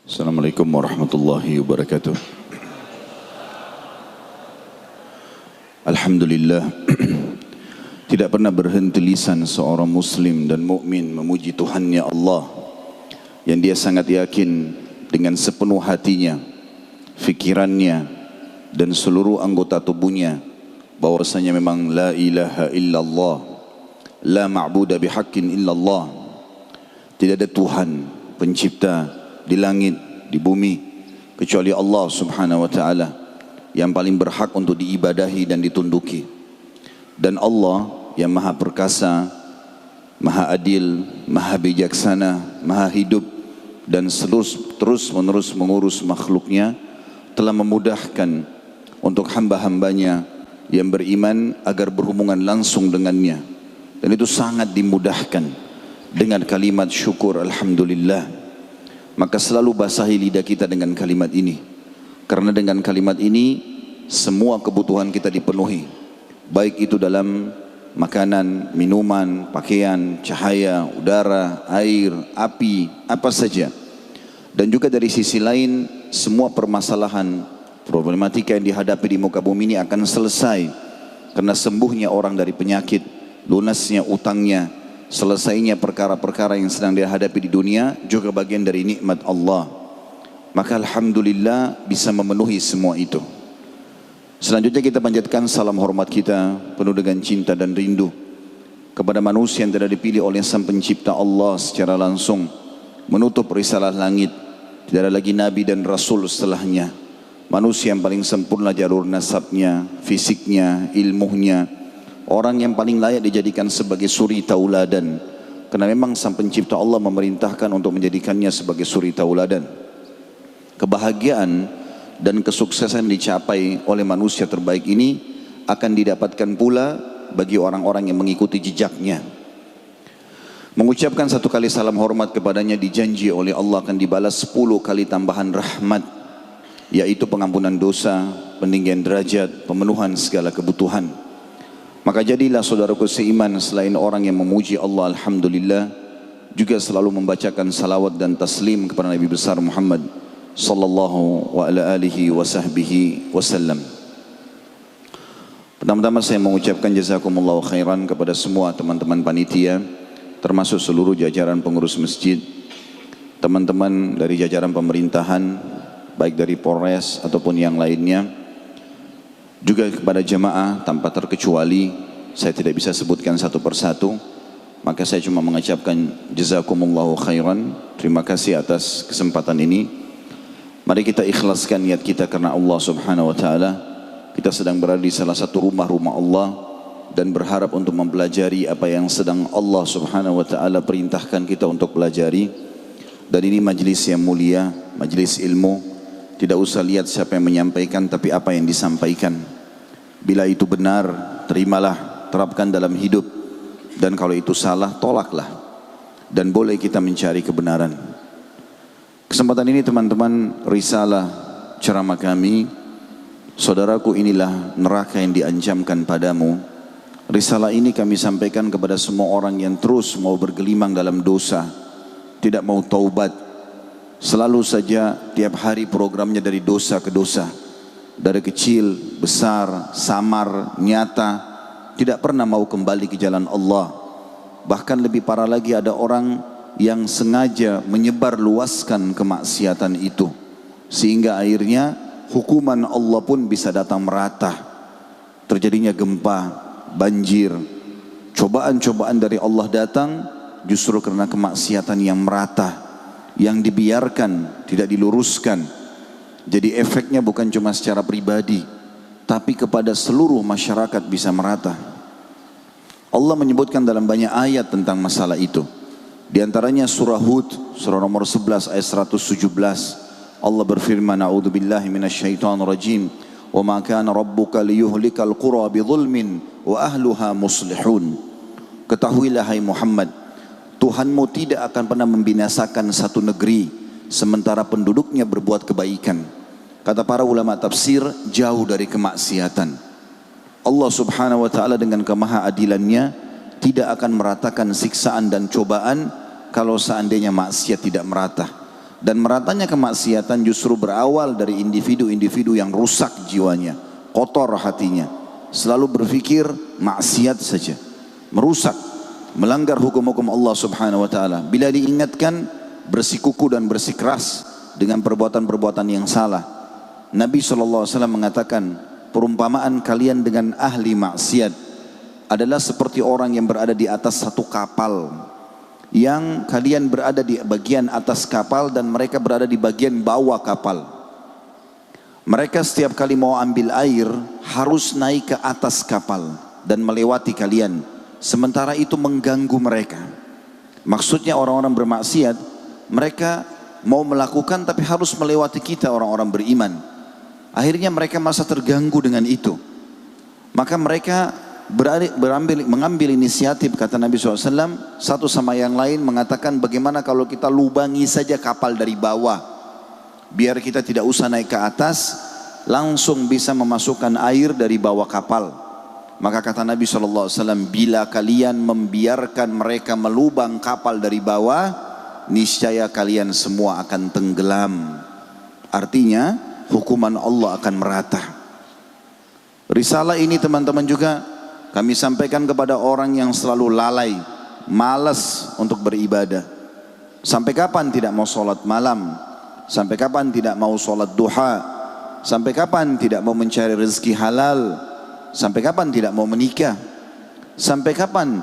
Assalamualaikum warahmatullahi wabarakatuh. Alhamdulillah, tidak pernah berhenti lisan seorang muslim dan mukmin memuji Tuhannya Allah yang dia sangat yakin dengan sepenuh hatinya, fikirannya dan seluruh anggota tubuhnya bahwasanya memang la ilaha illallah, la ma'budu bihaqqin illallah. Tidak ada Tuhan pencipta di langit, di bumi kecuali Allah subhanahu wa ta'ala yang paling berhak untuk diibadahi dan ditunduki. Dan Allah yang maha perkasa, maha adil, maha bijaksana, maha hidup dan terus menerus mengurus makhluknya telah memudahkan untuk hamba-hambanya yang beriman agar berhubungan langsung dengannya, dan itu sangat dimudahkan dengan kalimat syukur alhamdulillah. Maka selalu basahi lidah kita dengan kalimat ini, karena dengan kalimat ini semua kebutuhan kita dipenuhi, baik itu dalam makanan, minuman, pakaian, cahaya, udara, air, api, apa saja. Dan juga dari sisi lain semua permasalahan, problematika yang dihadapi di muka bumi ini akan selesai karena sembuhnya orang dari penyakit, lunasnya utangnya, selesainya perkara-perkara yang sedang dihadapi di dunia juga bagian dari nikmat Allah. Maka alhamdulillah bisa memenuhi semua itu. Selanjutnya kita panjatkan salam hormat kita penuh dengan cinta dan rindu kepada manusia yang tidak dipilih oleh Sang Pencipta Allah secara langsung, menutup risalah langit, tidak ada lagi nabi dan rasul setelahnya. Manusia yang paling sempurna jalur nasabnya, fisiknya, ilmunya, orang yang paling layak dijadikan sebagai suri tauladan, karena memang Sang Pencipta Allah memerintahkan untuk menjadikannya sebagai suri tauladan. Kebahagiaan dan kesuksesan dicapai oleh manusia terbaik ini akan didapatkan pula bagi orang-orang yang mengikuti jejaknya. Mengucapkan satu kali salam hormat kepadanya dijanji oleh Allah akan dibalas 10 kali tambahan rahmat, yaitu pengampunan dosa, peninggian derajat, pemenuhan segala kebutuhan. Maka jadilah saudaraku seiman, selain orang yang memuji Allah alhamdulillah, juga selalu membacakan salawat dan taslim kepada Nabi besar Muhammad sallallahu wa ala alihi wa sahbihi wasallam. Pertama-tama saya mengucapkan jazakumullahu khairan kepada semua teman-teman panitia, termasuk seluruh jajaran pengurus masjid, teman-teman dari jajaran pemerintahan, baik dari Polres ataupun yang lainnya, juga kepada jemaah tanpa terkecuali. Saya tidak bisa sebutkan satu persatu, maka saya cuma mengucapkan jazakumullahu khairan. Terima kasih atas kesempatan ini. Mari kita ikhlaskan niat kita karena Allah subhanahu wa ta'ala. Kita sedang berada di salah satu rumah-rumah Allah dan berharap untuk mempelajari apa yang sedang Allah subhanahu wa ta'ala perintahkan kita untuk pelajari. Dan ini majlis yang mulia, majlis ilmu. Tidak usah lihat siapa yang menyampaikan, tapi apa yang disampaikan. Bila itu benar, terimalah, terapkan dalam hidup. Dan kalau itu salah, tolaklah. Dan boleh kita mencari kebenaran. Kesempatan ini teman-teman, risalah ceramah kami, saudaraku inilah neraka yang diancamkan padamu. Risalah ini kami sampaikan kepada semua orang yang terus mau bergelimang dalam dosa, tidak mau taubat. Selalu saja tiap hari programnya dari dosa ke dosa, dari kecil, besar, samar, nyata, tidak pernah mau kembali ke jalan Allah. Bahkan lebih parah lagi, ada orang yang sengaja menyebar luaskan kemaksiatan itu, sehingga akhirnya hukuman Allah pun bisa datang merata. Terjadinya gempa, banjir, cobaan-cobaan dari Allah datang justru karena kemaksiatan yang merata, yang dibiarkan, tidak diluruskan. Jadi efeknya bukan cuma secara pribadi, tapi kepada seluruh masyarakat bisa merata. Allah menyebutkan dalam banyak ayat tentang masalah itu. Di antaranya surah Hud, surah nomor 11 ayat 117. Allah berfirman, a'udzubillahi minasyaitonir rajim, wa ma kana rabbuka liyuhlikal qura bidzulmin wa ahluha muslihun. Ketahuilah hai Muhammad, Tuhanmu tidak akan pernah membinasakan satu negeri sementara penduduknya berbuat kebaikan. Kata para ulama tafsir, jauh dari kemaksiatan. Allah subhanahu wa ta'ala dengan kemahaadilannya tidak akan meratakan siksaan dan cobaan kalau seandainya maksiat tidak merata. Dan meratanya kemaksiatan justru berawal dari individu-individu yang rusak jiwanya, kotor hatinya, selalu berpikir maksiat saja, merusak, melanggar hukum-hukum Allah Subhanahu wa taala. Bila diingatkan, bersikuku dan bersikeras dengan perbuatan-perbuatan yang salah. Nabi SAW mengatakan, perumpamaan kalian dengan ahli maksiat adalah seperti orang yang berada di atas satu kapal, yang kalian berada di bagian atas kapal dan mereka berada di bagian bawah kapal. Mereka setiap kali mau ambil air harus naik ke atas kapal dan melewati kalian, sementara itu mengganggu mereka. Maksudnya orang-orang bermaksiat, mereka mau melakukan tapi harus melewati kita orang-orang beriman. Akhirnya mereka merasa terganggu dengan itu. Maka mereka mengambil inisiatif, kata Nabi SAW, satu sama yang lain mengatakan, bagaimana kalau kita lubangi saja kapal dari bawah, biar kita tidak usah naik ke atas, langsung bisa memasukkan air dari bawah kapal. Maka kata Nabi SAW, bila kalian membiarkan mereka melubang kapal dari bawah, niscaya kalian semua akan tenggelam. Artinya hukuman Allah akan merata. Risalah ini teman-teman juga kami sampaikan kepada orang yang selalu lalai, malas untuk beribadah. Sampai kapan tidak mau sholat malam? Sampai kapan tidak mau sholat duha? Sampai kapan tidak mau mencari rezeki halal? Sampai kapan tidak mau menikah? Sampai kapan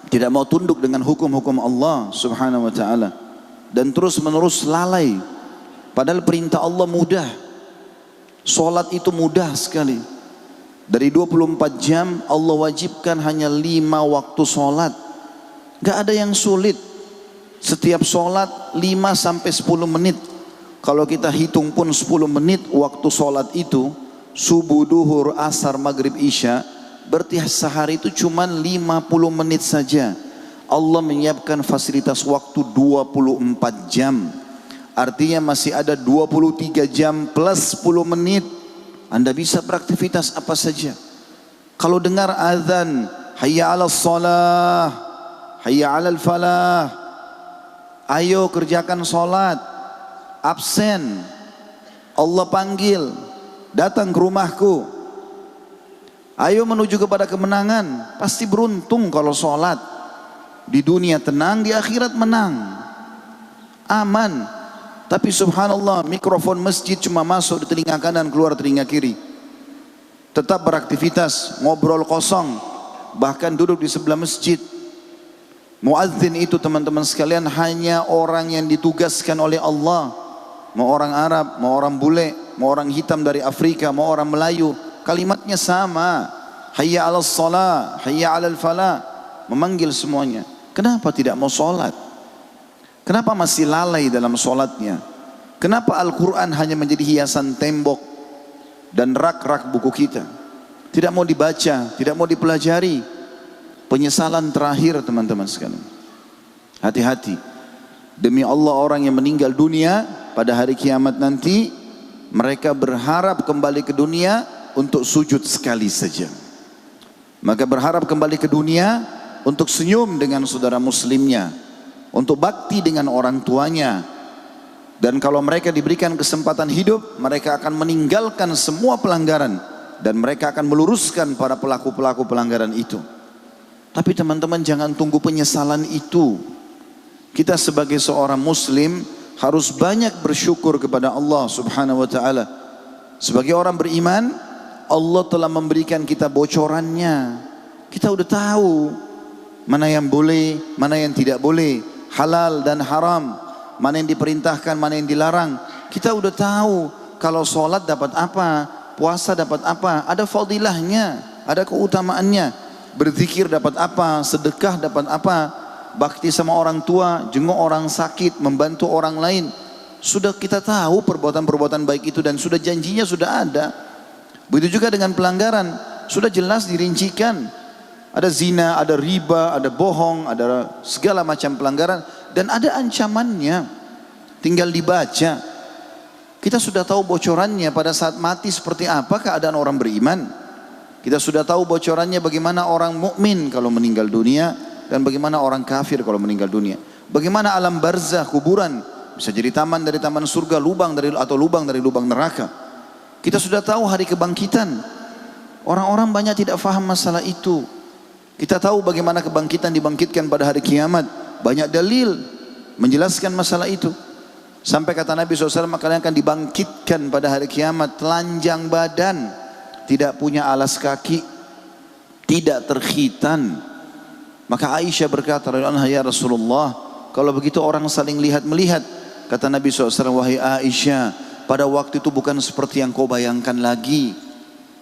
tidak mau tunduk dengan hukum-hukum Allah Subhanahu wa taala? Dan terus menerus lalai. Padahal perintah Allah mudah. Sholat itu mudah sekali. Dari 24 jam Allah wajibkan hanya 5 waktu sholat. Gak ada yang sulit. Setiap sholat 5 sampai 10 menit. Kalau kita hitung pun 10 menit waktu sholat itu, subuh, duhur, asar, maghrib, isya, berarti sehari itu cuma 50 menit saja. Allah menyiapkan fasilitas waktu 24 jam. Artinya masih ada 23 jam plus 10 menit. Anda bisa beraktivitas apa saja. Kalau dengar azan, hayya 'alas shalah, hayya 'alal falah, ayo kerjakan salat, absen, Allah panggil, datang ke rumahku, ayo menuju kepada kemenangan. Pasti beruntung kalau salat. Di dunia tenang, di akhirat menang, aman. Tapi subhanallah, mikrofon masjid cuma masuk di telinga kanan, keluar telinga kiri. Tetap beraktivitas, ngobrol kosong, bahkan duduk di sebelah masjid. Muadzin itu teman-teman sekalian hanya orang yang ditugaskan oleh Allah. Mau orang Arab, mau orang bule, mau orang hitam dari Afrika, mau orang Melayu, kalimatnya sama. Hayya 'alas shalah, hayya 'alal falah, memanggil semuanya. Kenapa tidak mau sholat? Kenapa masih lalai dalam sholatnya? Kenapa Al-Quran hanya menjadi hiasan tembok dan rak-rak buku kita? Tidak mau dibaca, tidak mau dipelajari. Penyesalan terakhir teman-teman sekalian. Hati-hati. Demi Allah, orang yang meninggal dunia pada hari kiamat nanti, mereka berharap kembali ke dunia untuk sujud sekali saja. Maka berharap kembali ke dunia untuk senyum dengan saudara muslimnya, untuk bakti dengan orang tuanya. Dan kalau mereka diberikan kesempatan hidup, mereka akan meninggalkan semua pelanggaran dan mereka akan meluruskan para pelaku-pelaku pelanggaran itu. Tapi teman-teman, jangan tunggu penyesalan itu. Kita sebagai seorang muslim harus banyak bersyukur kepada Allah Subhanahu wa taala. Sebagai orang beriman, Allah telah memberikan kita bocorannya. Kita udah tahu mana yang boleh, mana yang tidak boleh, halal dan haram, mana yang diperintahkan, mana yang dilarang. Kita udah tahu kalau sholat dapat apa, puasa dapat apa, ada fadilahnya, ada keutamaannya. Berzikir dapat apa, sedekah dapat apa, bakti sama orang tua, jenguk orang sakit, membantu orang lain. Sudah kita tahu perbuatan-perbuatan baik itu dan sudah janjinya sudah ada. Begitu juga dengan pelanggaran, sudah jelas dirincikan. Ada zina, ada riba, ada bohong, ada segala macam pelanggaran. Dan ada ancamannya, tinggal dibaca. Kita sudah tahu bocorannya pada saat mati seperti apa keadaan orang beriman. Kita sudah tahu bocorannya bagaimana orang mukmin kalau meninggal dunia dan bagaimana orang kafir kalau meninggal dunia. Bagaimana alam barzah, kuburan, bisa jadi taman dari taman surga, lubang dari lubang neraka. Kita sudah tahu hari kebangkitan. Orang-orang banyak tidak faham masalah itu. Kita tahu bagaimana kebangkitan dibangkitkan pada hari kiamat. Banyak dalil menjelaskan masalah itu. Sampai kata Nabi SAW, kalian akan dibangkitkan pada hari kiamat telanjang badan, tidak punya alas kaki, tidak terkhitan. Maka Aisyah berkata, ya Rasulullah, kalau begitu orang saling lihat-melihat. Kata Nabi SAW, wahai Aisyah, pada waktu itu bukan seperti yang kau bayangkan lagi.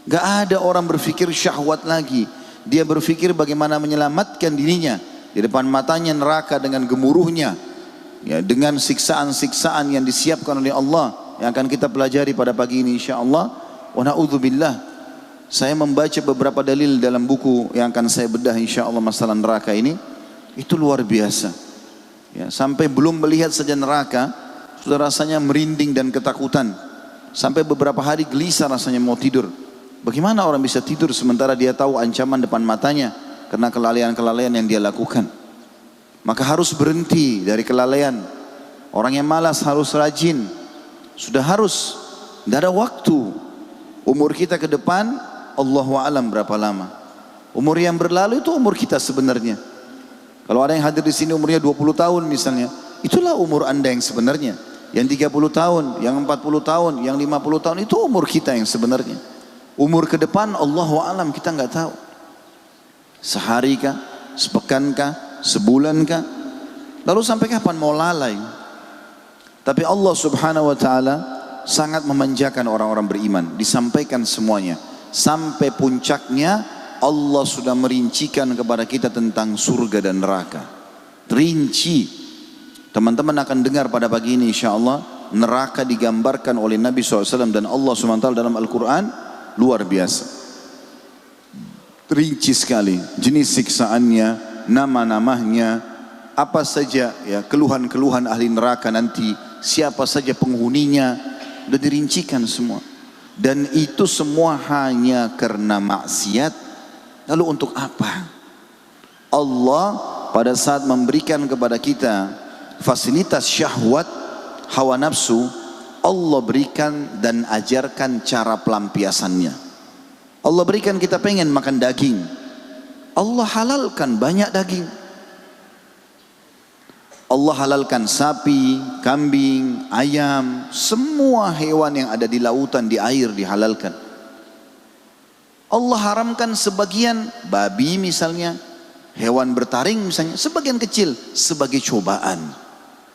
Gak ada orang berfikir syahwat lagi. Dia berfikir bagaimana menyelamatkan dirinya. Di depan matanya neraka dengan gemuruhnya, ya, dengan siksaan-siksaan yang disiapkan oleh Allah, yang akan kita pelajari pada pagi ini insyaAllah. Wa na'udzubillah. Saya membaca beberapa dalil dalam buku yang akan saya bedah insyaAllah masalah neraka ini. Itu luar biasa, ya, sampai belum melihat saja neraka sudah rasanya merinding dan ketakutan. Sampai beberapa hari gelisah rasanya mau tidur. Bagaimana orang bisa tidur sementara dia tahu ancaman depan matanya karena kelalaian-kelalaian yang dia lakukan. Maka harus berhenti dari kelalaian. Orang yang malas harus rajin. Sudah harus, tidak ada waktu. Umur kita ke depan, Allahu a'lam berapa lama. Umur yang berlalu itu umur kita sebenarnya. Kalau ada yang hadir di sini umurnya 20 tahun misalnya, itulah umur Anda yang sebenarnya. Yang 30 tahun, yang 40 tahun, yang 50 tahun, itu umur kita yang sebenarnya. Umur ke depan Allahu a'lam, kita nggak tahu. Sehari kah, sepekan kah, sebulan kah? Lalu sampai kapan mau lalai? Tapi Allah Subhanahu wa taala sangat memanjakan orang-orang beriman. Disampaikan semuanya. Sampai puncaknya Allah sudah merincikan kepada kita tentang surga dan neraka. Rinci. Teman-teman akan dengar pada pagi ini insyaAllah. Neraka digambarkan oleh Nabi SAW dan Allah SWT dalam Al-Quran. Luar biasa. Rinci sekali. Jenis siksaannya, nama-namanya, apa saja ya keluhan-keluhan ahli neraka nanti, siapa saja penghuninya, sudah dirincikan semua. Dan itu semua hanya karena maksiat. Lalu untuk apa? Allah pada saat memberikan kepada kita fasilitas syahwat, hawa nafsu, Allah berikan dan ajarkan cara pelampiasannya. Allah berikan kita pengen makan daging, Allah halalkan banyak daging. Allah halalkan sapi, kambing, ayam, semua hewan yang ada di lautan, di air dihalalkan. Allah haramkan sebagian, babi misalnya, hewan bertaring misalnya, sebagian kecil sebagai cobaan.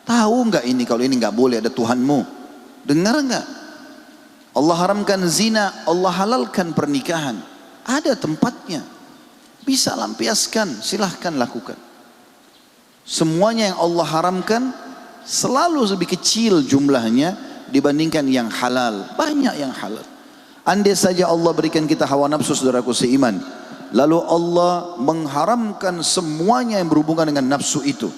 Tahu enggak ini kalau ini enggak boleh, ada Tuhanmu? Dengar enggak? Allah haramkan zina, Allah halalkan pernikahan. Ada tempatnya. Bisa lampiaskan, silahkan lakukan. Semuanya yang Allah haramkan selalu lebih kecil jumlahnya dibandingkan yang halal. Banyak yang halal. Andai saja Allah berikan kita hawa nafsu, saudaraku seiman, lalu Allah mengharamkan semuanya yang berhubungan dengan nafsu itu.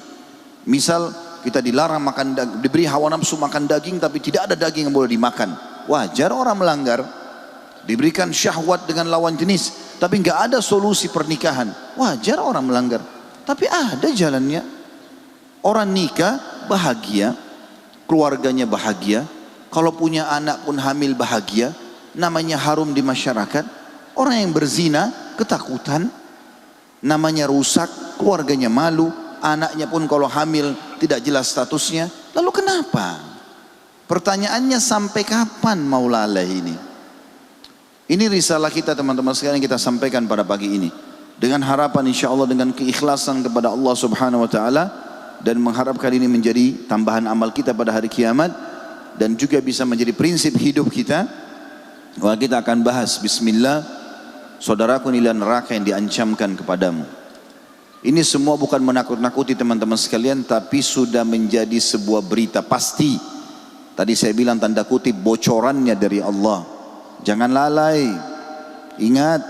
Misal kita dilarang makan daging, diberi hawa nafsu makan daging tapi tidak ada daging yang boleh dimakan. Wajar orang melanggar. Diberikan syahwat dengan lawan jenis tapi nggak ada solusi pernikahan. Wajar orang melanggar. Tapi ada jalannya. Orang nikah bahagia, keluarganya bahagia, kalau punya anak pun hamil bahagia, namanya harum di masyarakat. Orang yang berzina ketakutan, namanya rusak, keluarganya malu. Anaknya pun kalau hamil tidak jelas statusnya. Lalu kenapa? Pertanyaannya sampai kapan mau lalai ini? Ini risalah kita teman-teman sekalian, kita sampaikan pada pagi ini. Dengan harapan insya Allah dengan keikhlasan kepada Allah Subhanahu Wa Taala. Dan mengharapkan ini menjadi tambahan amal kita pada hari kiamat. Dan juga bisa menjadi prinsip hidup kita. Wah, kita akan bahas bismillah. Saudaraku, inilah neraka yang diancamkan kepadamu. Ini semua bukan menakut-nakuti teman-teman sekalian, tapi sudah menjadi sebuah berita pasti. Tadi saya bilang tanda kutip bocorannya dari Allah. Jangan lalai. Ingat,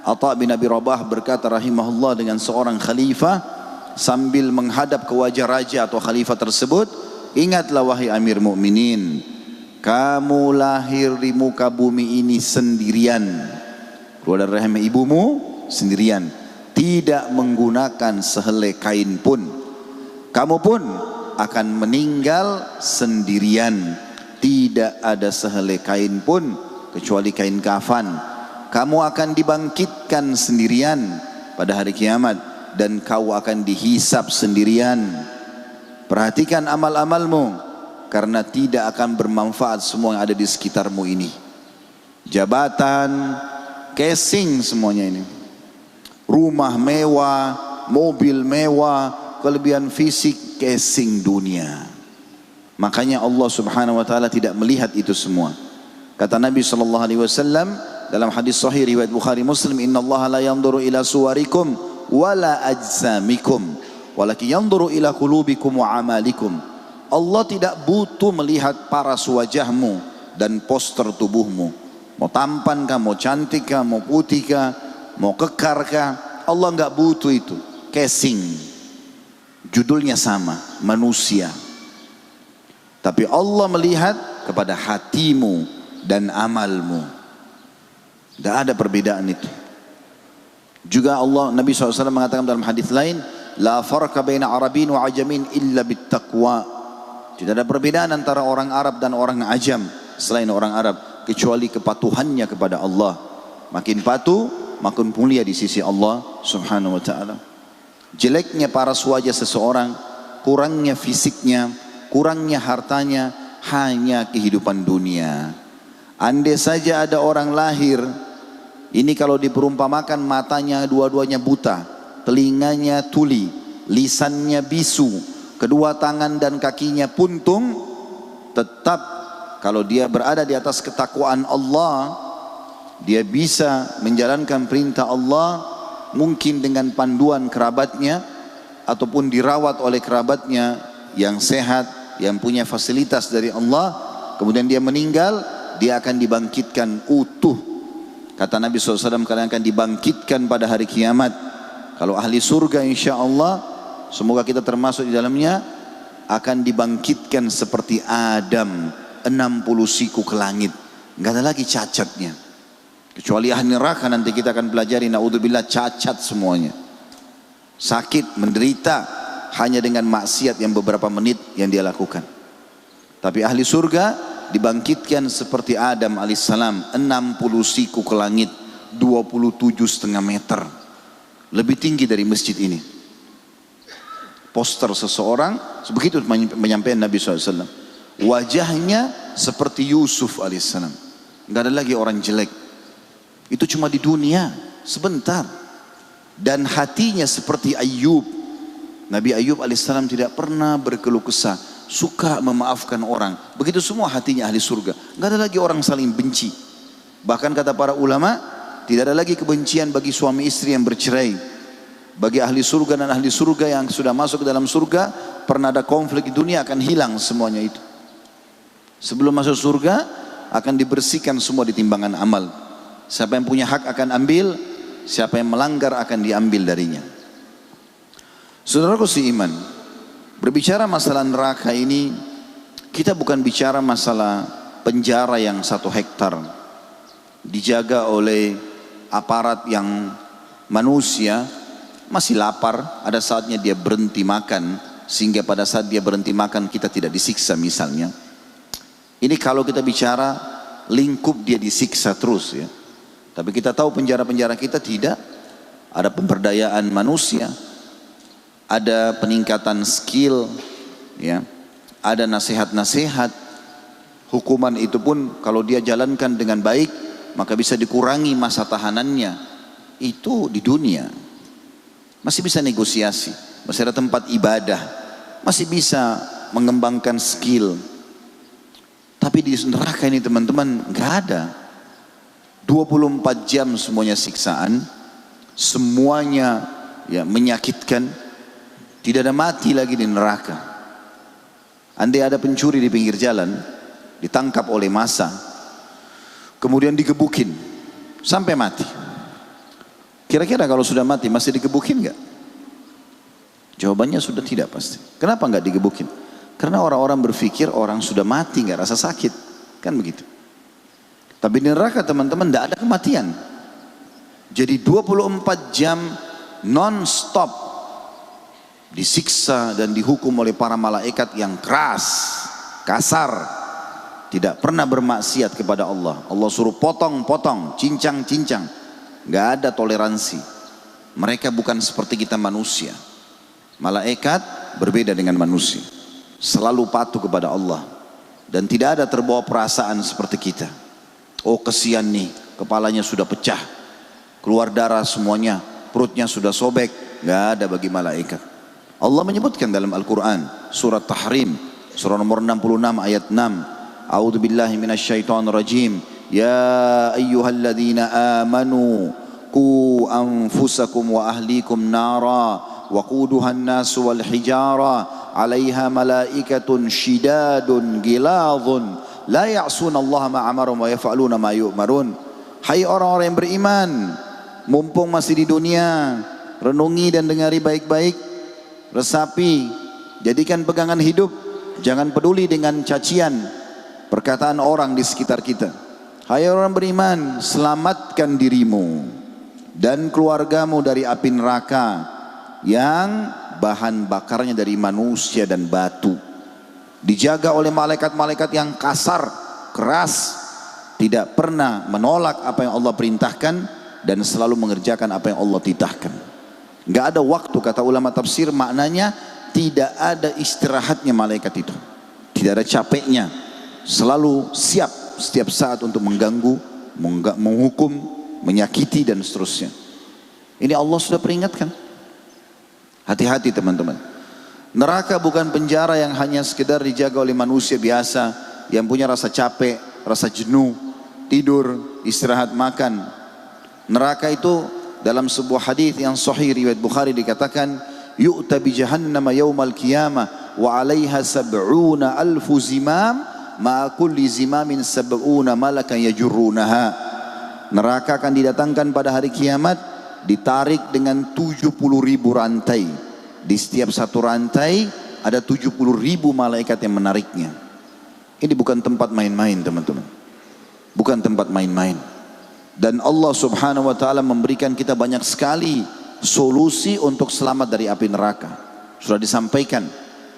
Atha bin Abi Rabah berkata rahimahullah dengan seorang khalifah sambil menghadap ke wajah raja atau khalifah tersebut, ingatlah wahai Amir Mukminin, kamu lahir di muka bumi ini sendirian. Keluar dari rahim ibumu sendirian. Tidak menggunakan sehelai kain pun. Kamu pun akan meninggal sendirian. Tidak ada sehelai kain pun kecuali kain kafan. Kamu akan dibangkitkan sendirian pada hari kiamat dan kau akan dihisap sendirian. Perhatikan amal-amalmu, karena tidak akan bermanfaat semua yang ada di sekitarmu ini. Jabatan, casing semuanya ini. Rumah mewah, mobil mewah, kelebihan fisik, casing dunia. Makanya Allah Subhanahu wa taala tidak melihat itu semua. Kata Nabi sallallahu alaihi wasallam dalam hadis sahih riwayat Bukhari Muslim, "Innallaha la yanzuru ila suwarikum wala ajsamikum, walakin yanzuru ila qulubikum wa amalikum." Allah tidak butuh melihat paras wajahmu dan poster tubuhmu. Mau tampan kah, mau cantik kah, mau putih kah, mau kekar kah, Allah enggak butuh itu. Casing. Judulnya sama, manusia. Tapi Allah melihat kepada hatimu dan amalmu. Tidak ada perbedaan itu. Juga Allah, Nabi SAW mengatakan dalam hadis lain, La farqa baina Arabin wa ajamin illa bittaqwa. Tidak ada perbedaan antara orang Arab dan orang Ajam selain orang Arab, kecuali kepatuhannya kepada Allah. Makin patuh, makin mulia di sisi Allah Subhanahu wa ta'ala. Jeleknya paras wajah seseorang, kurangnya fisiknya, kurangnya hartanya, hanya kehidupan dunia. Andai saja ada orang lahir, ini kalau diperumpamakan matanya dua-duanya buta, telinganya tuli, lisannya bisu, kedua tangan dan kakinya puntung, tetap kalau dia berada di atas ketakwaan Allah, dia bisa menjalankan perintah Allah, mungkin dengan panduan kerabatnya, ataupun dirawat oleh kerabatnya yang sehat, yang punya fasilitas dari Allah. Kemudian dia meninggal, dia akan dibangkitkan utuh. Kata Nabi SAW, kalian akan dibangkitkan pada hari kiamat. Kalau ahli surga insya Allah, semoga kita termasuk di dalamnya, akan dibangkitkan seperti Adam, 60 siku ke langit. Nggak ada lagi cacatnya. Kecuali ahli neraka, nanti kita akan pelajari, naudzubillah, cacat semuanya. Sakit, menderita, hanya dengan maksiat yang beberapa menit yang dia lakukan. Tapi ahli surga dibangkitkan seperti Adam alaihissalam, 60 siku ke langit, 27,5 meter. Lebih tinggi dari masjid ini. Poster seseorang, begitu menyampaikan Nabi SAW. Wajahnya seperti Yusuf alaihissalam. Nggak ada lagi orang jelek. Itu cuma di dunia, sebentar. Dan hatinya seperti Ayyub. Nabi Ayyub alaihissalam tidak pernah berkeluh kesah, suka memaafkan orang. Begitu semua hatinya ahli surga. Nggak ada lagi orang saling benci. Bahkan kata para ulama, tidak ada lagi kebencian bagi suami istri yang bercerai. Bagi ahli surga dan ahli surga yang sudah masuk ke dalam surga, pernah ada konflik di dunia akan hilang semuanya itu. Sebelum masuk surga akan dibersihkan semua di timbangan amal. Siapa yang punya hak akan ambil, siapa yang melanggar akan diambil darinya. Saudaraku seiman, berbicara masalah neraka ini, kita bukan bicara masalah penjara yang 1 hektar, dijaga oleh aparat yang manusia, masih lapar, ada saatnya dia berhenti makan, sehingga pada saat dia berhenti makan kita tidak disiksa misalnya. Ini kalau kita bicara lingkup dia disiksa terus ya. Tapi kita tahu penjara-penjara kita tidak, ada pemberdayaan manusia, ada peningkatan skill, ya, ada nasihat-nasihat. Hukuman itu pun kalau dia jalankan dengan baik, maka bisa dikurangi masa tahanannya. Itu di dunia. Masih bisa negosiasi, masih ada tempat ibadah, masih bisa mengembangkan skill. Tapi di neraka ini teman-teman nggak ada. 24 jam semuanya siksaan, semuanya ya menyakitkan. Tidak ada mati lagi di neraka. Andai ada pencuri di pinggir jalan, ditangkap oleh massa, kemudian digebukin sampai mati. Kira-kira kalau sudah mati masih digebukin nggak? Jawabannya sudah tidak pasti. Kenapa nggak digebukin? Karena orang-orang berpikir orang sudah mati nggak rasa sakit, kan begitu. Tapi di neraka teman-teman tidak ada kematian. Jadi 24 jam non-stop disiksa dan dihukum oleh para malaikat yang keras, kasar, tidak pernah bermaksiat kepada Allah. Allah suruh potong-potong, cincang-cincang, nggak ada toleransi. Mereka bukan seperti kita manusia. Malaikat berbeda dengan manusia, selalu patuh kepada Allah dan tidak ada terbawa perasaan seperti kita. Oh kesian nih, kepalanya sudah pecah, keluar darah semuanya, perutnya sudah sobek. Nggak ada bagi malaikat. Allah menyebutkan dalam Al-Quran surat Tahrim, surah nomor 66 ayat 6. A'udzu billahi minasyaitonir rajim. Ya ayyuhalladzina amanu qu anfusakum wa ahlikum nara waquduha an-nasu wal hijara 'alaiha malaikatun shidadun giladun la ya'sunallaha ma amarum wa yaf'aluna ma yu'marun. Hai orang-orang yang beriman, mumpung masih di dunia, renungi dan dengari baik-baik, resapi, jadikan pegangan hidup, jangan peduli dengan cacian perkataan orang di sekitar kita. Hai orang beriman, selamatkan dirimu dan keluargamu dari api neraka yang bahan bakarnya dari manusia dan batu. Dijaga oleh malaikat-malaikat yang kasar, keras, tidak pernah menolak apa yang Allah perintahkan dan selalu mengerjakan apa yang Allah titahkan. Nggak ada waktu, kata ulama tafsir, maknanya tidak ada istirahatnya malaikat itu, tidak ada capeknya, selalu siap setiap saat untuk mengganggu, menghukum, menyakiti dan seterusnya. Ini Allah sudah peringatkan. Hati-hati teman-teman. Neraka bukan penjara yang hanya sekedar dijaga oleh manusia biasa yang punya rasa capek, rasa jenuh, tidur, istirahat, makan. Neraka itu dalam sebuah hadis yang sahih riwayat Bukhari dikatakan, yu'ta bi jahannam yaumal qiyamah wa 'alaiha sab'una alfu zimam ma kulli zimamin sab'una malakan yajurrunaha. Neraka akan didatangkan pada hari kiamat, ditarik dengan 70.000 rantai. Di setiap satu rantai ada 70.000 malaikat yang menariknya. Ini bukan tempat main-main teman-teman, bukan tempat main-main. Dan Allah subhanahu wa ta'ala memberikan kita banyak sekali solusi untuk selamat dari api neraka. Sudah disampaikan,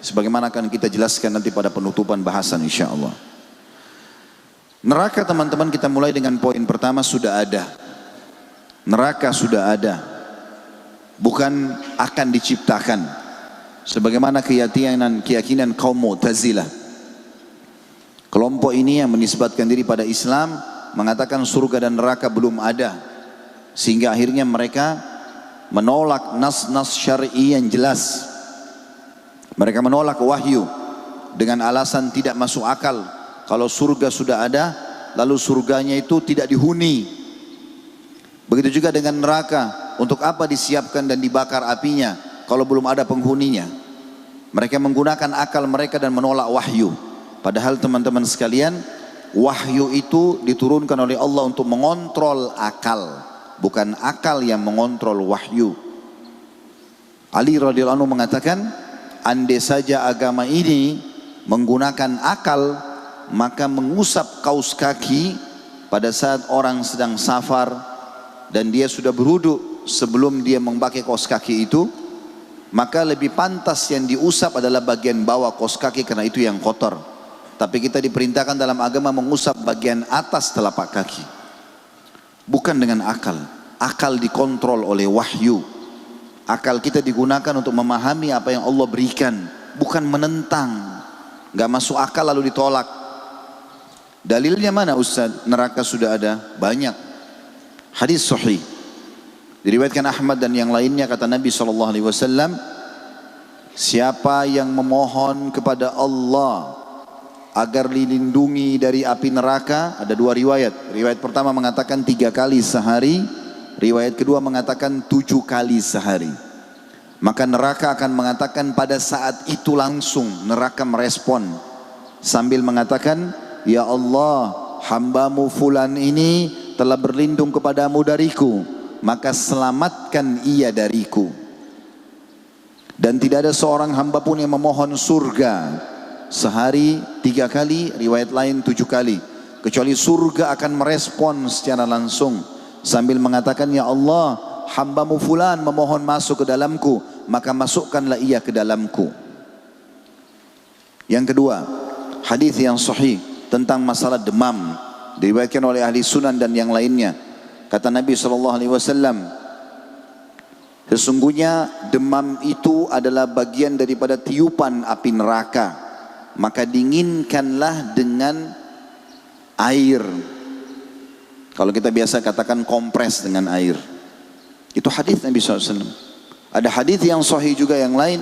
sebagaimana akan kita jelaskan nanti pada penutupan bahasan insya Allah. Neraka teman-teman, kita mulai dengan poin pertama, sudah ada. Neraka sudah ada, bukan akan diciptakan. Sebagaimana keyakinan kaum Mu'tazilah. Kelompok ini yang menisbatkan diri pada Islam mengatakan surga dan neraka belum ada, sehingga akhirnya mereka menolak nas-nas syar'i yang jelas. Mereka menolak wahyu dengan alasan tidak masuk akal. Kalau surga sudah ada, lalu surganya itu tidak dihuni. Begitu juga dengan neraka, untuk apa disiapkan dan dibakar apinya kalau belum ada penghuninya? Mereka menggunakan akal mereka dan menolak wahyu. Padahal teman-teman sekalian, wahyu itu diturunkan oleh Allah untuk mengontrol akal, bukan akal yang mengontrol wahyu. Ali radhiyallahu anhu mengatakan, andai saja agama ini menggunakan akal, maka mengusap kaus kaki pada saat orang sedang safar dan dia sudah berwudu sebelum dia memakai kaus kaki itu, maka lebih pantas yang diusap adalah bagian bawah kaus kaki karena itu yang kotor. Tapi kita diperintahkan dalam agama mengusap bagian atas telapak kaki. Bukan dengan akal. Akal dikontrol oleh wahyu. Akal kita digunakan untuk memahami apa yang Allah berikan, bukan menentang. Gak masuk akal lalu ditolak. Dalilnya mana Ustaz? Neraka sudah ada? Banyak. Hadis sahih diriwayatkan Ahmad dan yang lainnya, kata Nabi SAW, siapa yang memohon kepada Allah agar dilindungi dari api neraka, ada dua riwayat. Riwayat pertama mengatakan 3 kali sehari, riwayat kedua mengatakan 7 kali sehari. Maka neraka akan mengatakan pada saat itu langsung neraka merespon sambil mengatakan, ya Allah, hambamu fulan ini telah berlindung kepadamu dariku, maka selamatkan ia dariku. Dan tidak ada seorang hamba pun yang memohon surga sehari 3 kali, riwayat lain 7 kali, kecuali surga akan merespon secara langsung sambil mengatakan, ya Allah, hambamu fulan memohon masuk ke dalamku, maka masukkanlah ia ke dalamku. Yang kedua, hadis yang sahih tentang masalah demam, diriwayatkan oleh ahli sunan dan yang lainnya. Kata Nabi SAW, sesungguhnya demam itu adalah bagian daripada tiupan api neraka, maka dinginkanlah dengan air. Kalau kita biasa katakan kompres dengan air. Itu hadis Nabi SAW. Ada hadis yang sahih juga yang lain,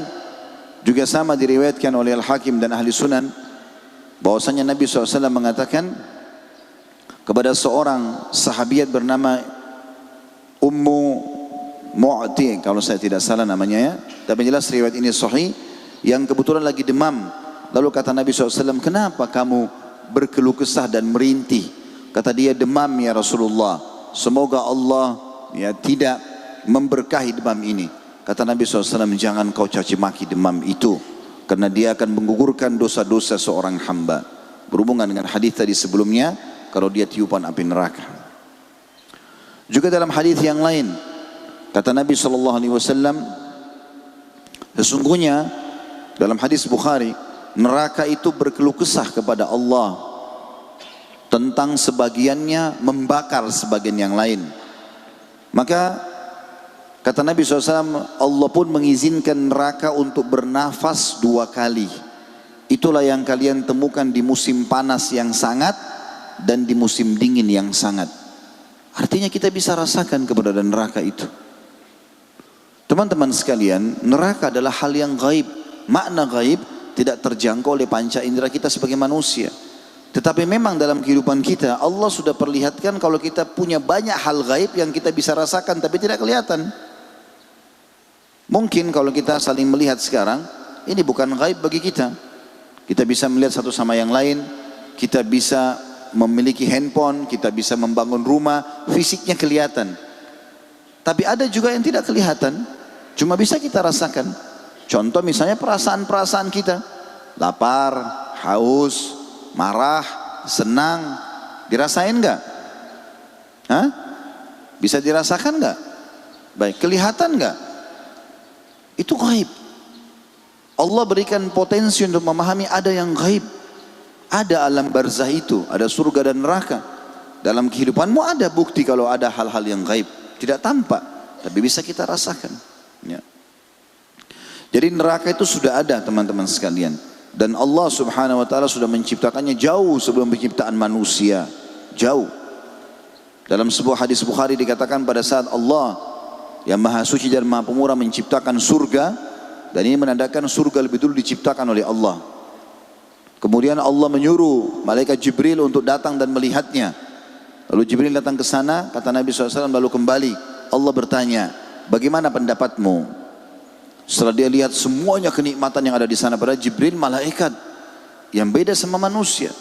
juga sama diriwayatkan oleh Al-Hakim dan ahli sunan, bahwasanya Nabi SAW mengatakan kepada seorang sahabiat bernama Ummu Mu'ti, kalau saya tidak salah namanya ya, tapi jelas riwayat ini sahih, yang kebetulan lagi demam. Lalu kata Nabi SAW, kenapa kamu berkeluh kesah dan merintih? Kata dia, demam ya Rasulullah, semoga Allah ya tidak memberkahi demam ini. Kata Nabi SAW, jangan kau caci maki demam itu, karena dia akan menggugurkan dosa-dosa seorang hamba. Berhubungan dengan hadis tadi sebelumnya, kalau dia tiupan api neraka. Juga dalam hadis yang lain, kata Nabi SAW, sesungguhnya dalam hadis Bukhari, neraka itu berkeluh kesah kepada Allah tentang sebagiannya membakar sebagian yang lain. Maka kata Nabi SAW, Allah pun mengizinkan neraka untuk bernafas 2 kali. Itulah yang kalian temukan di musim panas yang sangat dan di musim dingin yang sangat. Artinya kita bisa rasakan keberadaan neraka itu. Teman-teman sekalian, neraka adalah hal yang gaib. Makna gaib tidak terjangkau oleh panca indera kita sebagai manusia. Tetapi memang dalam kehidupan kita, Allah sudah perlihatkan kalau kita punya banyak hal gaib yang kita bisa rasakan tapi tidak kelihatan. Mungkin kalau kita saling melihat sekarang, ini bukan gaib bagi kita. Kita bisa melihat satu sama yang lain, kita bisa memiliki handphone, kita bisa membangun rumah, fisiknya kelihatan. Tapi ada juga yang tidak kelihatan, cuma bisa kita rasakan. Contoh misalnya perasaan-perasaan kita, lapar, haus, marah, senang, dirasain enggak? Hah? Bisa dirasakan enggak? Baik, kelihatan enggak? Itu gaib. Allah berikan potensi untuk memahami ada yang gaib. Ada alam barzah itu, ada surga dan neraka. Dalam kehidupanmu ada bukti kalau ada hal-hal yang gaib. Tidak tampak, tapi bisa kita rasakan. Ya. Jadi neraka itu sudah ada teman-teman sekalian. Dan Allah Subhanahu wa ta'ala sudah menciptakannya jauh sebelum penciptaan manusia. Jauh. Dalam sebuah hadis Bukhari dikatakan pada saat Allah yang maha suci dan maha pemurah menciptakan surga, dan ini menandakan surga lebih dulu diciptakan oleh Allah. Kemudian Allah menyuruh malaikat Jibril untuk datang dan melihatnya. Lalu Jibril datang ke sana, kata Nabi SAW, lalu kembali. Allah bertanya, bagaimana pendapatmu? Setelah dia lihat semuanya kenikmatan yang ada di sana, pada Jibril malaikat yang beda sama manusia.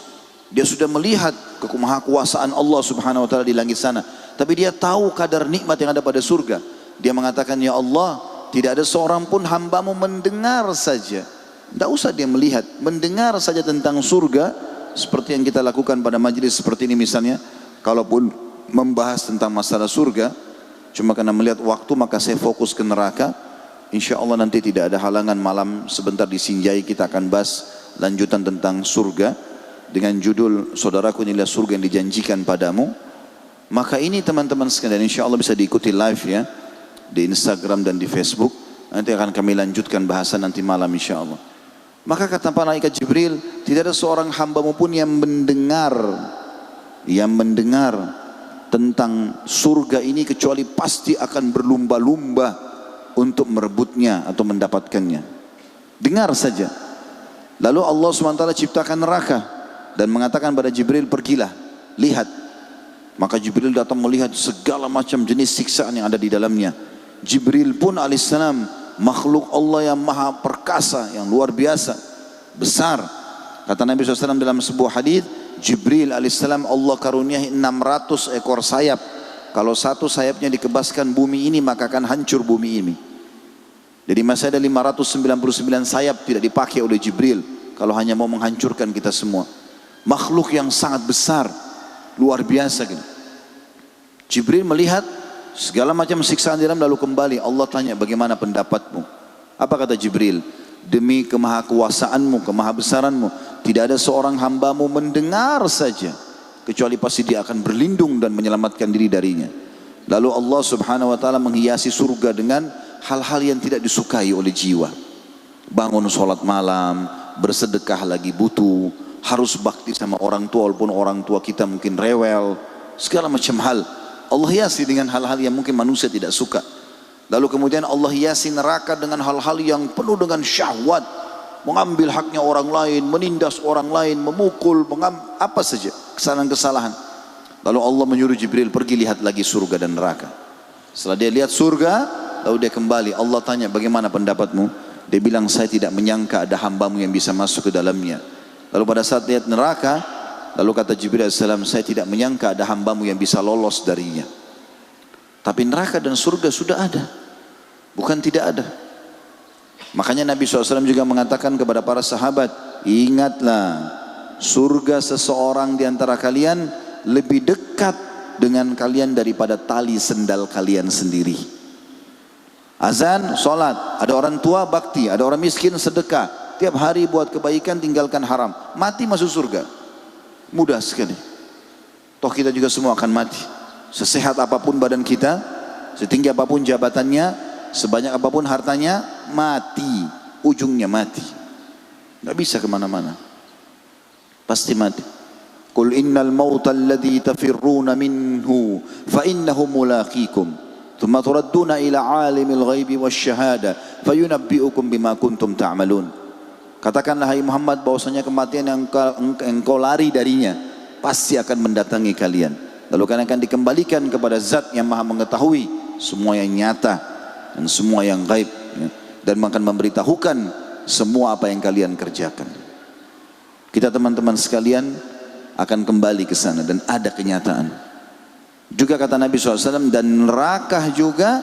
Dia sudah melihat kemahakuasaan Allah Subhanahu wa ta'ala di langit sana, tapi dia tahu kadar nikmat yang ada pada surga. Dia mengatakan, ya Allah, tidak ada seorang pun hambamu mendengar saja. Tidak usah dia melihat, mendengar saja tentang surga, seperti yang kita lakukan pada majelis seperti ini misalnya. Kalaupun membahas tentang masalah surga, cuma karena melihat waktu maka saya fokus ke neraka. Insya Allah nanti tidak ada halangan, malam sebentar di Sinjai kita akan bahas lanjutan tentang surga dengan judul saudaraku inilah surga yang dijanjikan padamu. Maka ini teman-teman sekalian, insya Allah bisa diikuti live ya di Instagram dan di Facebook. Nanti akan kami lanjutkan bahasan nanti malam insya Allah. Maka kata malaikat Jibril, tidak ada seorang hambamu pun yang mendengar tentang surga ini kecuali pasti akan berlumba-lumba untuk merebutnya atau mendapatkannya. Dengar saja. Lalu Allah SWT ciptakan neraka dan mengatakan pada Jibril, pergilah, lihat. Maka Jibril datang melihat segala macam jenis siksaan yang ada di dalamnya. Jibril pun alaihissalam makhluk Allah yang maha perkasa, yang luar biasa, besar. Kata Nabi SAW dalam sebuah hadis, Jibril alaihissalam Allah karuniai 600 ekor sayap. Kalau satu sayapnya dikebaskan bumi ini, maka akan hancur bumi ini. Jadi masih ada 599 sayap tidak dipakai oleh Jibril, kalau hanya mau menghancurkan kita semua. Makhluk yang sangat besar, luar biasa gitu. Jibril melihat segala macam siksaan di dalam, lalu kembali. Allah tanya, bagaimana pendapatmu? Apa kata Jibril? Demi kemahakuasaanmu, kemahabesaranmu, tidak ada seorang hambamu mendengar saja, kecuali pasti dia akan berlindung dan menyelamatkan diri darinya. Lalu Allah subhanahu wa ta'ala menghiasi surga dengan hal-hal yang tidak disukai oleh jiwa. Bangun sholat malam, bersedekah lagi butuh, harus bakti sama orang tua walaupun orang tua kita mungkin rewel, segala macam hal. Allah hiasi dengan hal-hal yang mungkin manusia tidak suka. Lalu kemudian Allah hiasi neraka dengan hal-hal yang penuh dengan syahwat, mengambil haknya orang lain, menindas orang lain, memukul, apa saja kesalahan-kesalahan. Lalu Allah menyuruh Jibril pergi lihat lagi surga dan neraka. Setelah dia lihat surga, lalu dia kembali. Allah tanya, bagaimana pendapatmu? Dia bilang, saya tidak menyangka ada hambamu yang bisa masuk ke dalamnya. Lalu pada saat lihat neraka, lalu kata Jibril AS, saya tidak menyangka ada hambamu yang bisa lolos darinya. Tapi neraka dan surga sudah ada, bukan tidak ada. Makanya Nabi SAW juga mengatakan kepada para sahabat, ingatlah, surga seseorang di antara kalian lebih dekat dengan kalian daripada tali sendal kalian sendiri. Azan, sholat, ada orang tua bakti, ada orang miskin sedekah, tiap hari buat kebaikan, tinggalkan haram, mati masuk surga. Mudah sekali. Toh kita juga semua akan mati. Sesehat apapun badan kita, setinggi apapun jabatannya, sebanyak apapun hartanya, mati, ujungnya mati. Nggak bisa kemana-mana, pasti mati. Qul innal mauta alladhi tafirruna minhu fa innahu mulaqikum thumma turadduna ila alimil ghaibi wasyahada fayunabbi'ukum bima kuntum ta'malun. Katakanlah hai Muhammad bahwasanya kematian yang engkau lari darinya pasti akan mendatangi kalian. Lalu kalian akan dikembalikan kepada zat yang maha mengetahui semua yang nyata dan semua yang gaib, dan akan memberitahukan semua apa yang kalian kerjakan. Kita teman-teman sekalian akan kembali ke sana dan ada kenyataan. Juga kata Nabi SAW, dan neraka juga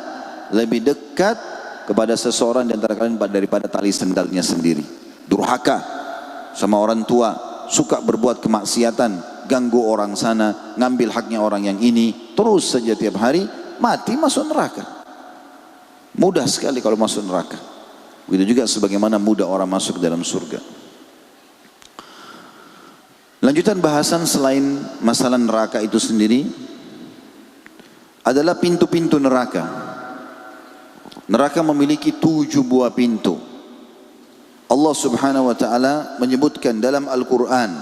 lebih dekat kepada seseorang di antara kalian daripada tali sendalnya sendiri. Durhaka sama orang tua, suka berbuat kemaksiatan, ganggu orang sana, ngambil haknya orang yang ini, terus saja tiap hari, mati masuk neraka. Mudah sekali kalau masuk neraka. Begitu juga sebagaimana mudah orang masuk ke dalam surga. Lanjutan bahasan selain masalah neraka itu sendiri adalah pintu-pintu neraka. Neraka memiliki 7 buah pintu. Allah subhanahu wa ta'ala menyebutkan dalam Al-Quran,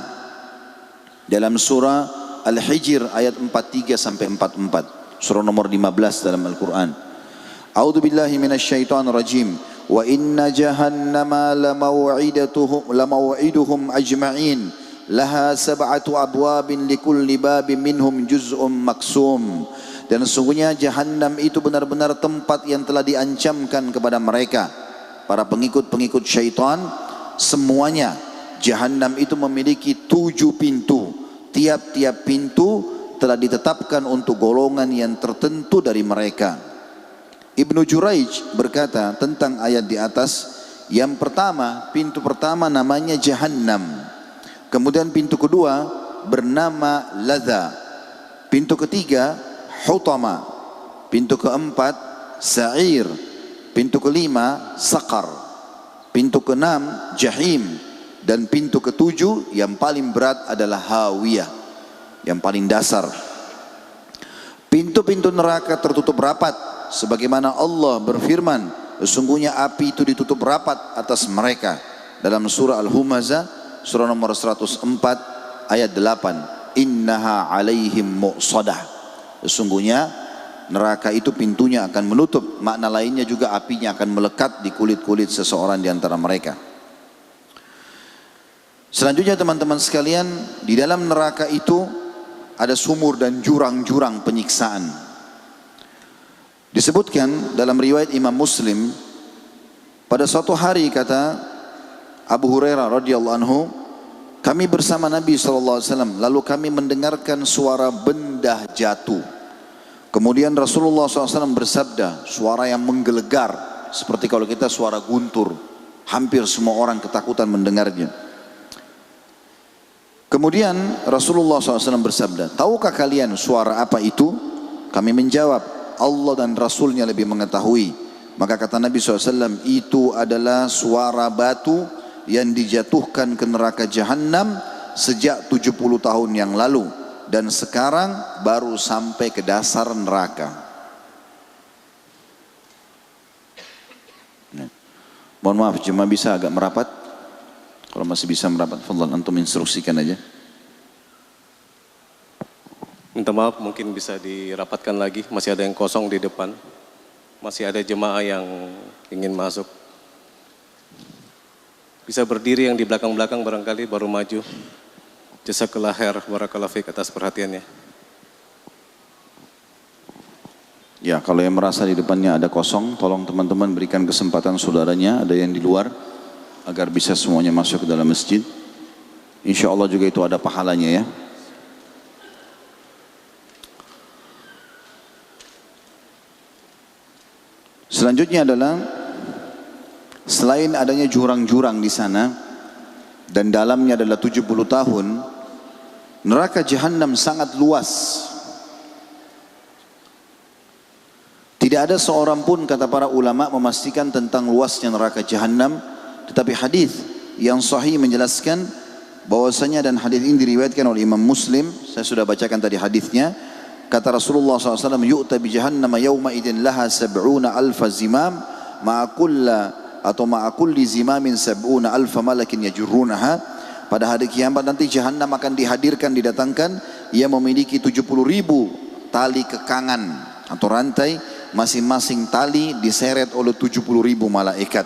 dalam surah Al-Hijr ayat 43 sampai 44, surah nomor 15 dalam Al-Quran. A'udzu billahi minasyaitonir rajim. Wa inna jahannama lamaw'iduhum ajma'in. Laha sab'atu abwabin likulli babin minhum juz'un maksum. Dan sesungguhnya Jahannam itu benar-benar tempat yang telah diancamkan kepada mereka, para pengikut-pengikut syaitan. Semuanya Jahannam itu memiliki 7 pintu. Tiap-tiap pintu telah ditetapkan untuk golongan yang tertentu dari mereka. Ibnu Juraij berkata tentang ayat di atas, yang pertama, pintu pertama namanya Jahannam. Kemudian pintu kedua bernama Ladha. Pintu ketiga Hutama. Pintu keempat Sa'ir. Pintu kelima Saqar. Pintu keenam Jahim. Dan pintu ketujuh yang paling berat adalah Hawiyah, yang paling dasar. Pintu-pintu neraka tertutup rapat, sebagaimana Allah berfirman, sesungguhnya api itu ditutup rapat atas mereka. Dalam surah Al-Humazah surah nomor 104 ayat 8, innaha alaihim mu'sadah. Sesungguhnya neraka itu pintunya akan menutup. Makna lainnya juga apinya akan melekat di kulit-kulit seseorang di antara mereka. Selanjutnya teman-teman sekalian, di dalam neraka itu ada sumur dan jurang-jurang penyiksaan. Disebutkan dalam riwayat Imam Muslim, pada suatu hari kata Abu Hurairah radhiyallahu anhu, kami bersama Nabi SAW, lalu kami mendengarkan suara benda jatuh. Kemudian Rasulullah SAW bersabda, suara yang menggelegar, seperti kalau kita suara guntur. Hampir semua orang ketakutan mendengarnya. Kemudian Rasulullah SAW bersabda, tahukah kalian suara apa itu? Kami menjawab, Allah dan Rasulnya lebih mengetahui. Maka kata Nabi SAW, itu adalah suara batu yang dijatuhkan ke neraka Jahannam sejak 70 tahun yang lalu, dan sekarang baru sampai ke dasar neraka. Mohon maaf, cuma bisa agak merapat. Kalau masih bisa merapat, fadlan antum instruksikan aja. Minta maaf, mungkin bisa dirapatkan lagi, masih ada yang kosong di depan. Masih ada jemaah yang ingin masuk. Bisa berdiri yang di belakang-belakang barangkali baru maju. Jazakallah khair, barakallahu fiik atas perhatiannya. Ya, kalau yang merasa di depannya ada kosong, tolong teman-teman berikan kesempatan saudaranya, ada yang di luar, agar bisa semuanya masuk ke dalam masjid. Insya Allah juga itu ada pahalanya ya. Selanjutnya adalah selain adanya jurang-jurang di sana dan dalamnya adalah 70 tahun, neraka Jahannam sangat luas. Tidak ada seorang pun, kata para ulama, memastikan tentang luasnya neraka Jahannam, tetapi hadis yang sahih menjelaskan bahwasanya, dan hadis ini diriwayatkan oleh Imam Muslim, saya sudah bacakan tadi hadisnya. Kata Rasulullah SAW, yu'ta bi jahannama yawma idin laha sab'una alfa zimam ma'a kulli zimamin sab'una alfa malakin yajurrunaha. Pada hari kiamat nanti Jahannam akan dihadirkan, didatangkan, ia memiliki 70.000 tali kekangan atau rantai, masing-masing tali diseret oleh 70.000 malaikat.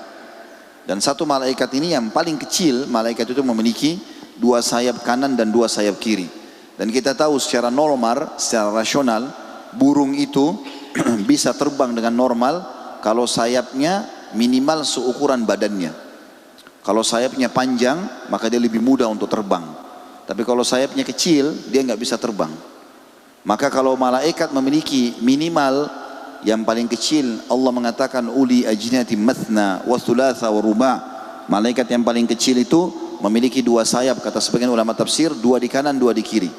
Dan satu malaikat ini yang paling kecil, malaikat itu memiliki 2 sayap kanan dan 2 sayap kiri. Dan kita tahu secara normal, secara rasional, burung itu bisa terbang dengan normal kalau sayapnya minimal seukuran badannya. Kalau sayapnya panjang, maka dia lebih mudah untuk terbang. Tapi kalau sayapnya kecil, dia nggak bisa terbang. Maka kalau malaikat memiliki minimal yang paling kecil, Allah mengatakan uli ajnati mathna wa thulatha wa ruba'. Malaikat yang paling kecil itu memiliki 2 sayap, kata sebagian ulama tafsir, 2 di kanan, 2 di kiri.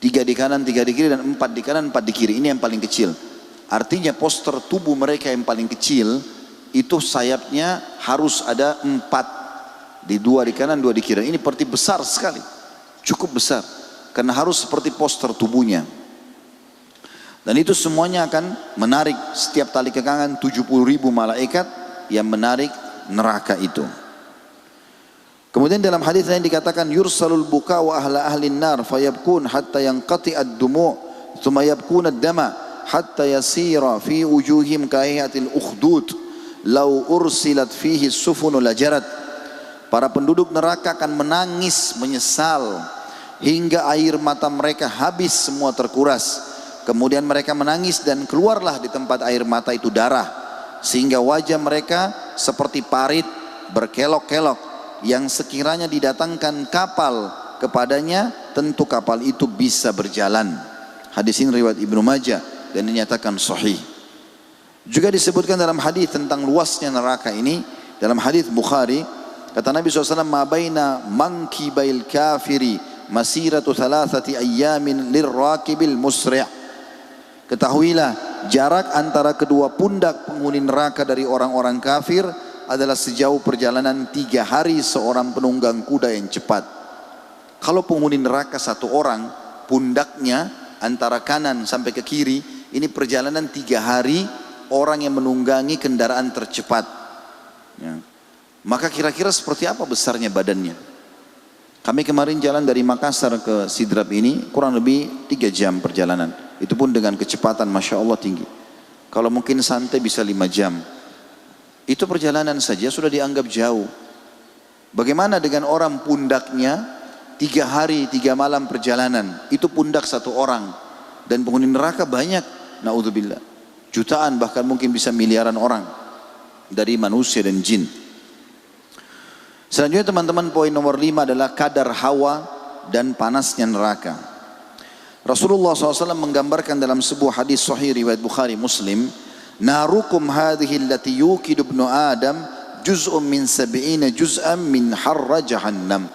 3 di kanan, 3 di kiri, dan 4 di kanan, 4 di kiri. Ini yang paling kecil. Artinya poster tubuh mereka yang paling kecil itu sayapnya harus ada 4, di 2 di kanan, 2 di kiri. Ini seperti besar sekali, cukup besar, karena harus seperti poster tubuhnya. Dan itu semuanya akan menarik setiap tali kekangan 70.000 malaikat yang menarik neraka itu. Kemudian dalam hadis lain dikatakan yursalul buka wa ahlin nar fayabkun hatta yanqati'ad dumu' thumma yabkun ad-dama hatta yasira fi wujuhim kahiyatil ukhdud law ursilat fihi sufunu lajarat. Para penduduk neraka akan menangis menyesal hingga air mata mereka habis semua terkuras. Kemudian mereka menangis dan keluarlah di tempat air mata itu darah, sehingga wajah mereka seperti parit berkelok-kelok, yang sekiranya didatangkan kapal kepadanya, tentu kapal itu bisa berjalan. Hadis ini riwayat Ibnu Majah dan dinyatakan sahih. Juga disebutkan dalam hadis tentang luasnya neraka ini, dalam hadis Bukhari, kata Nabi SAW, ma baina mankibail kafiri masiratu 3 ayyamin lirrakibil musri'. Ketahuilah, jarak antara kedua pundak penghuni neraka dari orang-orang kafir adalah sejauh perjalanan 3 hari seorang penunggang kuda yang cepat. Kalau penghuni neraka 1 orang, pundaknya antara kanan sampai ke kiri, ini perjalanan 3 hari orang yang menunggangi kendaraan tercepat. Ya. Maka kira-kira seperti apa besarnya badannya? Kami kemarin jalan dari Makassar ke Sidrap ini kurang lebih 3 jam perjalanan. Itu pun dengan kecepatan Masya Allah tinggi. Kalau mungkin santai bisa 5 jam. Itu perjalanan saja sudah dianggap jauh. Bagaimana dengan orang pundaknya 3 hari 3 malam perjalanan? Itu pundak 1 orang. Dan penghuni neraka banyak. Na'udzubillah. Jutaan, bahkan mungkin bisa miliaran orang. Dari manusia dan jin. Selanjutnya teman-teman, poin nomor 5 adalah kadar hawa dan panasnya neraka. Rasulullah SAW menggambarkan dalam sebuah hadis sahih riwayat Bukhari Muslim, narukum hadhihi allati yukidu ibnu Adam juz'un min 70 juz'an min harra jahannam.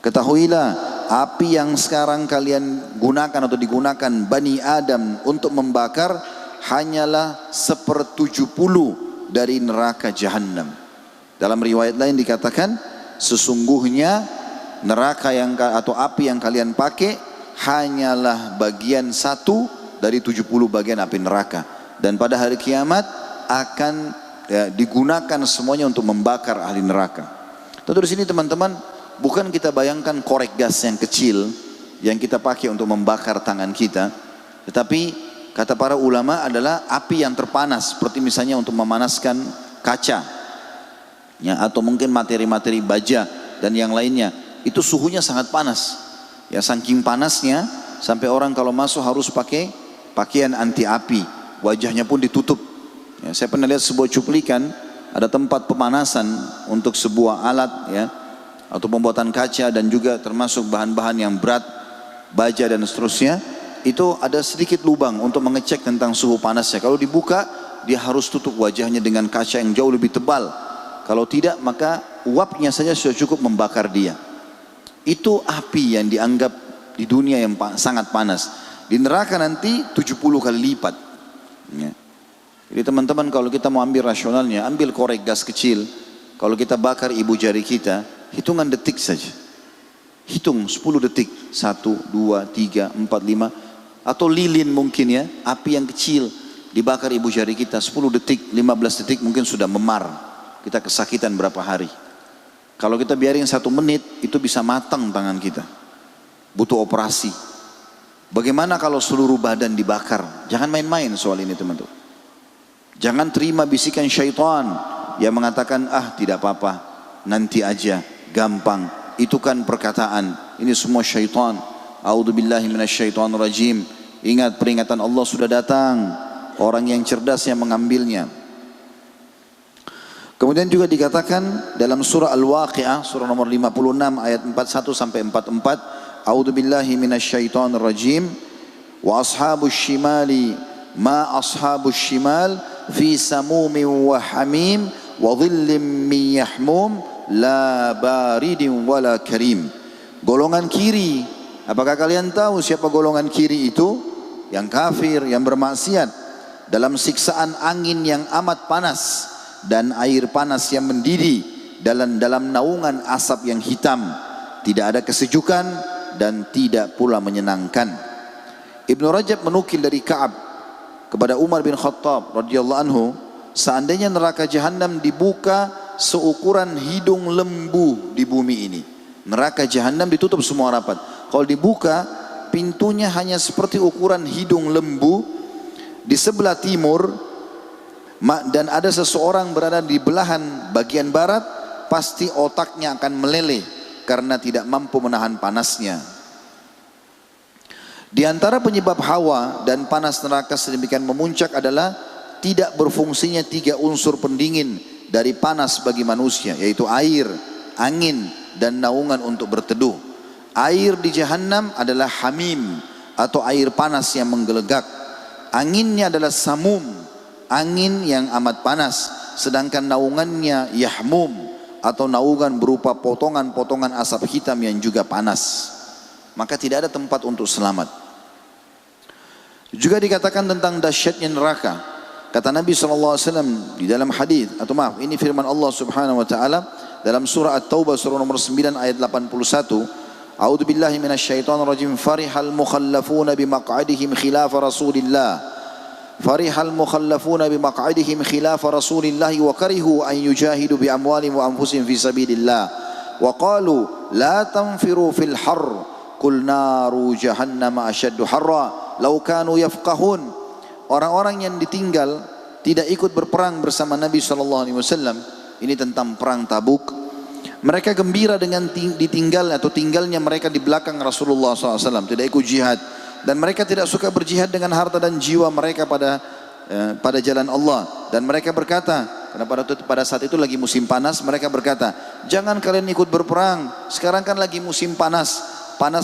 Ketahuilah, api yang sekarang kalian gunakan atau digunakan Bani Adam untuk membakar, hanyalah 1/70 dari neraka Jahannam. Dalam riwayat lain dikatakan, sesungguhnya neraka atau api yang kalian pakai hanyalah bagian 1 dari 70 bagian api neraka. Dan pada hari kiamat akan digunakan semuanya untuk membakar ahli neraka. Tentu di sini teman-teman, bukan kita bayangkan korek gas yang kecil yang kita pakai untuk membakar tangan kita, tetapi kata para ulama adalah api yang terpanas, seperti misalnya untuk memanaskan kaca, ya, atau mungkin materi-materi baja dan yang lainnya. Itu suhunya sangat panas, ya, saking panasnya sampai orang kalau masuk harus pakai pakaian anti api, wajahnya pun ditutup. Ya, saya pernah lihat sebuah cuplikan, ada tempat pemanasan untuk sebuah alat, ya, atau pembuatan kaca dan juga termasuk bahan-bahan yang berat, baja dan seterusnya. Itu ada sedikit lubang untuk mengecek tentang suhu panasnya. Kalau dibuka, dia harus tutup wajahnya dengan kaca yang jauh lebih tebal. Kalau tidak, maka uapnya saja sudah cukup membakar dia. Itu api yang dianggap di dunia yang sangat panas. Di neraka nanti 70 kali lipat. Ya. Jadi teman-teman, kalau kita mau ambil rasionalnya, ambil korek gas kecil. Kalau kita bakar ibu jari kita, hitungan detik saja. Hitung 10 detik, 1, 2, 3, 4, 5, atau lilin mungkin, ya, api yang kecil dibakar ibu jari kita 10 detik, 15 detik mungkin sudah memar. Kita kesakitan berapa hari. Kalau kita biarin 1 menit, itu bisa matang tangan kita. Butuh operasi. Bagaimana kalau seluruh badan dibakar? Jangan main-main soal ini teman-teman. Jangan terima bisikan syaitan yang mengatakan, tidak apa-apa, nanti aja, gampang. Itu kan perkataan, ini semua syaitan. A'udzubillahi minasyaitonirrajim. Ingat, peringatan Allah sudah datang. Orang yang cerdas yang mengambilnya. Kemudian juga dikatakan dalam surah Al-Waqi'ah, surah nomor 56 ayat 41 sampai 44, A'udzubillahi minasyaitonirrajim. Wa ashabus shimali ma ashabus shimal fi samumin wa hamim wa dhillim min yahmum la baridin wala karim. Golongan kiri, apakah kalian tahu siapa golongan kiri itu? Yang kafir, yang bermaksiat, dalam siksaan angin yang amat panas dan air panas yang mendidih, dalam naungan asap yang hitam. Tidak ada kesejukan dan tidak pula menyenangkan. Ibnu Rajab menukil dari Ka'ab kepada Umar bin Khattab radhiyallahu anhu, seandainya neraka Jahannam dibuka seukuran hidung lembu di bumi ini, neraka Jahannam ditutup semua rapat. Kalau dibuka, pintunya hanya seperti ukuran hidung lembu di sebelah timur, dan ada seseorang berada di belahan bagian barat, pasti otaknya akan meleleh karena tidak mampu menahan panasnya. Di antara penyebab hawa dan panas neraka sedemikian memuncak adalah tidak berfungsinya 3 unsur pendingin dari panas bagi manusia, yaitu air, angin, dan naungan untuk berteduh. Air di Jahannam adalah hamim atau air panas yang menggelegak. Anginnya adalah samum, angin yang amat panas. Sedangkan naungannya yahmum atau naungan berupa potongan-potongan asap hitam yang juga panas. Maka tidak ada tempat untuk selamat. Juga dikatakan tentang dahsyatnya neraka. Kata Nabi SAW di dalam hadis, atau maaf, ini firman Allah Subhanahu wa taala dalam surah At-Taubah surah nomor 9 ayat 81. A'udzubillahi minasyaitonirrajim. Farihal mukhallafuna bimaq'adihim khilafa Rasulillah. Farihal mukhallafuna bimaq'adihim khilafa Rasulillah wa karihu an yujahidu bi amwalihim wa anfusihim fi sabilillah. Wa qalu la tanfiru fil harr qul naru jahannam ashaddu harra law kanu yafqahun. Orang-orang yang ditinggal tidak ikut berperang bersama Nabi SAW, ini tentang perang Tabuk. Mereka gembira dengan tinggalnya mereka di belakang Rasulullah SAW, tidak ikut jihad. Dan mereka tidak suka berjihad dengan harta dan jiwa mereka pada jalan Allah. Dan mereka berkata, karena pada saat itu lagi musim panas, mereka berkata, jangan kalian ikut berperang, sekarang kan lagi musim panas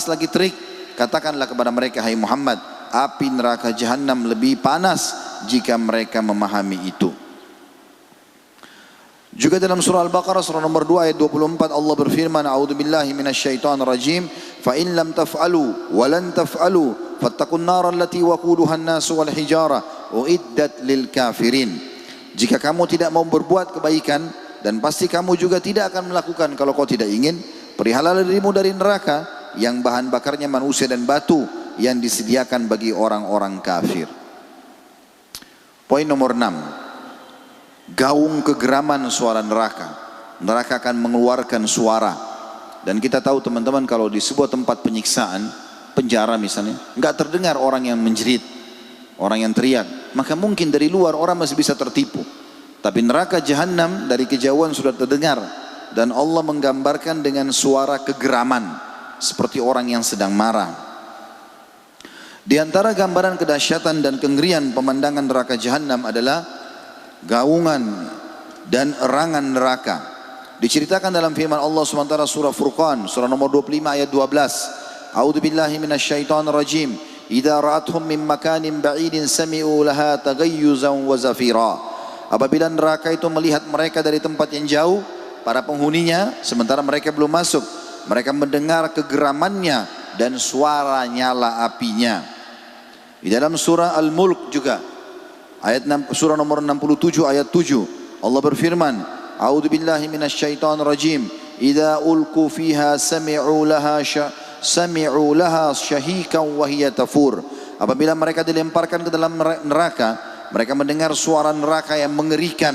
lagi terik. Katakanlah kepada mereka, hai Muhammad, api neraka Jahannam lebih panas jika mereka memahami itu. Juga dalam surah Al-Baqarah surah nomor 2 ayat 24 Allah berfirman, a'udzubillahi minasyaitonirrajim, fa in lam taf'alu wa lan taf'alu fattaqun nar allati waquduha an-nas wal hijara uiddat lil kafirin. Jika kamu tidak mau berbuat kebaikan, dan pasti kamu juga tidak akan melakukan kalau kau tidak ingin, peliharalah dirimu dari neraka yang bahan bakarnya manusia dan batu yang disediakan bagi orang-orang kafir. Poin nomor 6. Gaung kegeraman suara neraka. Neraka akan mengeluarkan suara. Dan kita tahu teman-teman, kalau di sebuah tempat penyiksaan, penjara misalnya, enggak terdengar orang yang menjerit, orang yang teriak, maka mungkin dari luar orang masih bisa tertipu. Tapi neraka jahanam dari kejauhan sudah terdengar, dan Allah menggambarkan dengan suara kegeraman seperti orang yang sedang marah. Di antara gambaran kedahsyatan dan kengerian pemandangan neraka jahanam adalah gaungan dan erangan neraka. Diceritakan dalam firman Allah SWT surah Furqan, surah nomor 25 ayat 12. A'udzu billahi minasyaitonir rajim. Idza ra'athum min makanin ba'idin sami'u laha taghayyuzan wa zafira. Apabila neraka itu melihat mereka dari tempat yang jauh, para penghuninya, sementara mereka belum masuk, mereka mendengar kegeramannya dan suara nyala apinya. Di dalam surah Al-Mulk juga, surah nomor 67 ayat 7, Allah berfirman, A'udzu billahi minasyaitonir rajim. Idza ulqu fiha sami'u laha syahikan wa hiya tafur. Apabila mereka dilemparkan ke dalam neraka, mereka mendengar suara neraka yang mengerikan,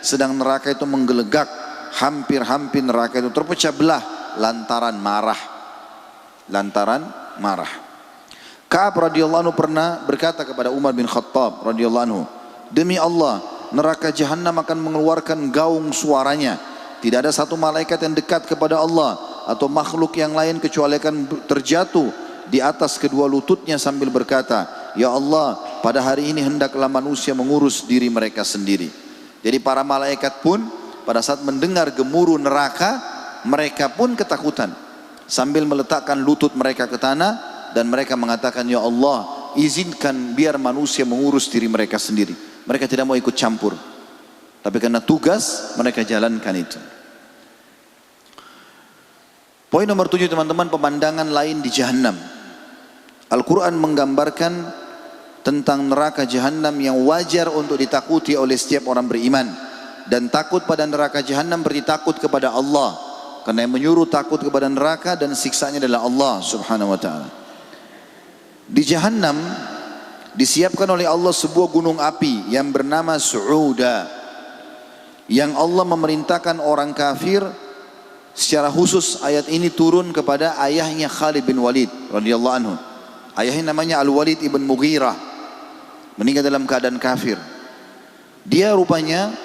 sedang neraka itu menggelegak. Hampir-hampir neraka itu terpecah belah lantaran marah. Ka'ab radhiyallahu anhu pernah berkata kepada Umar bin Khattab radhiyallahu anhu, demi Allah, neraka jahanam akan mengeluarkan gaung suaranya. Tidak ada satu malaikat yang dekat kepada Allah atau makhluk yang lain kecuali akan terjatuh di atas kedua lututnya sambil berkata, ya Allah, pada hari ini hendaklah manusia mengurus diri mereka sendiri. Jadi para malaikat pun pada saat mendengar gemuruh neraka, mereka pun ketakutan sambil meletakkan lutut mereka ke tanah, dan mereka mengatakan, ya Allah, izinkan biar manusia mengurus diri mereka sendiri. Mereka tidak mau ikut campur, tapi karena tugas mereka jalankan itu. Poin nomor 7 teman-teman, pemandangan lain di jahanam. Al-Quran menggambarkan tentang neraka jahanam yang wajar untuk ditakuti oleh setiap orang beriman. Dan takut pada neraka jahanam berarti takut kepada Allah, karena yang menyuruh takut kepada neraka dan siksanya adalah Allah subhanahu wa ta'ala. Di jahanam disiapkan oleh Allah sebuah gunung api yang bernama Su'uda, yang Allah memerintahkan orang kafir. Secara khusus ayat ini turun kepada ayahnya Khalid bin Walid radhiyallahu anhu. Ayahnya namanya Al-Walid ibn Mughirah, meninggal dalam keadaan kafir. Dia rupanya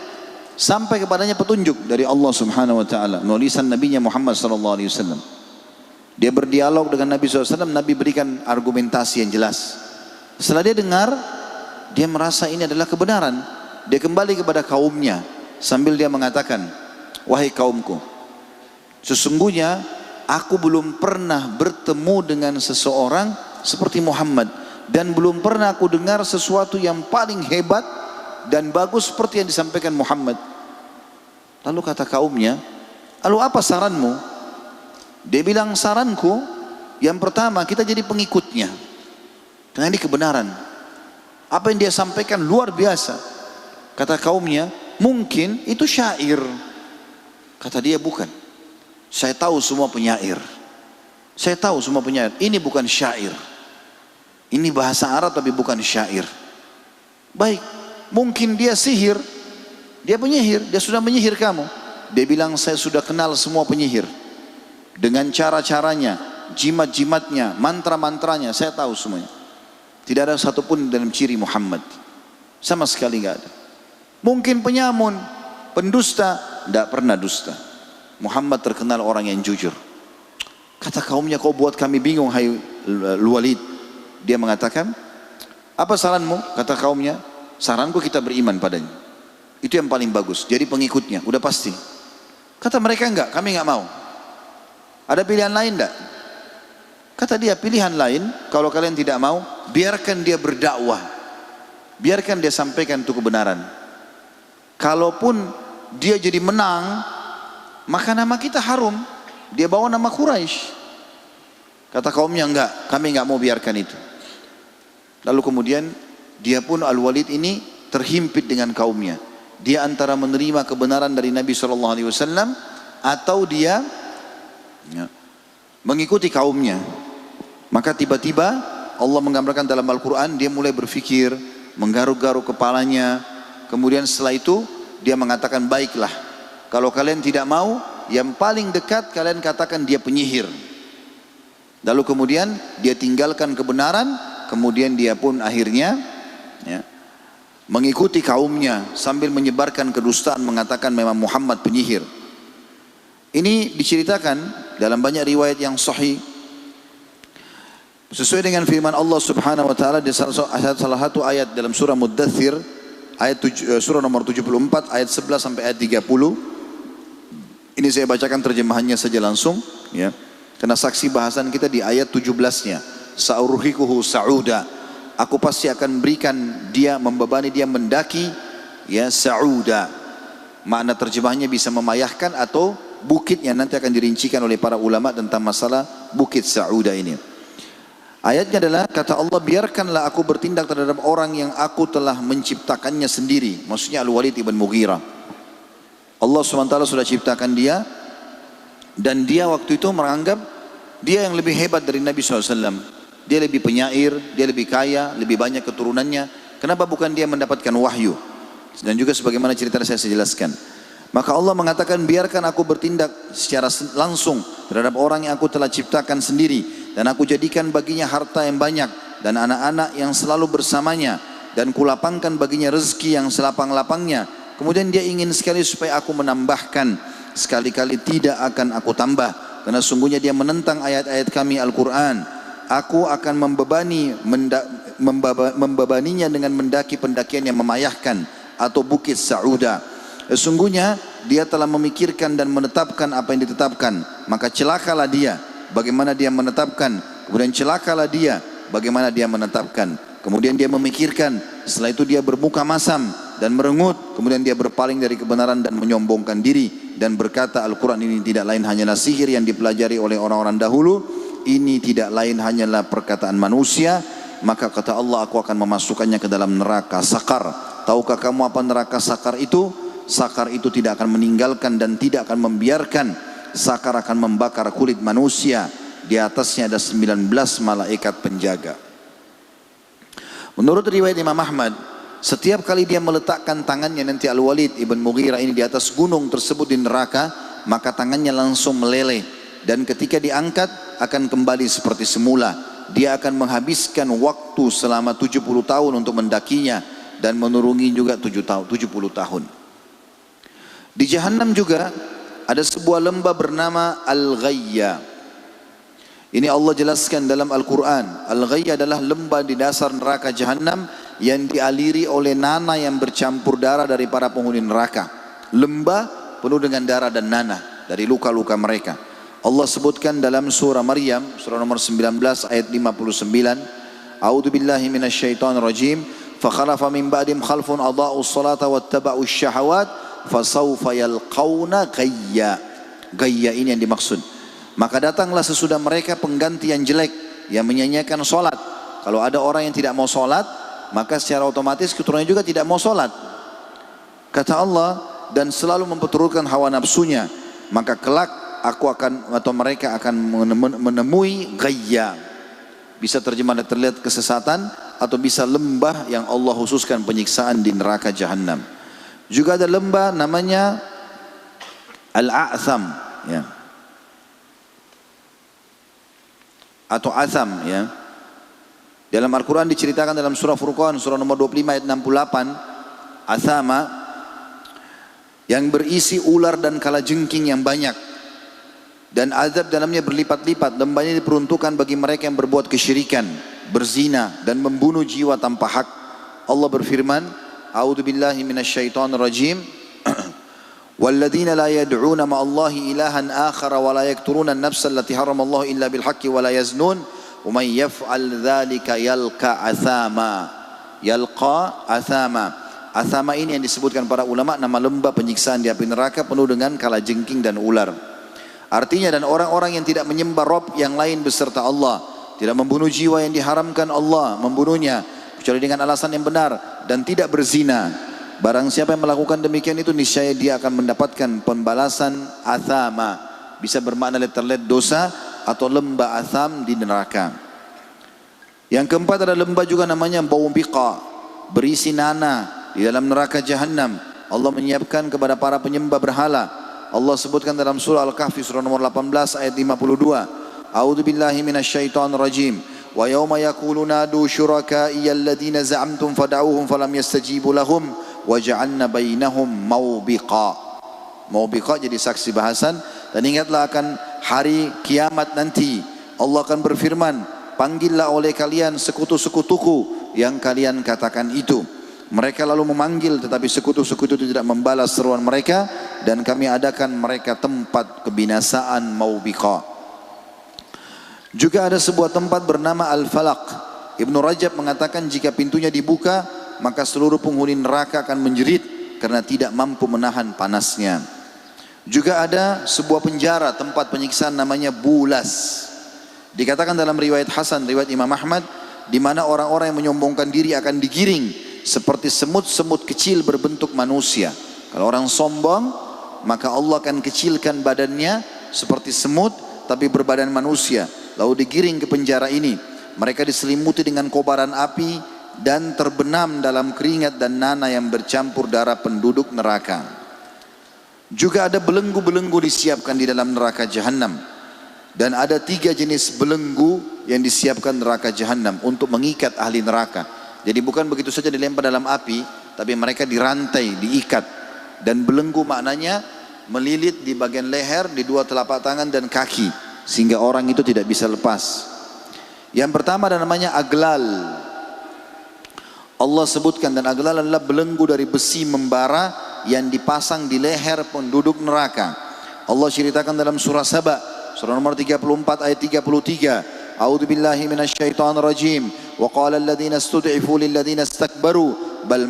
sampai kepadanya petunjuk dari Allah subhanahu wa ta'ala melalui lisan Nabinya Muhammad sallallahu alaihi wasallam. Dia berdialog dengan Nabi SAW, Nabi berikan argumentasi yang jelas. Setelah dia dengar, dia merasa ini adalah kebenaran. Dia kembali kepada kaumnya sambil dia mengatakan, wahai kaumku, sesungguhnya aku belum pernah bertemu dengan seseorang seperti Muhammad, dan belum pernah aku dengar sesuatu yang paling hebat dan bagus seperti yang disampaikan Muhammad. Lalu kata kaumnya, lalu apa saranmu? Dia bilang, saranku yang pertama, kita jadi pengikutnya, karena ini kebenaran. Apa yang dia sampaikan luar biasa. Kata kaumnya, mungkin itu syair. Kata dia, bukan. Saya tahu semua penyair. Saya tahu semua penyair. Ini bukan syair. Ini bahasa Arab tapi bukan syair. Baik, mungkin dia sihir. Dia penyihir, dia sudah menyihir kamu. Dia bilang, saya sudah kenal semua penyihir. Dengan cara-caranya, jimat-jimatnya, mantra-mantranya, saya tahu semuanya. Tidak ada satupun dalam ciri Muhammad. Sama sekali nggak ada. Mungkin penyamun, pendusta, tidak pernah dusta. Muhammad terkenal orang yang jujur. Kata kaumnya, kau buat kami bingung, hai Walid. Dia mengatakan, apa saranmu? Kata kaumnya, saranku kita beriman padanya. Itu yang paling bagus, jadi pengikutnya, udah pasti. Kata mereka, enggak, kami enggak mau. Ada pilihan lain enggak? Kata dia, pilihan lain, kalau kalian tidak mau, biarkan dia berdakwah. Biarkan dia sampaikan itu kebenaran. Kalaupun dia jadi menang, maka nama kita harum. Dia bawa nama Quraisy. Kata kaumnya, enggak, kami enggak mau biarkan itu. Lalu kemudian dia pun Al-Walid ini terhimpit dengan kaumnya. Dia antara menerima kebenaran dari Nabi SAW atau dia mengikuti kaumnya. Maka tiba-tiba Allah menggambarkan dalam Al-Quran, dia mulai berpikir, menggaruk-garuk kepalanya. Kemudian setelah itu dia mengatakan, baiklah, kalau kalian tidak mau, yang paling dekat kalian katakan dia penyihir. Lalu kemudian dia tinggalkan kebenaran, kemudian dia pun akhirnya mengikuti kaumnya sambil menyebarkan kedustaan, mengatakan memang Muhammad penyihir. Ini diceritakan dalam banyak riwayat yang sahih sesuai dengan firman Allah Subhanahu wa taala di salah satu ayat dalam surah Muddathir, surah nomor 74 ayat 11 sampai ayat 30. Ini saya bacakan terjemahannya saja langsung ya. Karena saksi bahasan kita di ayat 17-nya. Sa'urhikuhu sa'uda. Aku pasti akan berikan dia, membebani dia mendaki ya sa'uda. Makna terjemahnya bisa memayahkan atau bukit yang nanti akan dirincikan oleh para ulama tentang masalah bukit sa'uda ini. Ayatnya adalah kata Allah, biarkanlah aku bertindak terhadap orang yang aku telah menciptakannya sendiri. Maksudnya Al-Walid ibn Mughirah. Allah SWT sudah ciptakan dia, dan dia waktu itu menganggap dia yang lebih hebat dari Nabi SAW. Dia lebih penyair, dia lebih kaya, lebih banyak keturunannya. Kenapa bukan dia mendapatkan wahyu? Dan juga sebagaimana cerita saya jelaskan. Maka Allah mengatakan, biarkan aku bertindak secara langsung terhadap orang yang aku telah ciptakan sendiri. Dan aku jadikan baginya harta yang banyak dan anak-anak yang selalu bersamanya. Dan kulapangkan baginya rezeki yang selapang-lapangnya. Kemudian dia ingin sekali supaya aku menambahkan, sekali-kali tidak akan aku tambah, karena sungguhnya dia menentang ayat-ayat kami Al-Quran. Aku akan membebaninya dengan mendaki pendakian yang memayahkan atau bukit Sa'uda. Sesungguhnya dia telah memikirkan dan menetapkan apa yang ditetapkan, maka celakalah dia bagaimana dia menetapkan, kemudian celakalah dia bagaimana dia menetapkan. Kemudian dia memikirkan, setelah itu dia bermuka masam dan merengut, kemudian dia berpaling dari kebenaran dan menyombongkan diri dan berkata, Al-Quran ini tidak lain hanyalah sihir yang dipelajari oleh orang-orang dahulu, ini tidak lain hanyalah perkataan manusia. Maka kata Allah, aku akan memasukkannya ke dalam neraka sakar. Tahukah kamu apa neraka sakar itu? Sakar itu tidak akan meninggalkan dan tidak akan membiarkan. Sakar akan membakar kulit manusia, di atasnya ada 19 malaikat penjaga. Menurut riwayat Imam Ahmad, setiap kali dia meletakkan tangannya nanti Al-Walid ibn Mughirah ini di atas gunung tersebut di neraka, maka tangannya langsung meleleh, dan ketika diangkat akan kembali seperti semula. Dia akan menghabiskan waktu selama 70 tahun untuk mendakinya dan menuruni juga 70 tahun. Di Jahannam juga ada sebuah lembah bernama Al-Ghayya. Ini Allah jelaskan dalam Al-Quran. Al-Ghayya adalah lembah di dasar neraka Jahannam yang dialiri oleh nanah yang bercampur darah dari para penghuni neraka. Lembah penuh dengan darah dan nanah dari luka-luka mereka. Allah sebutkan dalam surah Maryam, surah nomor 19 ayat 59. A'udzu billahi minasyaitonir rajim. Fa khalafa min ba'dihim khalfun adaa'us salata wattaba'us syahawat fasawfa yalqauna ghayya. Ghayya ini yang dimaksud. Maka datanglah sesudah mereka pengganti yang jelek, yang menyanyiakan solat. Kalau ada orang yang tidak mau solat, maka secara otomatis keturunannya juga tidak mau solat. Kata Allah, dan selalu memperturutkan hawa nafsunya, maka kelak aku akan atau mereka akan menemui ghayya. Bisa terjemah terlihat kesesatan, atau bisa lembah yang Allah khususkan penyiksaan di neraka Jahannam. Juga ada lembah namanya Al-A'tham, ya, atau Atham, ya. Dalam Al-Quran diceritakan dalam surah Furqan, surah nomor 25 ayat 68, Athama, yang berisi ular dan kalajengking yang banyak, dan azab dalamnya berlipat-lipat. Lembah ini diperuntukkan bagi mereka yang berbuat kesyirikan, berzina, dan membunuh jiwa tanpa hak. Allah berfirman, A'udzu billahi minasyaitonir rajim. والذين لا يدعون مع الله إلها آخر ولا يقتلون النفس التي حرم الله إلا بالحق ولا يزنون ومن يفعل ذلك يلقى أثاما. Athama ini yang disebutkan para ulama nama lembah penyiksaan di api neraka penuh dengan kalajengking dan ular. Artinya, dan orang-orang yang tidak menyembah Rabb yang lain beserta Allah, tidak membunuh jiwa yang diharamkan Allah membunuhnya, kecuali dengan alasan yang benar dan tidak berzina. Barang siapa yang melakukan demikian itu niscaya dia akan mendapatkan pembalasan athama, bisa bermakna letterlet dosa atau lembah atham di neraka. Yang keempat ada lembah juga namanya baubiqa, berisi nanah di dalam neraka jahanam. Allah menyiapkan kepada para penyembah berhala. Allah sebutkan dalam surah Al-Kahfi surah nomor 18 ayat 52. A'udzu billahi minasyaitonir rajim. Wa yauma yaqulu nadu syuraka'i alladziina za'amtum fad'uuhum falam yastajibu lahum wa ja'alna bainahum maubiqa. Maubiqa jadi saksi bahasan. Dan ingatlah akan hari kiamat nanti. Allah akan berfirman, panggillah oleh kalian sekutu-sekutuku yang kalian katakan itu. Mereka lalu memanggil tetapi sekutu-sekutu itu tidak membalas seruan mereka, dan kami adakan mereka tempat kebinasaan maubiqa. Juga ada sebuah tempat bernama Al-Falaq. Ibnu Rajab mengatakan jika pintunya dibuka maka seluruh penghuni neraka akan menjerit karena tidak mampu menahan panasnya. Juga ada sebuah penjara tempat penyiksaan namanya Bulas. Dikatakan dalam riwayat Hasan, riwayat Imam Ahmad, di mana orang-orang yang menyombongkan diri akan digiring seperti semut-semut kecil berbentuk manusia. Kalau orang sombong, maka Allah akan kecilkan badannya seperti semut tapi berbadan manusia, lalu digiring ke penjara ini. Mereka diselimuti dengan kobaran api dan terbenam dalam keringat dan nanah yang bercampur darah penduduk neraka. Juga ada belenggu-belenggu disiapkan di dalam neraka jahanam. Dan ada 3 jenis belenggu yang disiapkan neraka jahanam untuk mengikat ahli neraka. Jadi bukan begitu saja dilempar dalam api, tapi mereka dirantai, diikat. Dan belenggu maknanya melilit di bagian leher, di 2 telapak tangan dan kaki, sehingga orang itu tidak bisa lepas. Yang pertama ada namanya aglal. Allah sebutkan, dan aglal adalah belenggu dari besi membara yang dipasang di leher penduduk neraka. Allah ceritakan dalam surah Saba, surah nomor 34 ayat 33. A'udzu billahi minasyaitonir rajim. Wa qala alladziina istud'ifu lil ladziina istakbaru bal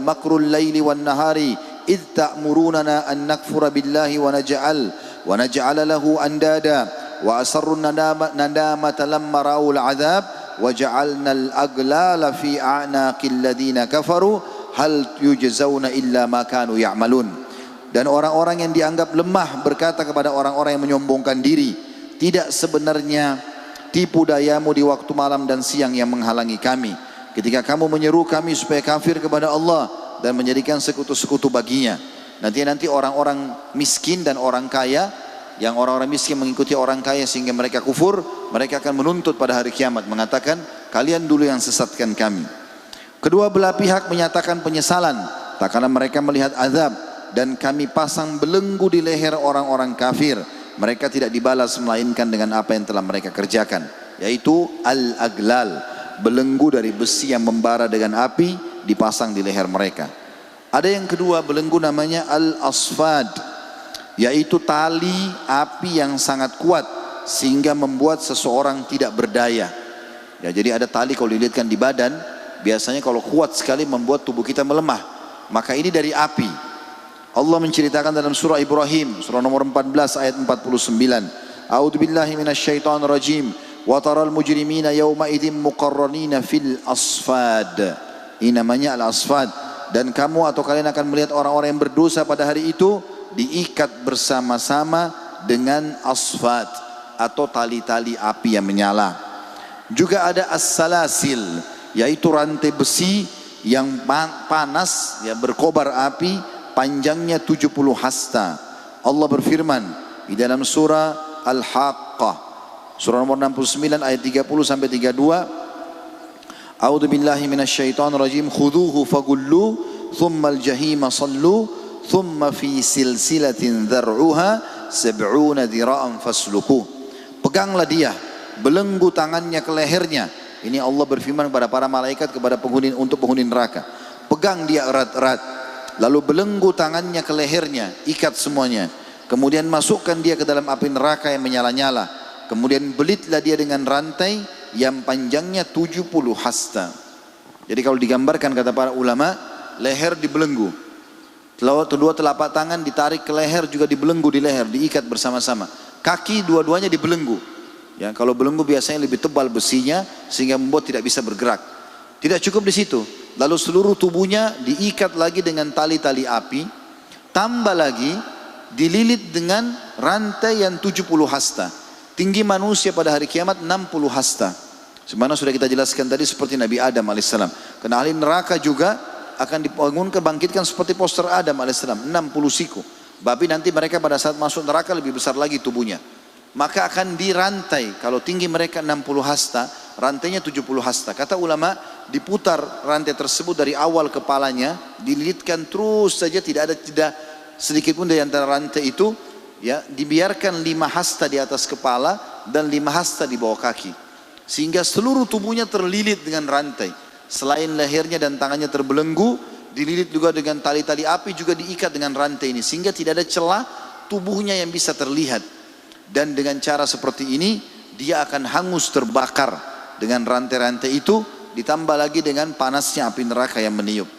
makrul laili wan nahari id ta'murunana an nakfura billahi wa naj'ala lahu andada wa asarru nadamata lamma ra'ul 'adzab wa ja'alna al-aglala fi a'naqil ladziina kafaru hal yujzauna illa ma kanu ya'malun. Dan orang-orang yang dianggap lemah berkata kepada orang-orang yang menyombongkan diri, tidak sebenarnya tipu dayamu di waktu malam dan siang yang menghalangi kami ketika kamu menyeru kami supaya kafir kepada Allah dan menjadikan sekutu-sekutu baginya. Nanti orang-orang miskin dan orang kaya, yang orang-orang miskin mengikuti orang kaya sehingga mereka kufur, mereka akan menuntut pada hari kiamat mengatakan, kalian dulu yang sesatkan kami. Kedua belah pihak menyatakan penyesalan tak karena mereka melihat azab, dan kami pasang belenggu di leher orang-orang kafir. Mereka tidak dibalas melainkan dengan apa yang telah mereka kerjakan, yaitu al-aglal, belenggu dari besi yang membara dengan api dipasang di leher mereka. Ada yang kedua belenggu namanya al-asfad, yaitu tali api yang sangat kuat sehingga membuat seseorang tidak berdaya. Ya, jadi ada tali kalau dilihatkan di badan, biasanya kalau kuat sekali membuat tubuh kita melemah. Maka ini dari api. Allah menceritakan dalam surah Ibrahim, surah nomor 14 ayat 49. A'udzu billahi minasyaitonir rajim. Wa taral mujrimina yawma idzin muqarranina fil asfad. Ini namanya al-asfad. Dan kamu atau kalian akan melihat orang-orang yang berdosa pada hari itu diikat bersama-sama dengan asfad atau tali-tali api yang menyala. Juga ada as-salasil, yaitu rantai besi yang panas, ya, berkobar api, panjangnya 70 hasta. Allah berfirman di dalam surah Al-Haqqah, surah nomor 69 ayat 30 sampai 32. A'udzu billahi minasyaitonir rajim. Khudhuhu fagullu thumma al-jahima sallu thumma fi silsilatin dzar'uha 70 dira'an fasluku. Peganglah dia, belenggu tangannya ke lehernya. Ini Allah berfirman kepada para malaikat, kepada untuk penghuni neraka. Pegang dia erat-erat. Lalu belenggu tangannya ke lehernya, ikat semuanya. Kemudian masukkan dia ke dalam api neraka yang menyala-nyala. Kemudian belitlah dia dengan rantai yang panjangnya 70 hasta. Jadi kalau digambarkan kata para ulama, leher dibelenggu. Kedua telapak tangan ditarik ke leher, juga dibelenggu di leher, diikat bersama-sama. Kaki dua-duanya dibelenggu. Ya, kalau belenggu biasanya lebih tebal besinya sehingga membuat tidak bisa bergerak. Tidak cukup di situ. Lalu seluruh tubuhnya diikat lagi dengan tali-tali api. Tambah lagi dililit dengan rantai yang 70 hasta. Tinggi manusia pada hari kiamat 60 hasta. Sebagaimana sudah kita jelaskan tadi seperti Nabi Adam alaihissalam. Karena ahli neraka juga akan dibangunkan, bangkitkan seperti poster Adam alaihissalam, 60 siku. Tapi nanti mereka pada saat masuk neraka lebih besar lagi tubuhnya. Maka akan dirantai. Kalau tinggi mereka 60 hasta, rantainya 70 hasta. Kata ulama, diputar rantai tersebut dari awal kepalanya, dililitkan terus saja, tidak sedikit pun dari antara rantai itu, ya, dibiarkan 5 hasta di atas kepala dan 5 hasta di bawah kaki. Sehingga seluruh tubuhnya terlilit dengan rantai. Selain lehernya dan tangannya terbelenggu, dililit juga dengan tali-tali api, juga diikat dengan rantai ini. Sehingga tidak ada celah tubuhnya yang bisa terlihat. Dan dengan cara seperti ini, dia akan hangus terbakar dengan rantai-rantai itu, ditambah lagi dengan panasnya api neraka yang meniup.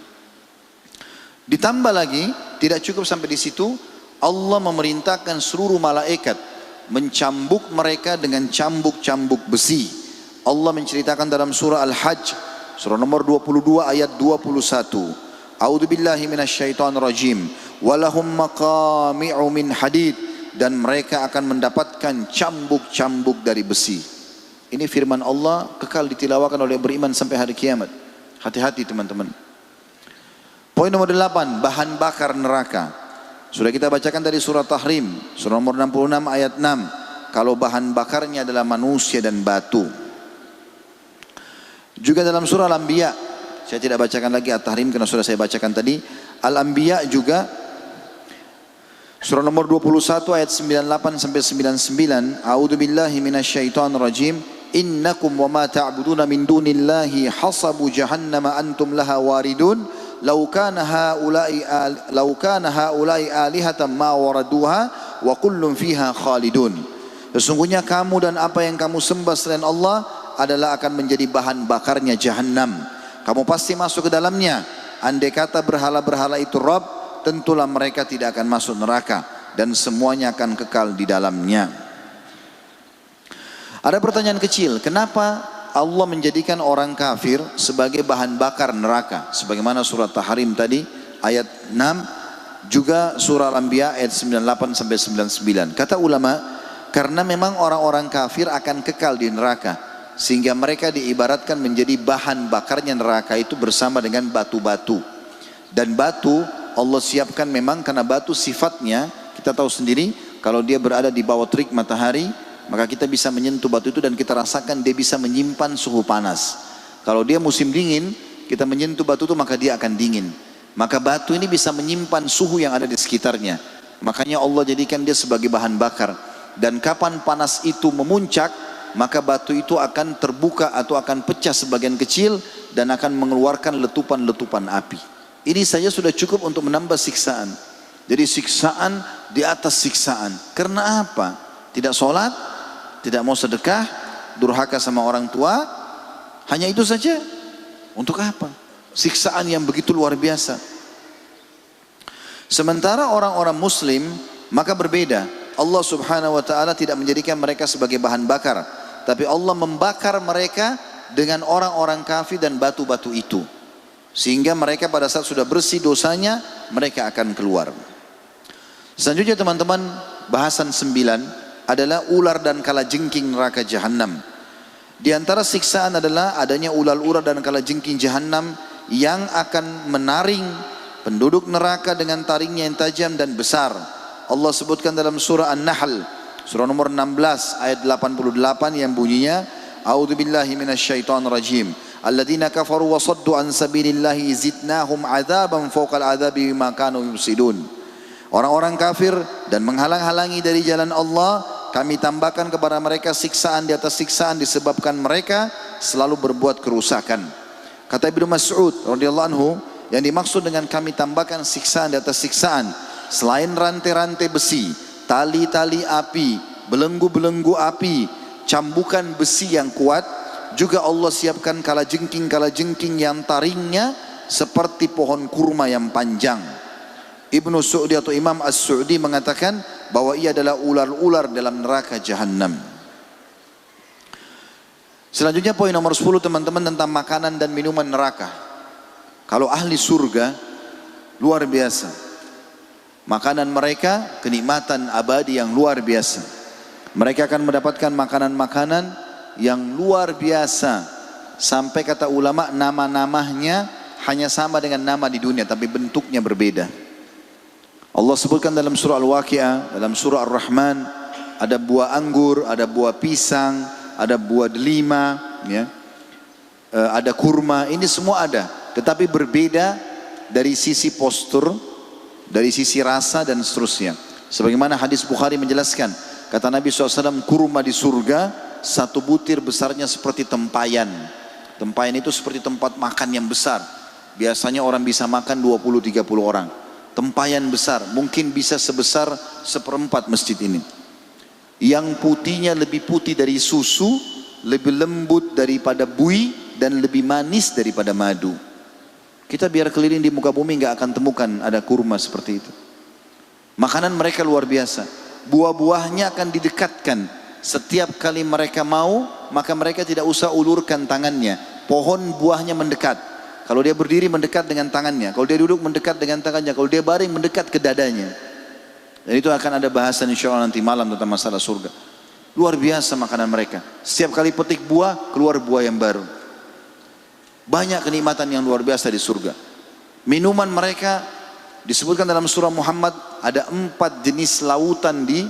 Ditambah lagi, tidak cukup sampai di situ, Allah memerintahkan seluruh malaikat mencambuk mereka dengan cambuk-cambuk besi. Allah menceritakan dalam surah Al-Hajj, surah nomor 22 ayat 21. A'udzu billahi minasyaitonir rajim. Walahum maqami'u min hadid, dan mereka akan mendapatkan cambuk-cambuk dari besi. Ini firman Allah kekal ditilawakan oleh beriman sampai hari kiamat. Hati-hati teman-teman. Poin nomor 8, bahan bakar neraka. Sudah kita bacakan dari surah Tahrim, surah nomor 66 ayat 6. Kalau bahan bakarnya adalah manusia dan batu. Juga dalam surah Al-Anbiya, saya tidak bacakan lagi At-Tahrim karena sudah saya bacakan tadi. Al-Anbiya juga surah nomor 21 ayat 98 sampai 99. A'udzu billahi minasyaitonir rajim. Innakum wa ma ta'buduna min dunillahi hasabu jahannama antum laha waridun. Law kana haula'i alihatan ma waraduha wa kullun fiha khalidun. Sesungguhnya kamu dan apa yang kamu sembah selain Allah adalah akan menjadi bahan bakarnya Jahannam. Kamu pasti masuk ke dalamnya. Andai kata berhala-berhala itu Rabb, tentulah mereka tidak akan masuk neraka dan semuanya akan kekal di dalamnya. Ada pertanyaan kecil, kenapa Allah menjadikan orang kafir sebagai bahan bakar neraka? Sebagaimana surah Tahrim tadi ayat 6, juga surah Al-Anbiya ayat 98 sampai 99. Kata ulama, karena memang orang-orang kafir akan kekal di neraka, sehingga mereka diibaratkan menjadi bahan bakarnya neraka itu bersama dengan batu-batu. Dan batu Allah siapkan memang karena batu sifatnya, kita tahu sendiri, kalau dia berada di bawah terik matahari, maka kita bisa menyentuh batu itu dan kita rasakan dia bisa menyimpan suhu panas. Kalau dia musim dingin, kita menyentuh batu itu maka dia akan dingin. Maka batu ini bisa menyimpan suhu yang ada di sekitarnya. Makanya Allah jadikan dia sebagai bahan bakar. Dan kapan panas itu memuncak, maka batu itu akan terbuka atau akan pecah sebagian kecil dan akan mengeluarkan letupan-letupan api. Ini saja sudah cukup untuk menambah siksaan. Jadi siksaan di atas siksaan. Karena apa? Tidak sholat, tidak mau sedekah, durhaka sama orang tua, hanya itu saja. Untuk apa? Siksaan yang begitu luar biasa. Sementara orang-orang muslim maka berbeda. Allah subhanahu wa ta'ala tidak menjadikan mereka sebagai bahan bakar, tapi Allah membakar mereka dengan orang-orang kafir dan batu-batu itu, sehingga mereka pada saat sudah bersih dosanya, mereka akan keluar. Selanjutnya teman-teman, bahasan 9 adalah ular dan kalajengking neraka Jahannam. Di antara siksaan adalah adanya ular-ular dan kalajengking Jahannam yang akan menaring penduduk neraka dengan taringnya yang tajam dan besar. Allah sebutkan dalam surah An-Nahl, surah nomor 16 ayat 88 yang bunyinya, A'udzu billahi minasyaitonir rajim. Alladzina kafaru wa saddu an sabilillahi zidnahum 'adzaban fawqal 'adzabi bima kanu yufsidun. Orang-orang kafir dan menghalang-halangi dari jalan Allah, kami tambahkan kepada mereka siksaan di atas siksaan disebabkan mereka selalu berbuat kerusakan. Kata Ibnu Mas'ud radhiyallahu anhu, yang dimaksud dengan kami tambahkan siksaan di atas siksaan, selain rantai-rantai besi, tali-tali api, belenggu-belenggu api, cambukan besi yang kuat, juga Allah siapkan kalajengking yang taringnya seperti pohon kurma yang panjang. Ibnu Su'di atau Imam As-Su'di mengatakan bahwa ia adalah ular-ular dalam neraka Jahannam. Selanjutnya poin nomor 10 teman-teman tentang makanan dan minuman neraka. Kalau ahli surga luar biasa. Makanan mereka kenikmatan abadi yang luar biasa. Mereka akan mendapatkan makanan-makanan yang luar biasa. Sampai kata ulama nama-namanya hanya sama dengan nama di dunia tapi bentuknya berbeda. Allah sebutkan dalam surah Al-Waqi'ah, dalam surah Ar-Rahman, ada buah anggur, ada buah pisang, ada buah delima, ya, ada kurma, ini semua ada. Tetapi berbeda dari sisi postur, dari sisi rasa dan seterusnya. Sebagaimana hadis Bukhari menjelaskan, kata Nabi SAW, kurma di surga satu butir besarnya seperti tempayan. Tempayan itu seperti tempat makan yang besar. Biasanya orang bisa makan 20-30 orang. Tempayan besar, mungkin bisa sebesar seperempat masjid ini. Yang putihnya lebih putih dari susu, lebih lembut daripada buih, dan lebih manis daripada madu. Kita biar keliling di muka bumi nggak akan temukan ada kurma seperti itu. Makanan mereka luar biasa. Buah-buahnya akan didekatkan. Setiap kali mereka mau, maka mereka tidak usah ulurkan tangannya. Pohon buahnya mendekat. Kalau dia berdiri mendekat dengan tangannya. Kalau dia duduk mendekat dengan tangannya. Kalau dia baring mendekat ke dadanya. Dan itu akan ada bahasan insya Allah nanti malam tentang masalah surga. Luar biasa makanan mereka. Setiap kali petik buah, keluar buah yang baru. Banyak kenikmatan yang luar biasa di surga. Minuman mereka disebutkan dalam surah Muhammad, ada 4 jenis lautan di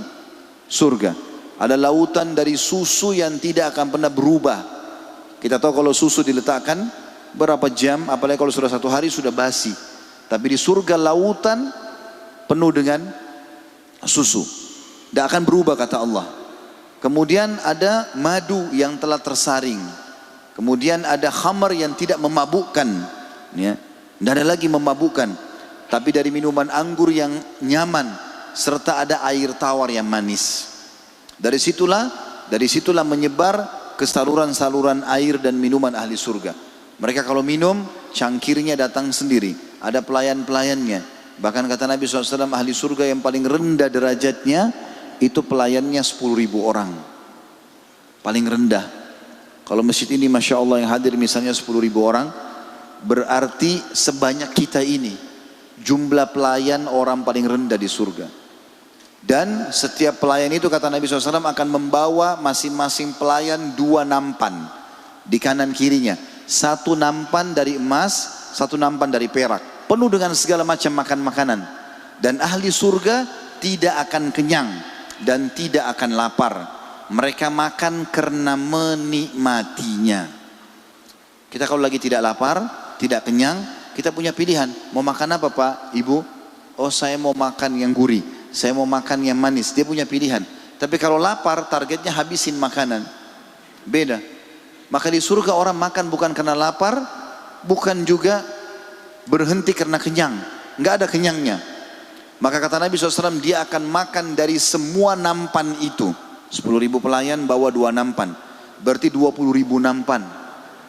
surga. Ada lautan dari susu yang tidak akan pernah berubah. Kita tahu kalau susu diletakkan berapa jam, apalagi kalau sudah 1 hari sudah basi. Tapi di surga lautan penuh dengan susu. Tidak akan berubah kata Allah. Kemudian ada madu yang telah tersaring. Kemudian ada khamar yang tidak memabukkan, ya. Tidak ada lagi memabukkan, tapi dari minuman anggur yang nyaman, serta ada air tawar yang manis. Dari situlah menyebar ke saluran-saluran air dan minuman ahli surga. Mereka kalau minum, cangkirnya datang sendiri, ada pelayan-pelayannya. Bahkan kata Nabi SAW, ahli surga yang paling rendah derajatnya, itu pelayannya 10.000 orang. Paling rendah. Kalau masjid ini Masya Allah yang hadir misalnya 10.000 orang, berarti sebanyak kita ini jumlah pelayan orang paling rendah di surga. Dan setiap pelayan itu kata Nabi SAW akan membawa masing-masing pelayan 2 nampan di kanan kirinya. 1 nampan dari emas, 1 nampan dari perak, penuh dengan segala macam makan-makanan. Dan ahli surga tidak akan kenyang dan tidak akan lapar. Mereka makan karena menikmatinya. Kita kalau lagi tidak lapar, tidak kenyang, kita punya pilihan. Mau makan apa Pak, Ibu? Oh saya mau makan yang gurih, saya mau makan yang manis. Dia punya pilihan. Tapi kalau lapar, targetnya habisin makanan. Beda. Maka di surga orang makan bukan karena lapar, bukan juga berhenti karena kenyang. Nggak ada kenyangnya. Maka kata Nabi SAW, dia akan makan dari semua nampan itu. 10.000 pelayan bawa 2 nampan, berarti 20.000 nampan.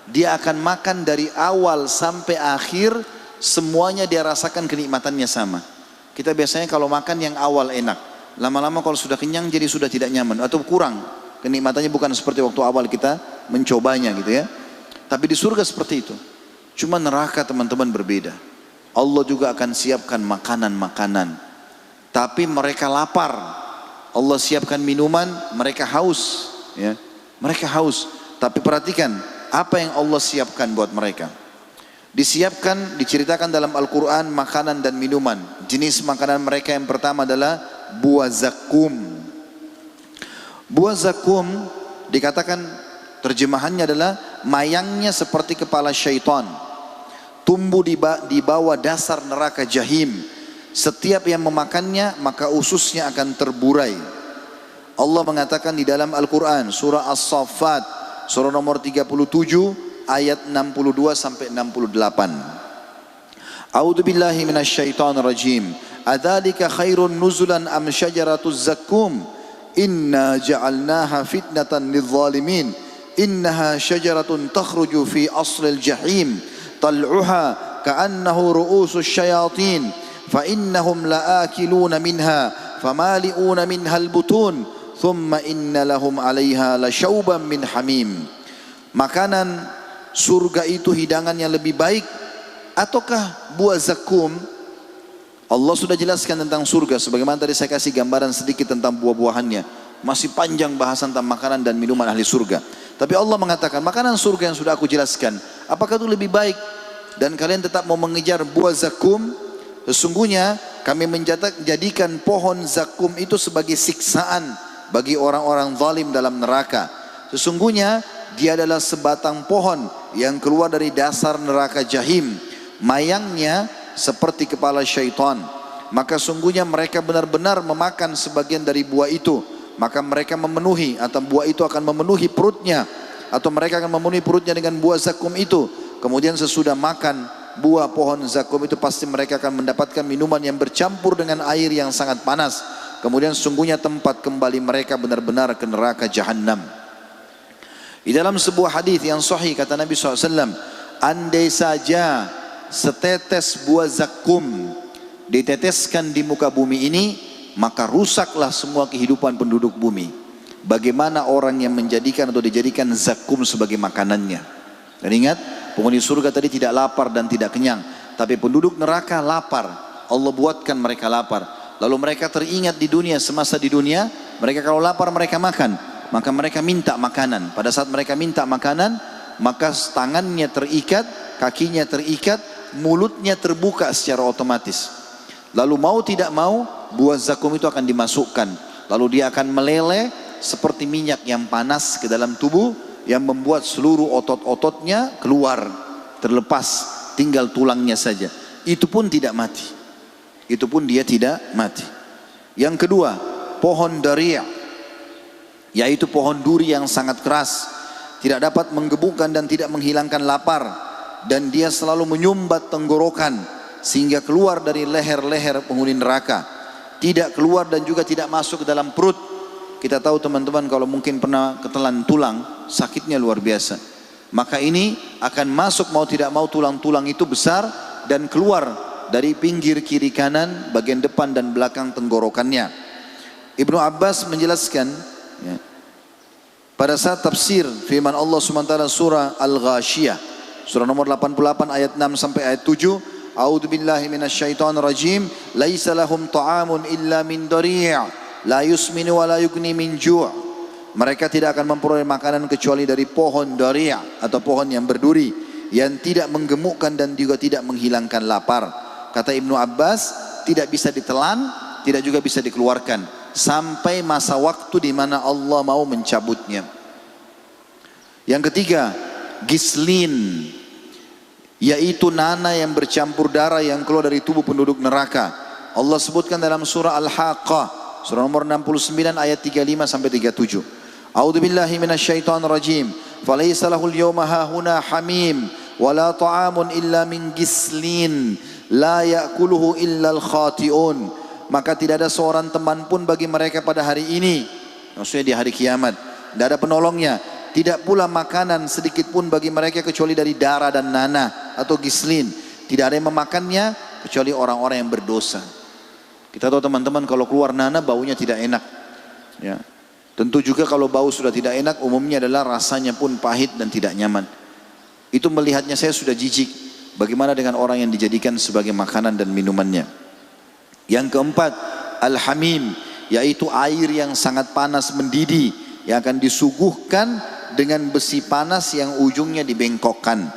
Dia akan makan dari awal sampai akhir, semuanya dia rasakan kenikmatannya sama. Kita biasanya kalau makan yang awal enak, lama-lama kalau sudah kenyang jadi sudah tidak nyaman atau kurang. Kenikmatannya bukan seperti waktu awal kita mencobanya gitu ya. Tapi di surga seperti itu. Cuma neraka teman-teman berbeda. Allah juga akan siapkan makanan-makanan, tapi mereka lapar. Allah siapkan minuman, mereka haus, ya. Mereka haus. Tapi perhatikan apa yang Allah siapkan buat mereka. Disiapkan, diceritakan dalam Al-Quran makanan dan minuman. Jenis makanan mereka yang pertama adalah buah zakum. Buah zakum dikatakan terjemahannya adalah mayangnya seperti kepala syaitan. Tumbuh di bawah dasar neraka jahim. Setiap yang memakannya maka ususnya akan terburai. Allah mengatakan di dalam Al-Quran surah As-Saffat surah nomor 37 ayat 62 sampai 68. A'udzu billahi minasyaitonir rajim. Adzalika khairun nuzulan am syajaratuz zakum? Inna ja'alnaha fitnatan lidh-dhalimin. Innaha syajaratun takhruju fi aslil jahim. Tal'uha ka'annahu ru'usus syayatin. فإنهم لآكلون منها فمالئون منها البطون ثم إن لهم عليها لشوبا من حميم. makanan surga itu hidangannya lebih baik ataukah buah zakum? Allah sudah jelaskan tentang surga, sebagaimana tadi saya kasih gambaran sedikit tentang buah-buahannya. Masih panjang bahasan tentang makanan dan minuman ahli surga. Tapi Allah mengatakan makanan surga yang sudah aku jelaskan, apakah itu lebih baik dan kalian tetap mau mengejar buah zakum? Sesungguhnya kami menjadikan pohon zakum itu sebagai siksaan bagi orang-orang zalim dalam neraka. Sesungguhnya dia adalah sebatang pohon yang keluar dari dasar neraka jahim. Mayangnya seperti kepala syaitan. Maka sungguhnya mereka benar-benar memakan sebagian dari buah itu. Maka mereka memenuhi, atau buah itu akan memenuhi perutnya, atau mereka akan memenuhi perutnya dengan buah zakum itu. Kemudian sesudah makan buah pohon zakum itu, pasti mereka akan mendapatkan minuman yang bercampur dengan air yang sangat panas. Kemudian sungguhnya tempat kembali mereka benar-benar ke neraka Jahannam. Di dalam sebuah hadis yang sahih kata Nabi SAW, andai saja setetes buah zakum diteteskan di muka bumi ini, maka rusaklah semua kehidupan penduduk bumi. Bagaimana orang yang menjadikan atau dijadikan zakum sebagai makanannya. Dan ingat, penghuni surga tadi tidak lapar dan tidak kenyang, tapi penduduk neraka lapar. Allah buatkan mereka lapar. Lalu mereka teringat di dunia, semasa di dunia mereka kalau lapar mereka makan, maka mereka minta makanan. Pada saat mereka minta makanan, maka tangannya terikat, kakinya terikat, mulutnya terbuka secara otomatis. Lalu mau tidak mau buah zakum itu akan dimasukkan. Lalu dia akan meleleh seperti minyak yang panas ke dalam tubuh, yang membuat seluruh otot-ototnya keluar, terlepas, tinggal tulangnya saja. Itu pun tidak mati. Itu pun dia tidak mati. Yang kedua, pohon daria, yaitu pohon duri yang sangat keras, tidak dapat menggebukkan dan tidak menghilangkan lapar, dan dia selalu menyumbat tenggorokan sehingga keluar dari leher-leher penghuni neraka, tidak keluar dan juga tidak masuk ke dalam perut. Kita tahu teman-teman kalau mungkin pernah ketelan tulang, sakitnya luar biasa. Maka ini akan masuk mau tidak mau, tulang-tulang itu besar dan keluar dari pinggir kiri kanan, bagian depan dan belakang tenggorokannya. Ibnu Abbas menjelaskan ya, pada saat tafsir firman Allah SWT surah Al-Ghashiyah, surah nomor 88 ayat 6 sampai ayat 7, A'udzu billahi minasyaitonir rajim, laisa lahum ta'amun illa min dari', la yusminu wa la yughni min ju'. Mereka tidak akan memperoleh makanan kecuali dari pohon dari' atau pohon yang berduri, yang tidak menggemukkan dan juga tidak menghilangkan lapar. Kata Ibnu Abbas, tidak bisa ditelan, tidak juga bisa dikeluarkan sampai masa waktu di mana Allah mau mencabutnya. Yang ketiga, gislin, yaitu nanah yang bercampur darah yang keluar dari tubuh penduduk neraka. Allah sebutkan dalam surah Al-Haqqah, surah nomor 69 ayat 35 sampai 37. A'udzu billahi minasyaitonir rajim. Falaysa lahul yawma hahuna hamim wala ta'amun illa min gislin la ya'kuluhu illa al-khati'un. Maka tidak ada seorang teman pun bagi mereka pada hari ini, maksudnya di hari kiamat. Tidak ada penolongnya. Tidak pula makanan sedikit pun bagi mereka kecuali dari darah dan nanah atau gislin. Tidak ada yang memakannya kecuali orang-orang yang berdosa. Kita tahu teman-teman kalau keluar nanah baunya tidak enak. Ya. Tentu juga kalau bau sudah tidak enak, umumnya adalah rasanya pun pahit dan tidak nyaman. Itu melihatnya saya sudah jijik. Bagaimana dengan orang yang dijadikan sebagai makanan dan minumannya. Yang keempat, al-hamim, yaitu air yang sangat panas mendidih, yang akan disuguhkan dengan besi panas yang ujungnya dibengkokkan.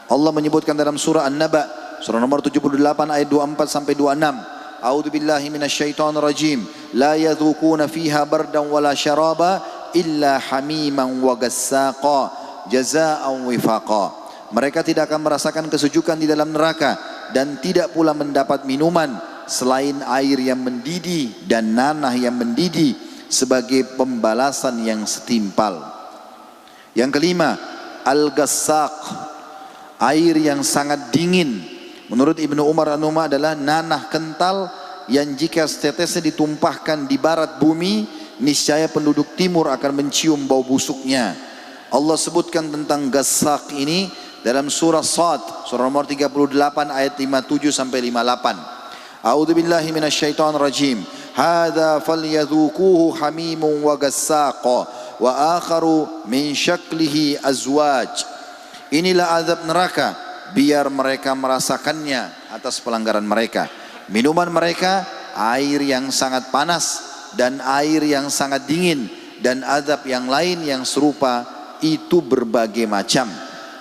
Allah menyebutkan dalam surah An-Naba, surah nomor 78 ayat 24 sampai 26. A'udzu billahi minasyaitonir rajim. La yadhukuna fiha bardan wala syaraba illa hamiman wa gassaqa jazaa'an wifaqa. Mereka tidak akan merasakan kesejukan di dalam neraka dan tidak pula mendapat minuman selain air yang mendidih dan nanah yang mendidih sebagai pembalasan yang setimpal. Yang kelima, al-gassaq, air yang sangat dingin. Menurut Ibnu Umar An-Numah adalah nanah kental yang jika setetesnya ditumpahkan di barat bumi, niscaya penduduk timur akan mencium bau busuknya. Allah sebutkan tentang gassaq ini dalam surah Sad, surah nomor 38 ayat 57 sampai 58. A'udzu billahi minasyaitonir rajim. Hadza falyadhuquhu hamimun wa gassaq wa akharu min syaklihi azwaj. Inilah azab neraka, biar mereka merasakannya atas pelanggaran mereka. Minuman mereka air yang sangat panas dan air yang sangat dingin, dan azab yang lain yang serupa itu berbagai macam.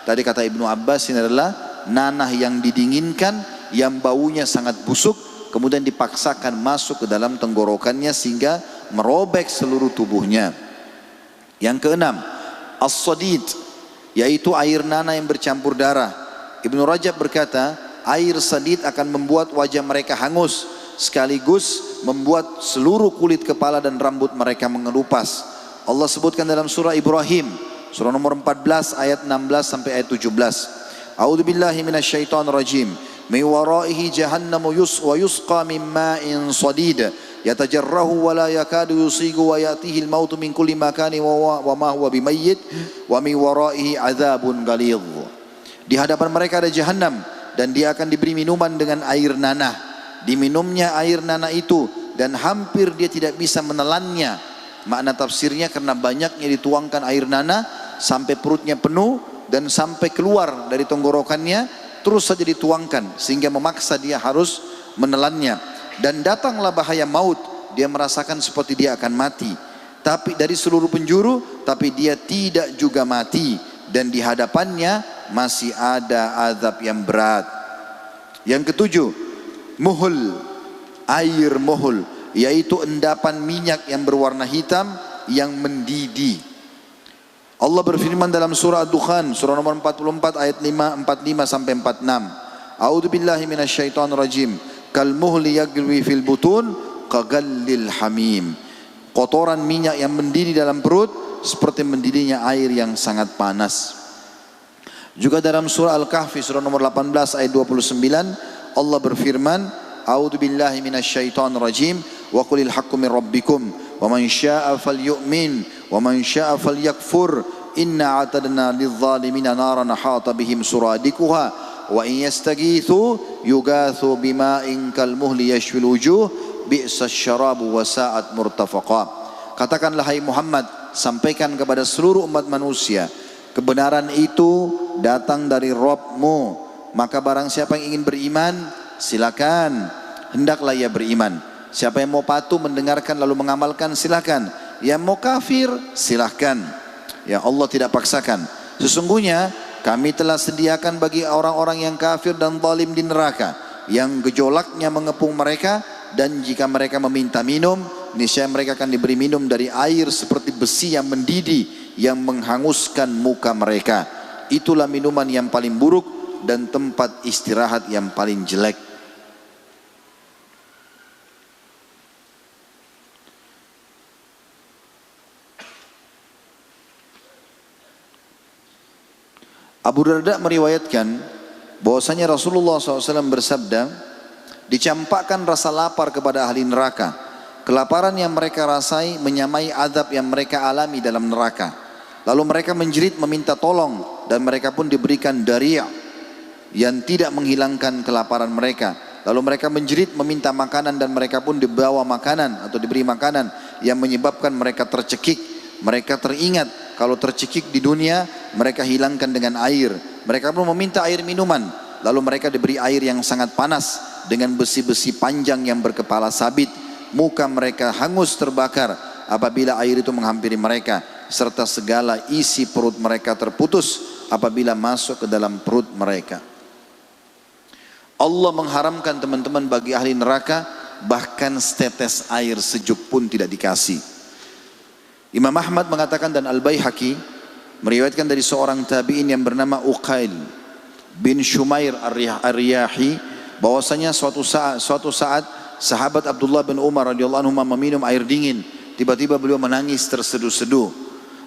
Tadi kata Ibnu Abbas ini adalah nanah yang didinginkan, yang baunya sangat busuk, kemudian dipaksakan masuk ke dalam tenggorokannya sehingga merobek seluruh tubuhnya. Yang keenam, as-sadid, yaitu air nanah yang bercampur darah. Ibnu Rajab berkata, air sadid akan membuat wajah mereka hangus, sekaligus membuat seluruh kulit kepala dan rambut mereka mengelupas. Allah sebutkan dalam surah Ibrahim, surah nomor 14 ayat 16 sampai ayat 17. A'udzubillahi minasyaitonir rajim. Min waraihi jahannamu wa yusqa min ma'in sadid yatajarrahu wa la yakadu yusigu wa ya'tihi al-mautu min kulli makanin wa ma huwa bimayyit wa min waraihi adzabun ghalidh. Di hadapan mereka ada jahannam dan dia akan diberi minuman dengan air nanah. Diminumnya air nanah itu dan hampir dia tidak bisa menelannya. Makna tafsirnya karena banyaknya dituangkan air nanah sampai perutnya penuh dan sampai keluar dari tenggorokannya, terus saja dituangkan sehingga memaksa dia harus menelannya. Dan datanglah bahaya maut, dia merasakan seperti dia akan mati. Tapi dari seluruh penjuru, tapi dia tidak juga mati. Dan di hadapannya masih ada azab yang berat. Yang ketujuh, muhul, air muhul, yaitu endapan minyak yang berwarna hitam yang mendidih. Allah berfirman dalam surah Ad-Dukhan, surah nomor 44 ayat 45 sampai 46. A'udzubillahi minasyaitonir rajim. Kal muhli yagli fil butun kagallil hamim. Kotoran minyak yang mendidih dalam perut seperti mendidihnya air yang sangat panas. Juga dalam surah Al-Kahfi surah nomor 18 ayat 29 Allah berfirman, A'udzubillahi minasyaitonir rajim wa qulil haqqu min rabbikum wa man syaa'a falyu'min wa man syaa'a falyakfur inna a'tadna lidh-dhalimina naran hata bihim suradikuha wa in yastaghithu yugathu bima'in kalmuhli yashwil wujuh bi'sasy syarabu wa sa'at murtafaqa. Katakanlah hai Muhammad, sampaikan kepada seluruh umat manusia, kebenaran itu datang dari Rabbmu, maka barang siapa yang ingin beriman silakan, hendaklah ia beriman. Siapa yang mau patuh mendengarkan lalu mengamalkan silakan, yang mau kafir silakan. Ya Allah tidak paksakan. Sesungguhnya kami telah sediakan bagi orang-orang yang kafir dan zalim di neraka yang gejolaknya mengepung mereka, dan jika mereka meminta minum, niscaya mereka akan diberi minum dari air seperti besi yang mendidih yang menghanguskan muka mereka. Itulah minuman yang paling buruk dan tempat istirahat yang paling jelek. Abu Darda meriwayatkan bahwasanya Rasulullah SAW bersabda, dicampakkan rasa lapar kepada ahli neraka. Kelaparan yang mereka rasai menyamai azab yang mereka alami dalam neraka. Lalu mereka menjerit meminta tolong, dan mereka pun diberikan dari' yang tidak menghilangkan kelaparan mereka. Lalu mereka menjerit meminta makanan, dan mereka pun dibawa makanan atau diberi makanan yang menyebabkan mereka tercekik. Mereka teringat kalau tercekik di dunia, mereka hilangkan dengan air. Mereka pun meminta air minuman. Lalu mereka diberi air yang sangat panas dengan besi-besi panjang yang berkepala sabit. Muka mereka hangus terbakar apabila air itu menghampiri mereka, serta segala isi perut mereka terputus apabila masuk ke dalam perut mereka. Allah mengharamkan teman-teman bagi ahli neraka, bahkan setetes air sejuk pun tidak dikasih. Imam Ahmad mengatakan dan Al-Baihaqi meriwayatkan dari seorang tabi'in yang bernama Uqail bin Shumair Ar-Riyahi, bahwasanya suatu saat sahabat Abdullah bin Umar radhiyallahu anhu meminum air dingin. Tiba-tiba beliau menangis terseduh-seduh.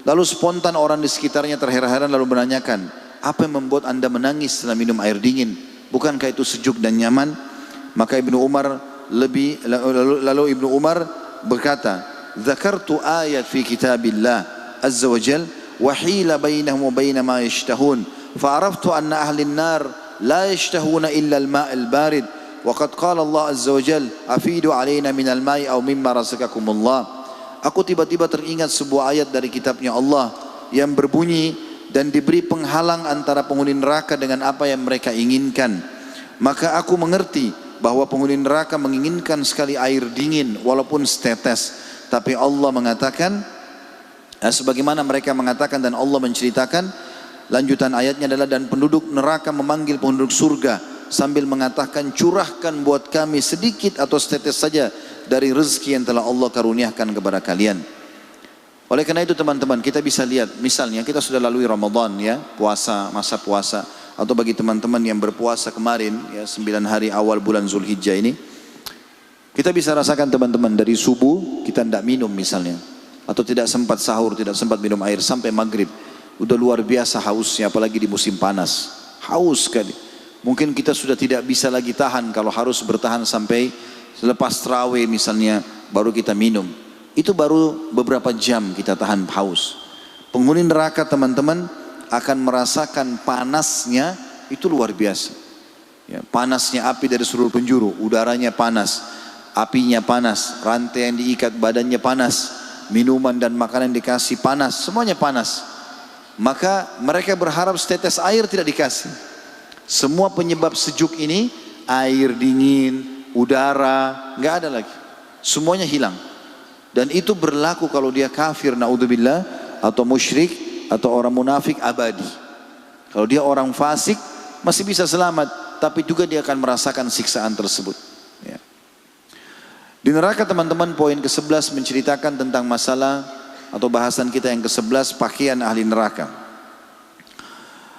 Lalu spontan orang di sekitarnya terheran-heran lalu menanyakan, apa yang membuat anda menangis setelah minum air dingin? Bukankah itu sejuk dan nyaman? Maka Ibnu Umar lalu Ibnu Umar berkata, Zakartu ayat fi kitabillah azza wa jal wa hila bainahum wa baina ma yashtahun fa'araftu anna ahli an-nar la yashtahuna illa al-ma' al-barid wa qad qala Allah azza wa jal afidu alayna min al-ma'i aw mimma razaqakumullah. aku tiba-tiba teringat sebuah ayat dari kitabnya Allah yang berbunyi, dan diberi penghalang antara penghuni neraka dengan apa yang mereka inginkan. Maka aku mengerti bahwa penghuni neraka menginginkan sekali air dingin walaupun setetes. Tapi Allah mengatakan, sebagaimana mereka mengatakan, dan Allah menceritakan, lanjutan ayatnya adalah, dan penduduk neraka memanggil penduduk surga sambil mengatakan, curahkan buat kami sedikit atau setetes saja dari rezeki yang telah Allah karuniakan kepada kalian. Oleh karena itu teman-teman, kita bisa lihat, misalnya kita sudah lalui Ramadan ya, puasa, masa puasa, atau bagi teman-teman yang berpuasa kemarin ya, 9 hari awal bulan Zulhijjah ini, kita bisa rasakan teman-teman, dari subuh kita tidak minum misalnya, atau tidak sempat sahur, tidak sempat minum air sampai maghrib, udah luar biasa hausnya, apalagi di musim panas, haus sekali. Mungkin kita sudah tidak bisa lagi tahan, kalau harus bertahan sampai selepas tarawih misalnya baru kita minum. Itu baru beberapa jam kita tahan haus. Penghuni neraka teman-teman akan merasakan panasnya, itu luar biasa ya, panasnya api dari seluruh penjuru, udaranya panas, apinya panas, rantai yang diikat badannya panas, minuman dan makanan dikasih panas, semuanya panas. Maka mereka berharap setetes air tidak dikasih. Semua penyebab sejuk ini, air dingin, udara, nggak ada lagi, semuanya hilang. Dan itu berlaku kalau dia kafir, naudzubillah, atau musyrik, atau orang munafik abadi. Kalau dia orang fasik masih bisa selamat, tapi juga dia akan merasakan siksaan tersebut ya. Di neraka teman-teman, poin ke-11 menceritakan tentang masalah atau bahasan kita yang ke-11, pakaian ahli neraka.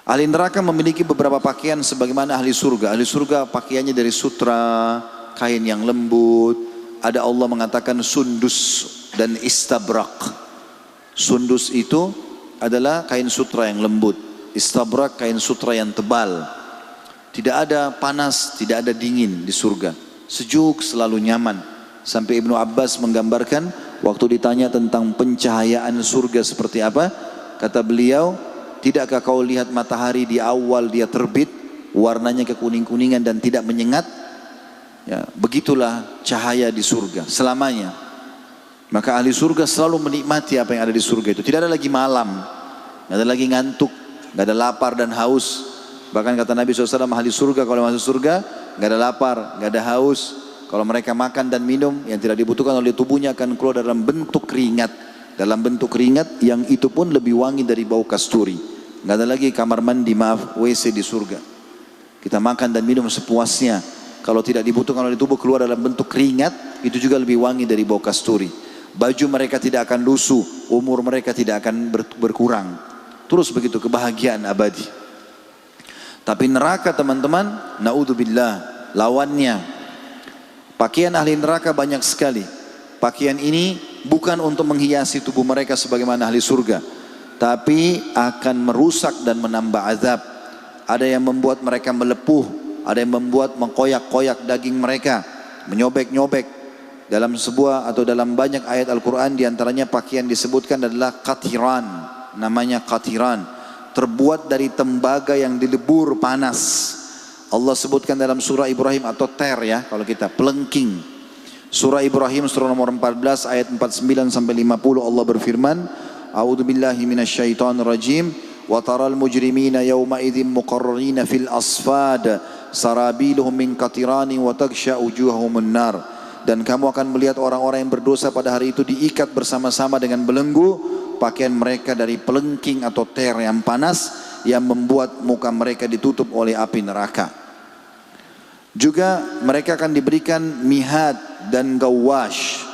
Ahli neraka memiliki beberapa pakaian sebagaimana ahli surga. Ahli surga pakaiannya dari sutra, kain yang lembut. Ada Allah mengatakan sundus dan istabrak. Sundus itu adalah kain sutra yang lembut, istabrak kain sutra yang tebal. Tidak ada panas, tidak ada dingin di surga, sejuk, selalu nyaman. Sampai Ibnu Abbas menggambarkan waktu ditanya tentang pencahayaan surga seperti apa, kata beliau, tidakkah kau lihat matahari di awal dia terbit, warnanya kekuning-kuningan dan tidak menyengat? Ya, begitulah cahaya di surga selamanya. Maka ahli surga selalu menikmati apa yang ada di surga itu. Tidak ada lagi malam, tidak ada lagi ngantuk, tidak ada lapar dan haus. Bahkan kata Nabi SAW, ahli surga kalau masuk surga tidak ada lapar, tidak ada haus. Kalau mereka makan dan minum, yang tidak dibutuhkan oleh tubuhnya akan keluar dalam bentuk keringat. Dalam bentuk keringat yang itu pun lebih wangi dari bau kasturi. Tidak ada lagi kamar mandi, maaf, WC di surga. Kita makan dan minum sepuasnya. Kalau tidak dibutuhkan oleh tubuh keluar dalam bentuk keringat, itu juga lebih wangi dari bau kasturi. Baju mereka tidak akan lusuh, umur mereka tidak akan berkurang. Terus begitu, kebahagiaan abadi. Tapi neraka teman-teman, naudzubillah, lawannya. Pakaian ahli neraka banyak sekali. Pakaian ini bukan untuk menghiasi tubuh mereka sebagaimana ahli surga, tapi akan merusak dan menambah azab. Ada yang membuat mereka melepuh, ada yang membuat mengkoyak-koyak daging mereka, menyobek-nyobek. Dalam sebuah atau dalam banyak ayat Al-Quran diantaranya pakaian disebutkan adalah qatiran, namanya qatiran, terbuat dari tembaga yang dilebur panas. Allah sebutkan dalam surah Ibrahim, atau ter ya kalau kita, pelengking. Surah Ibrahim surah nomor 14 ayat 49 sampai 50, Allah berfirman, A'udzubillahi minasyaitonir rajim. Wa taral mujrimina yawma idzin muqarrarina fil asfad sarabiluhum min qatirani wa taghsha wujuhahumun nar. Dan kamu akan melihat orang-orang yang berdosa pada hari itu diikat bersama-sama dengan belenggu, pakaian mereka dari pelengking atau ter yang panas yang membuat muka mereka ditutup oleh api neraka. Juga mereka akan diberikan mihad dan gawash,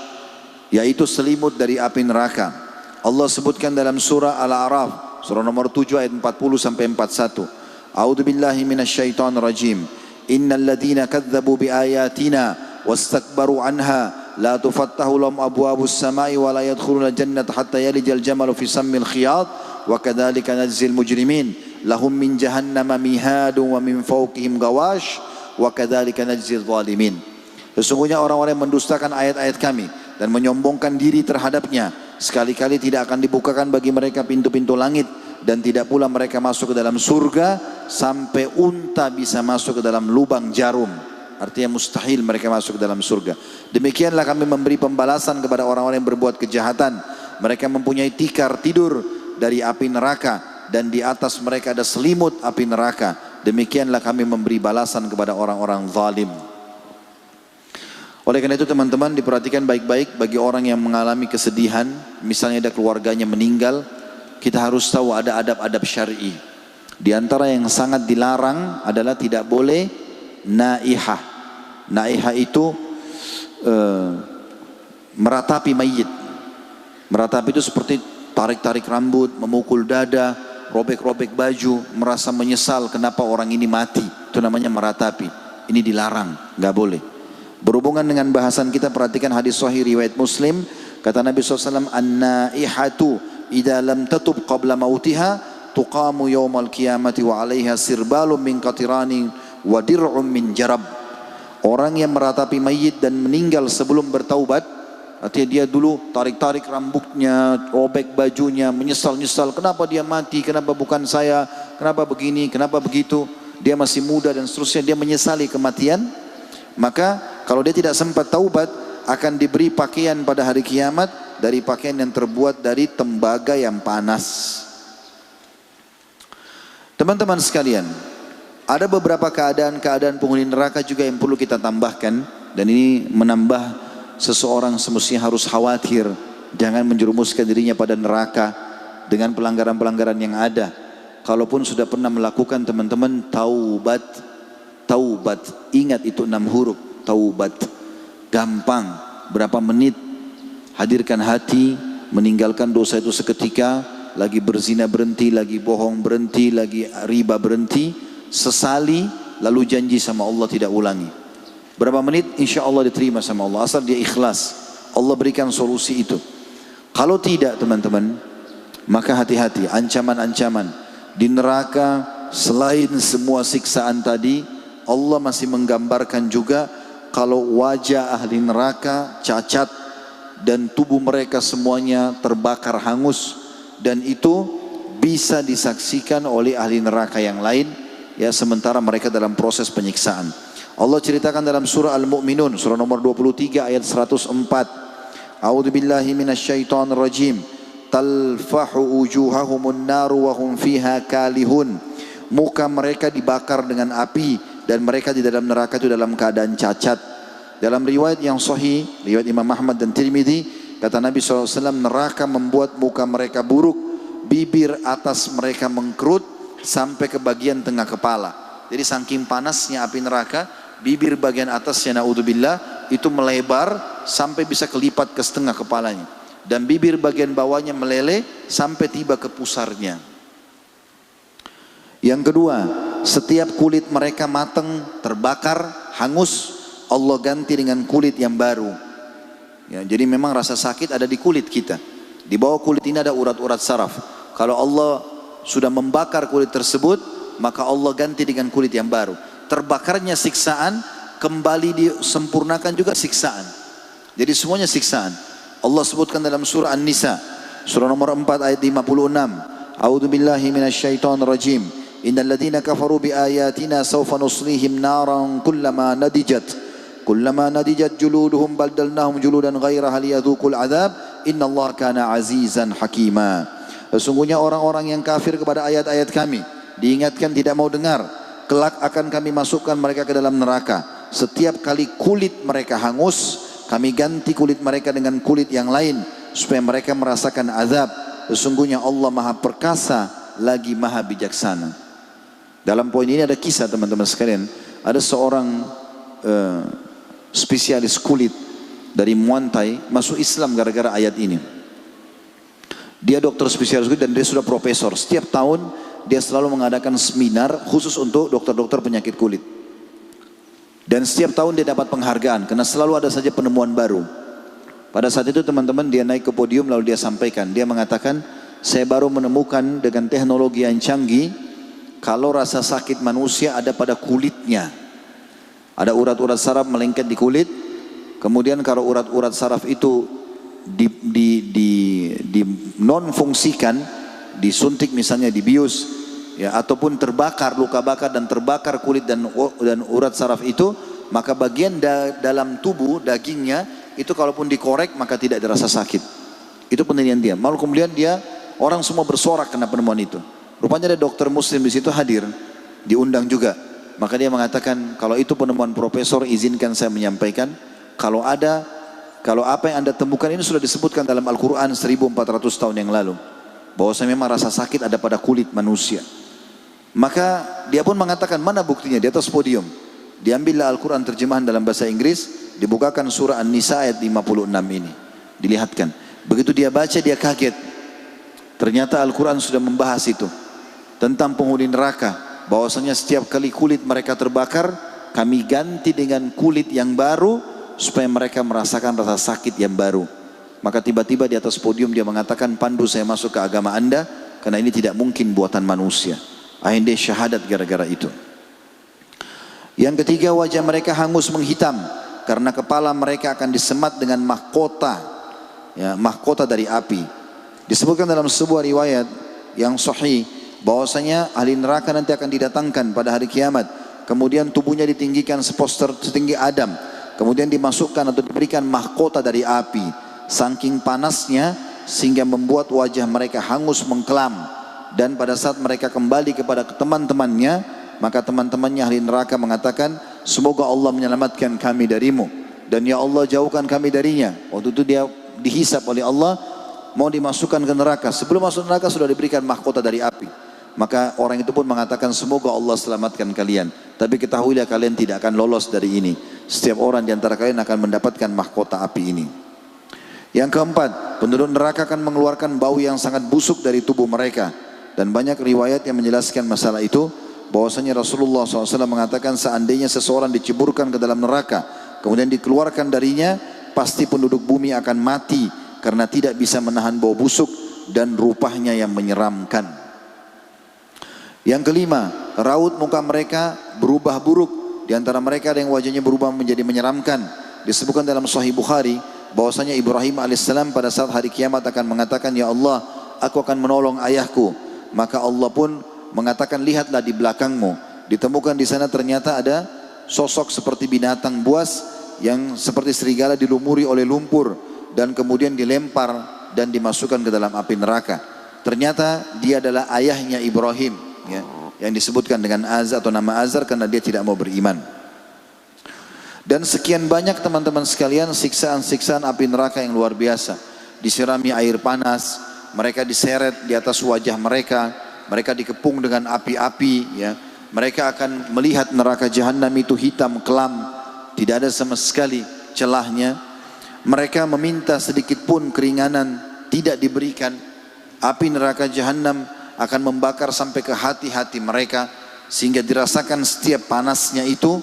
yaitu selimut dari api neraka. Allah sebutkan dalam surah Al-A'raf surah nomor 7 ayat 40 sampai 41. A'udzubillahi minasyaitonir rajim. Innal ladzina kadzdzabu biayatina wastakbaru anha la tufattahu lahum abwabus samai wa la yadkhuluna jannata hatta yalijal jamalu fi sammil khiyat wa kadzalika najzil mujrimin lahum min jahannama mihadun wa min fawqihim gawash wa kadzalika najzil zalimin. Sesungguhnya orang-orang yang mendustakan ayat-ayat kami dan menyombongkan diri terhadapnya, sekali-kali tidak akan dibukakan bagi mereka pintu-pintu langit, dan tidak pula mereka masuk ke dalam surga sampai unta bisa masuk ke dalam lubang jarum. artinya mustahil mereka masuk ke dalam surga. Demikianlah kami memberi pembalasan kepada orang-orang yang berbuat kejahatan. Mereka mempunyai tikar tidur dari api neraka dan di atas mereka ada selimut api neraka. Demikianlah kami memberi balasan kepada orang-orang zalim. Oleh karena itu teman-teman, diperhatikan baik-baik bagi orang yang mengalami kesedihan, misalnya ada keluarganya meninggal, kita harus tahu ada adab-adab syar'i. Di antara yang sangat dilarang adalah tidak boleh naihah. Naihah itu meratapi mayit. Meratapi itu seperti tarik-tarik rambut, memukul dada, robek-robek baju, merasa menyesal kenapa orang ini mati. Itu namanya meratapi. Ini dilarang, nggak boleh. Berhubungan dengan bahasan kita, perhatikan hadis sahih riwayat Muslim. Kata Nabi SAW, an-naihatu idza lam tatub qabla mautiha tuqamu yawmal qiyamati wa 'alaiha sirbalun min qatirani wa dir'un min jarab. Orang yang meratapi mayit dan meninggal sebelum bertaubat, artinya dia dulu tarik-tarik rambutnya, robek bajunya, menyesal-nyesal, kenapa dia mati, kenapa bukan saya, kenapa begini, kenapa begitu, dia masih muda dan seterusnya, dia menyesali kematian. Maka kalau dia tidak sempat taubat, akan diberi pakaian pada hari kiamat dari pakaian yang terbuat dari tembaga yang panas. Teman-teman sekalian, ada beberapa keadaan-keadaan penghuni neraka juga yang perlu kita tambahkan, dan ini menambah seseorang semestinya harus khawatir jangan menjerumuskan dirinya pada neraka dengan pelanggaran-pelanggaran yang ada. Kalaupun sudah pernah melakukan, teman-teman, taubat. Taubat, ingat itu 6 huruf, taubat. Gampang, berapa menit, hadirkan hati, meninggalkan dosa itu seketika. Lagi berzina berhenti, lagi bohong berhenti, lagi riba berhenti, sesali, lalu janji sama Allah tidak ulangi. Berapa menit, insya Allah diterima sama Allah, asal dia ikhlas. Allah berikan solusi itu. Kalau tidak teman-teman, maka hati-hati, ancaman-ancaman. Di neraka, selain semua siksaan tadi, Allah masih menggambarkan juga kalau wajah ahli neraka cacat dan tubuh mereka semuanya terbakar hangus. Dan itu bisa disaksikan oleh ahli neraka yang lain, ya, sementara mereka dalam proses penyiksaan. Allah ceritakan dalam surah Al-Mu'minun, surah nomor 23 ayat 104. A'udzu billahi minasyaitonir rajim. Talfahu wujuhahumun naru wa hum fiha kalihun. Muka mereka dibakar dengan api dan mereka di dalam neraka itu dalam keadaan cacat. Dalam riwayat yang sahih, riwayat Imam Ahmad dan Tirmidzi, kata Nabi SAW, neraka membuat muka mereka buruk, bibir atas mereka mengkerut sampai ke bagian tengah kepala. Jadi saking panasnya api neraka, bibir bagian atasnya, naudzubillah, itu melebar sampai bisa kelipat ke setengah kepalanya. Dan bibir bagian bawahnya meleleh sampai tiba ke pusarnya. Yang kedua, setiap kulit mereka matang, terbakar, hangus, Allah ganti dengan kulit yang baru. Ya, jadi memang rasa sakit ada di kulit kita. Di bawah kulit ini ada urat-urat saraf. Kalau Allah sudah membakar kulit tersebut, maka Allah ganti dengan kulit yang baru. Terbakarnya siksaan, kembali disempurnakan juga siksaan. Jadi semuanya siksaan. Allah sebutkan dalam surah An-Nisa, surah nomor 4 ayat 56. A'udzu billahi minasyaitonir rajim. Innal ladzina kafaru bi ayatina sawfa nuslihim naran kullama nadijat juluduhum baddalnahum juludan ghairaha liyadhuqul adzab innallaha kana azizan hakima. Sesungguhnya orang-orang yang kafir kepada ayat-ayat kami diingatkan tidak mau dengar, kelak akan kami masukkan mereka ke dalam neraka. Setiap kali kulit mereka hangus, kami ganti kulit mereka dengan kulit yang lain supaya mereka merasakan azab. Sesungguhnya Allah Maha Perkasa lagi Maha Bijaksana. Dalam poin ini ada kisah teman-teman sekalian. Ada seorang spesialis kulit dari Muantai masuk Islam gara-gara ayat ini. Dia dokter spesialis kulit dan dia sudah profesor. Setiap tahun dia selalu mengadakan seminar khusus untuk dokter-dokter penyakit kulit. Dan setiap tahun dia dapat penghargaan karena selalu ada saja penemuan baru. Pada saat itu teman-teman dia naik ke podium lalu dia sampaikan, dia mengatakan, saya baru menemukan dengan teknologi yang canggih kalau rasa sakit manusia ada pada kulitnya. Ada urat-urat saraf melengket di kulit. Kemudian kalau urat-urat saraf itu di non fungsikan, disuntik misalnya, dibius, ya, ataupun terbakar, luka bakar dan terbakar kulit dan urat saraf itu, maka bagian dalam tubuh dagingnya itu kalaupun dikorek maka tidak dirasa sakit. Itu penelitian dia. Malu kemudian orang semua bersorak karena penemuan itu. Rupanya ada dokter muslim di situ hadir, diundang juga. Maka dia mengatakan, kalau itu penemuan profesor, izinkan saya menyampaikan, kalau apa yang anda temukan ini sudah disebutkan dalam Al-Quran 1400 tahun yang lalu, bahwasanya memang rasa sakit ada pada kulit manusia. Maka dia pun mengatakan, mana buktinya? Di atas podium diambillah Al-Quran terjemahan dalam bahasa Inggris, dibukakan surah An-Nisa ayat 56 ini, dilihatkan. Begitu dia baca, dia kaget. Ternyata Al-Quran sudah membahas itu tentang penghuni neraka, bahwasanya setiap kali kulit mereka terbakar, kami ganti dengan kulit yang baru supaya mereka merasakan rasa sakit yang baru. Maka tiba-tiba di atas podium dia mengatakan, pandu saya masuk ke agama anda, karena ini tidak mungkin buatan manusia. Akhirnya dia syahadat gara-gara itu. Yang ketiga, wajah mereka hangus menghitam karena kepala mereka akan disemat dengan mahkota, ya, mahkota dari api. Disebutkan dalam sebuah riwayat yang sahih bahwasanya ahli neraka nanti akan didatangkan pada hari kiamat, kemudian tubuhnya ditinggikan seposter setinggi Adam, kemudian dimasukkan atau diberikan mahkota dari api, saking panasnya sehingga membuat wajah mereka hangus mengkelam. Dan pada saat mereka kembali kepada teman-temannya, maka teman-temannya ahli neraka mengatakan, semoga Allah menyelamatkan kami darimu, dan ya Allah jauhkan kami darinya. Waktu itu dia dihisap oleh Allah, mau dimasukkan ke neraka. Sebelum masuk neraka sudah diberikan mahkota dari api. Maka orang itu pun mengatakan, semoga Allah selamatkan kalian, tapi ketahuilah kalian tidak akan lolos dari ini. Setiap orang di antara kalian akan mendapatkan mahkota api ini. Yang keempat, penduduk neraka akan mengeluarkan bau yang sangat busuk dari tubuh mereka. Dan banyak riwayat yang menjelaskan masalah itu, bahwasanya Rasulullah SAW mengatakan, seandainya seseorang diceburkan ke dalam neraka, kemudian dikeluarkan darinya, pasti penduduk bumi akan mati karena tidak bisa menahan bau busuk dan rupanya yang menyeramkan. Yang kelima, raut muka mereka berubah buruk. Di antara mereka ada yang wajahnya berubah menjadi menyeramkan. Disebutkan dalam Sahih Bukhari bahwasanya Ibrahim alaihissalam pada saat hari kiamat akan mengatakan, ya Allah, aku akan menolong ayahku. Maka Allah pun mengatakan, lihatlah di belakangmu. Ditemukan di sana ternyata ada sosok seperti binatang buas yang seperti serigala dilumuri oleh lumpur dan kemudian dilempar dan dimasukkan ke dalam api neraka. Ternyata dia adalah ayahnya Ibrahim, ya, yang disebutkan dengan Azar atau nama Azar karena dia tidak mau beriman. Dan sekian banyak teman-teman sekalian siksaan-siksaan api neraka yang luar biasa. Disirami air panas, mereka diseret di atas wajah mereka, mereka dikepung dengan api-api, ya. Mereka akan melihat neraka jahanam itu hitam kelam, tidak ada sama sekali celahnya. Mereka meminta sedikit pun keringanan, tidak diberikan. Api neraka jahanam akan membakar sampai ke hati-hati mereka sehingga dirasakan setiap panasnya itu,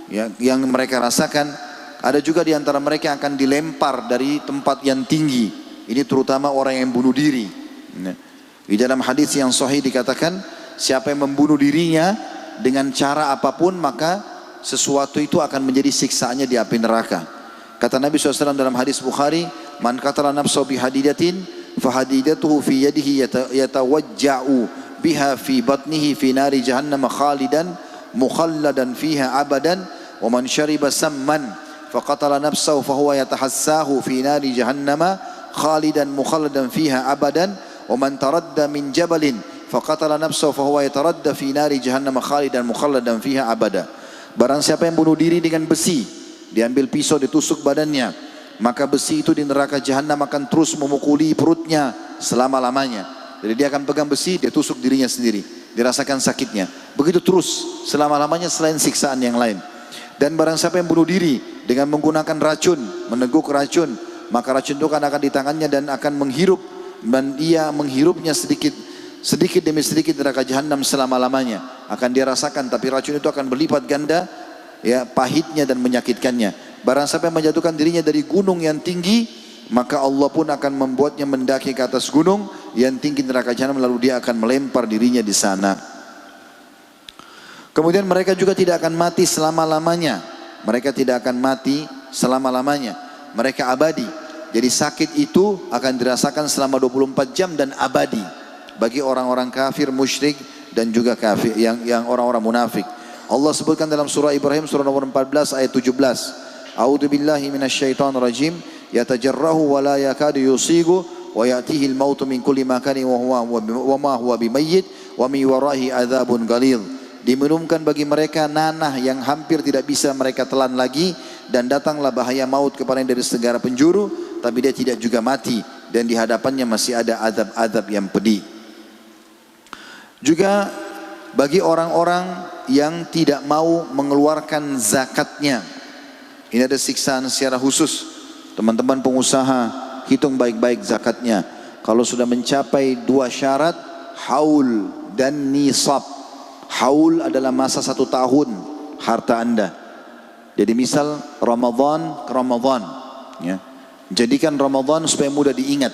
ya, yang mereka rasakan. Ada juga di antara mereka akan dilempar dari tempat yang tinggi. Ini terutama orang yang bunuh diri. Di dalam hadis yang sahih dikatakan, siapa yang membunuh dirinya dengan cara apapun, maka sesuatu itu akan menjadi siksaannya di api neraka. Kata Nabi SAW dalam hadis Bukhari, man qatala nafsahu bihadidatin fahadidatuhu fi yadihi yatawajja'u biha fi batnihi fi nari jahannam khalidan mukhalladan fiha abadan wa man syariba samman faqatala nafsahu fahuwa yatahassahu fi nari jahannam khalidan mukhalladan fiha abadan wa man taradda min jabalin faqatala nafsahu fahuwa yataradda fi nari jahannam khalidan mukhalladan fiha abada. Barang siapa yang bunuh diri dengan besi, diambil pisau ditusuk badannya, maka besi itu di neraka jahanam akan terus memukuli perutnya selama-lamanya. Jadi dia akan pegang besi, dia tusuk dirinya sendiri, dirasakan sakitnya. Begitu terus selama-lamanya selain siksaan yang lain. Dan barang siapa yang bunuh diri dengan menggunakan racun, meneguk racun, maka racun itu akan di tangannya dan akan menghirup, dan ia menghirupnya sedikit demi sedikit neraka jahanam selama-lamanya. Akan dia rasakan, tapi racun itu akan berlipat ganda, ya, pahitnya dan menyakitkannya. Barang siapa yang menjatuhkan dirinya dari gunung yang tinggi, maka Allah pun akan membuatnya mendaki ke atas gunung yang tinggi neraka jahanam, lalu dia akan melempar dirinya di sana. Kemudian mereka juga tidak akan mati selama-lamanya. Mereka tidak akan mati selama-lamanya. Mereka abadi. Jadi sakit itu akan dirasakan selama 24 jam dan abadi bagi orang-orang kafir, musyrik, dan juga kafir yang orang-orang munafik. Allah sebutkan dalam surah Ibrahim surah nomor 14 ayat 17. A'udzu billahi minasyaitonir rajim. Yatajarrahu wa la yakadu yusigu wa ya'tihi al-mautu min kulli makanin wa ma huwa bimayyit wa min warahi adzabun ghalidh. Diminumkan bagi mereka nanah yang hampir tidak bisa mereka telan lagi, dan datanglah bahaya maut kepadanya dari segala penjuru, tapi dia tidak juga mati, dan di hadapannya masih ada azab-azab yang pedih. Juga bagi orang-orang yang tidak mau mengeluarkan zakatnya, ini ada siksaan secara khusus. Teman-teman pengusaha, hitung baik-baik zakatnya. Kalau sudah mencapai 2 syarat, haul dan nisab. Haul adalah masa 1 tahun harta anda. Jadi misal Ramadan ke Ramadan, ya. Jadikan Ramadan supaya mudah diingat.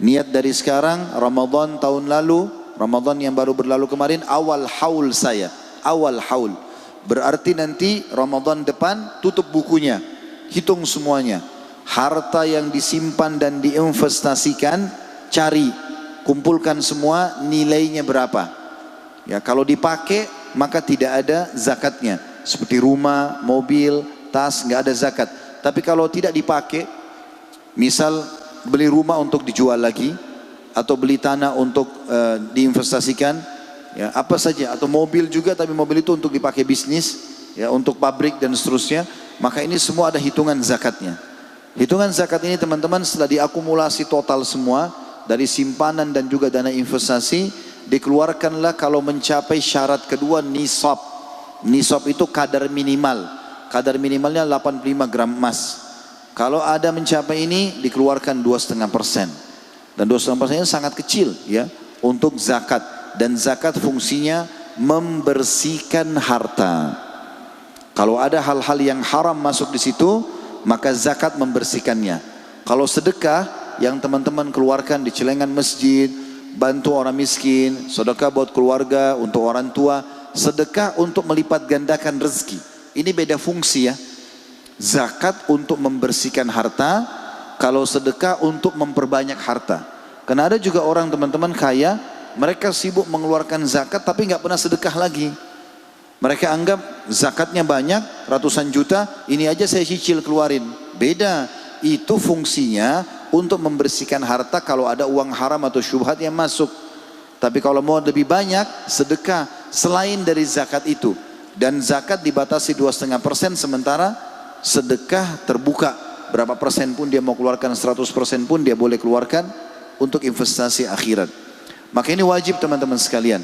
Niat dari sekarang, Ramadan tahun lalu, Ramadan yang baru berlalu kemarin, awal haul saya, awal haul. Berarti nanti Ramadan depan tutup bukunya, hitung semuanya. Harta yang disimpan dan diinvestasikan, cari, kumpulkan semua, nilainya berapa. Ya, kalau dipakai maka tidak ada zakatnya. Seperti rumah, mobil, tas, nggak ada zakat. Tapi kalau tidak dipakai, misal beli rumah untuk dijual lagi, atau beli tanah untuk diinvestasikan, ya, apa saja, atau mobil juga, tapi mobil itu untuk dipakai bisnis, ya, untuk pabrik dan seterusnya, maka ini semua ada hitungan zakatnya. Hitungan zakat ini teman-teman setelah diakumulasi total semua dari simpanan dan juga dana investasi, dikeluarkanlah kalau mencapai syarat kedua nisab. Nisab itu kadar minimal. Kadar minimalnya 85 gram emas. Kalau ada mencapai ini dikeluarkan 2,5%. Dan 2,5% ini sangat kecil, ya, untuk zakat. Dan zakat fungsinya membersihkan harta. Kalau ada hal-hal yang haram masuk di situ, maka zakat membersihkannya. Kalau sedekah yang teman-teman keluarkan di celengan masjid, bantu orang miskin, sedekah buat keluarga, untuk orang tua, sedekah untuk melipat gandakan rezeki. Ini beda fungsi, ya. Zakat untuk membersihkan harta, kalau sedekah untuk memperbanyak harta. Karena ada juga orang teman-teman kaya, mereka sibuk mengeluarkan zakat tapi nggak pernah sedekah lagi. Mereka anggap zakatnya banyak, ratusan juta, ini aja saya cicil keluarin. Beda, itu fungsinya untuk membersihkan harta kalau ada uang haram atau syubhat yang masuk. Tapi kalau mau lebih banyak, sedekah selain dari zakat itu. Dan zakat dibatasi 2,5%, sementara sedekah terbuka. Berapa persen pun dia mau keluarkan, 100% pun dia boleh keluarkan untuk investasi akhirat. Maka ini wajib teman-teman sekalian.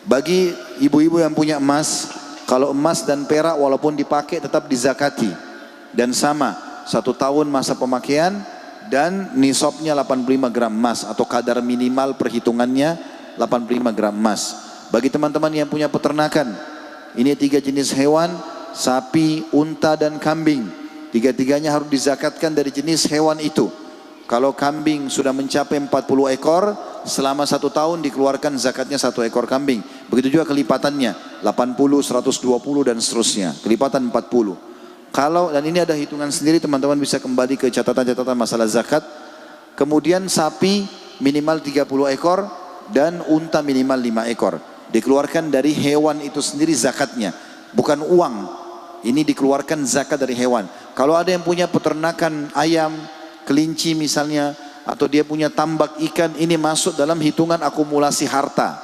Bagi ibu-ibu yang punya emas, kalau emas dan perak walaupun dipakai tetap dizakati. Dan sama, 1 tahun masa pemakaian, dan nisabnya 85 gram emas, atau kadar minimal perhitungannya 85 gram emas. Bagi teman-teman yang punya peternakan, ini 3 jenis hewan, sapi, unta dan kambing. 3-tiganya harus dizakatkan dari jenis hewan itu. Kalau kambing sudah mencapai 40 ekor, selama 1 tahun dikeluarkan zakatnya 1 ekor kambing. Begitu juga kelipatannya, 80, 120 dan seterusnya. Kelipatan 40. Kalau, dan ini ada hitungan sendiri, teman-teman bisa kembali ke catatan-catatan masalah zakat. Kemudian sapi minimal 30 ekor dan unta minimal 5 ekor. Dikeluarkan dari hewan itu sendiri zakatnya, bukan uang. Ini dikeluarkan zakat dari hewan. Kalau ada yang punya peternakan ayam, kelinci misalnya, atau dia punya tambak ikan, ini masuk dalam hitungan akumulasi harta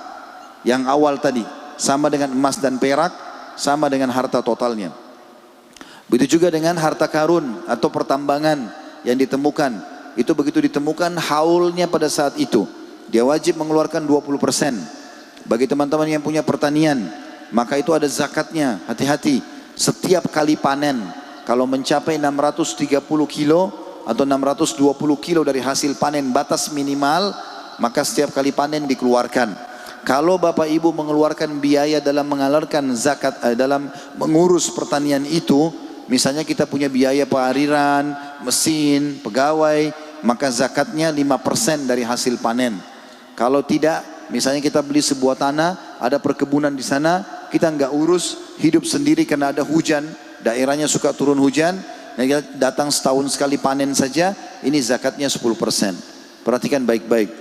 yang awal tadi, sama dengan emas dan perak, sama dengan harta totalnya. Begitu juga dengan harta karun atau pertambangan yang ditemukan. Itu begitu ditemukan haulnya pada saat itu, dia wajib mengeluarkan 20%. Bagi teman-teman yang punya pertanian, maka itu ada zakatnya. Hati-hati, setiap kali panen, kalau mencapai 630 kilo atau 620 kilo dari hasil panen batas minimal, maka setiap kali panen dikeluarkan. Kalau bapak ibu mengeluarkan biaya dalam mengalirkan zakat, dalam mengurus pertanian itu, misalnya kita punya biaya pengariran, mesin, pegawai, maka zakatnya 5% dari hasil panen. Kalau tidak, misalnya kita beli sebuah tanah, ada perkebunan di sana, kita nggak urus, hidup sendiri karena ada hujan, daerahnya suka turun hujan, datang setahun sekali panen saja, ini zakatnya 10%. Perhatikan baik-baik.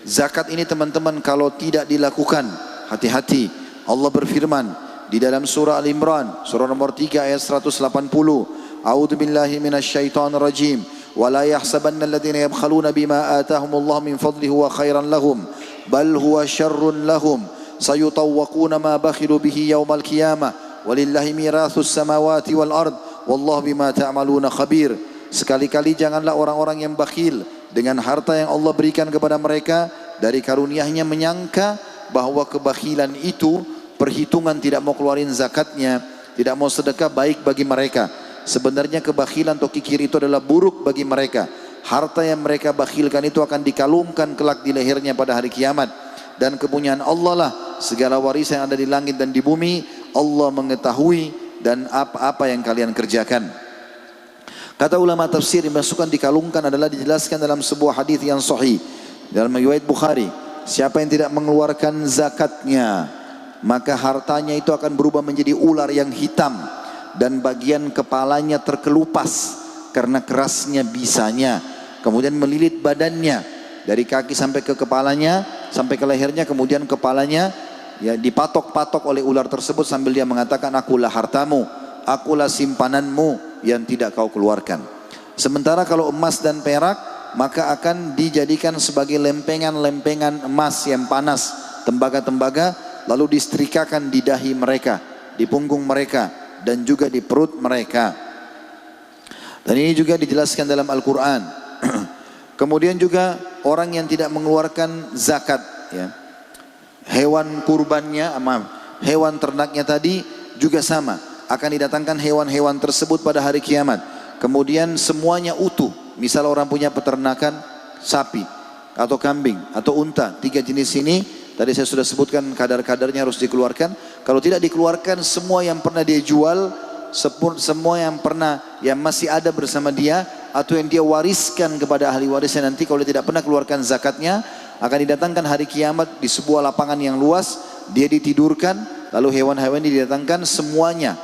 Zakat ini teman-teman kalau tidak dilakukan, hati-hati. Allah berfirman, di dalam surah Al-Imran, surah nomor 3 ayat 180. A'udzu billahi minasyaitonir rajim. Wa la yahsabanna alladziina yabkhaluna bima aataahumullahu min fadlihi huwa khairan lahum, bal huwa syarrun lahum. Sayutawwaquna ma bakhilu bihi yaumal qiyamah. Walillahi miratsus samawati wal ard. Wallahu bima ta'maluna khabir. Sekali-kali janganlah orang-orang yang bakhil dengan harta yang Allah berikan kepada mereka dari karunia-Nya menyangka bahwa kebakhilan itu perhitungan tidak mau keluarin zakatnya, tidak mau sedekah baik bagi mereka. Sebenarnya kebakhilan atau kikir itu adalah buruk bagi mereka. Harta yang mereka bakhilkan itu akan dikalungkan kelak di lehernya pada hari kiamat. Dan kepunyaan Allah lah segala warisan yang ada di langit dan di bumi. Allah mengetahui dan apa-apa yang kalian kerjakan. Kata ulama tafsir, dimasukkan dikalungkan adalah dijelaskan dalam sebuah hadis yang sahih dalam riwayat Bukhari. Siapa yang tidak mengeluarkan zakatnya, maka hartanya itu akan berubah menjadi ular yang hitam dan bagian kepalanya terkelupas karena kerasnya bisanya, kemudian melilit badannya dari kaki sampai ke kepalanya, sampai ke lehernya, kemudian kepalanya ya dipatok-patok oleh ular tersebut sambil dia mengatakan, akulah hartamu, akulah simpananmu yang tidak kau keluarkan. Sementara kalau emas dan perak, maka akan dijadikan sebagai lempengan-lempengan emas yang panas, tembaga-tembaga, lalu disetrikakan di dahi mereka, di punggung mereka, dan juga di perut mereka. Dan ini juga dijelaskan dalam Al-Quran. Kemudian juga orang yang tidak mengeluarkan zakat, ya, hewan kurbannya, hewan ternaknya tadi juga sama. Akan didatangkan hewan-hewan tersebut pada hari kiamat. Kemudian semuanya utuh. Misal orang punya peternakan sapi atau kambing atau unta, 3 jenis ini tadi saya sudah sebutkan kadar-kadarnya harus dikeluarkan. Kalau tidak dikeluarkan, semua yang pernah dia jual, semua yang masih ada bersama dia atau yang dia wariskan kepada ahli warisnya nanti, kalau dia tidak pernah keluarkan zakatnya, akan didatangkan hari kiamat di sebuah lapangan yang luas. Dia ditidurkan, lalu hewan-hewan didatangkan semuanya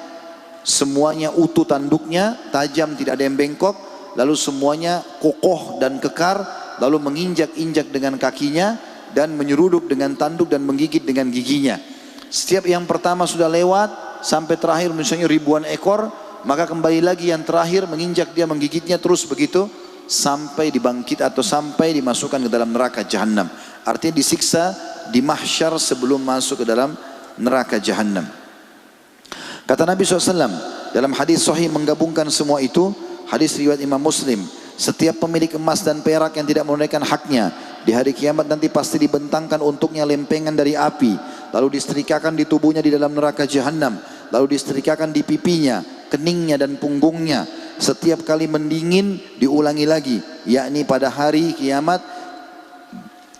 utuh tanduknya, tajam, tidak ada yang bengkok, lalu semuanya kokoh dan kekar, lalu menginjak-injak dengan kakinya dan menyeruduk dengan tanduk dan menggigit dengan giginya. Setiap yang pertama sudah lewat sampai terakhir misalnya ribuan ekor, maka kembali lagi yang terakhir menginjak dia, menggigitnya, terus begitu sampai dibangkit atau sampai dimasukkan ke dalam neraka jahanam. Artinya disiksa di mahsyar sebelum masuk ke dalam neraka jahanam. Kata Nabi SAW dalam hadis sahih menggabungkan semua itu, hadis riwayat Imam Muslim, setiap pemilik emas dan perak yang tidak menunaikan haknya di hari kiamat nanti pasti dibentangkan untuknya lempengan dari api, lalu disetrikakan di tubuhnya di dalam neraka jahanam, lalu disetrikakan di pipinya, keningnya dan punggungnya. Setiap kali mendingin diulangi lagi, yakni pada hari kiamat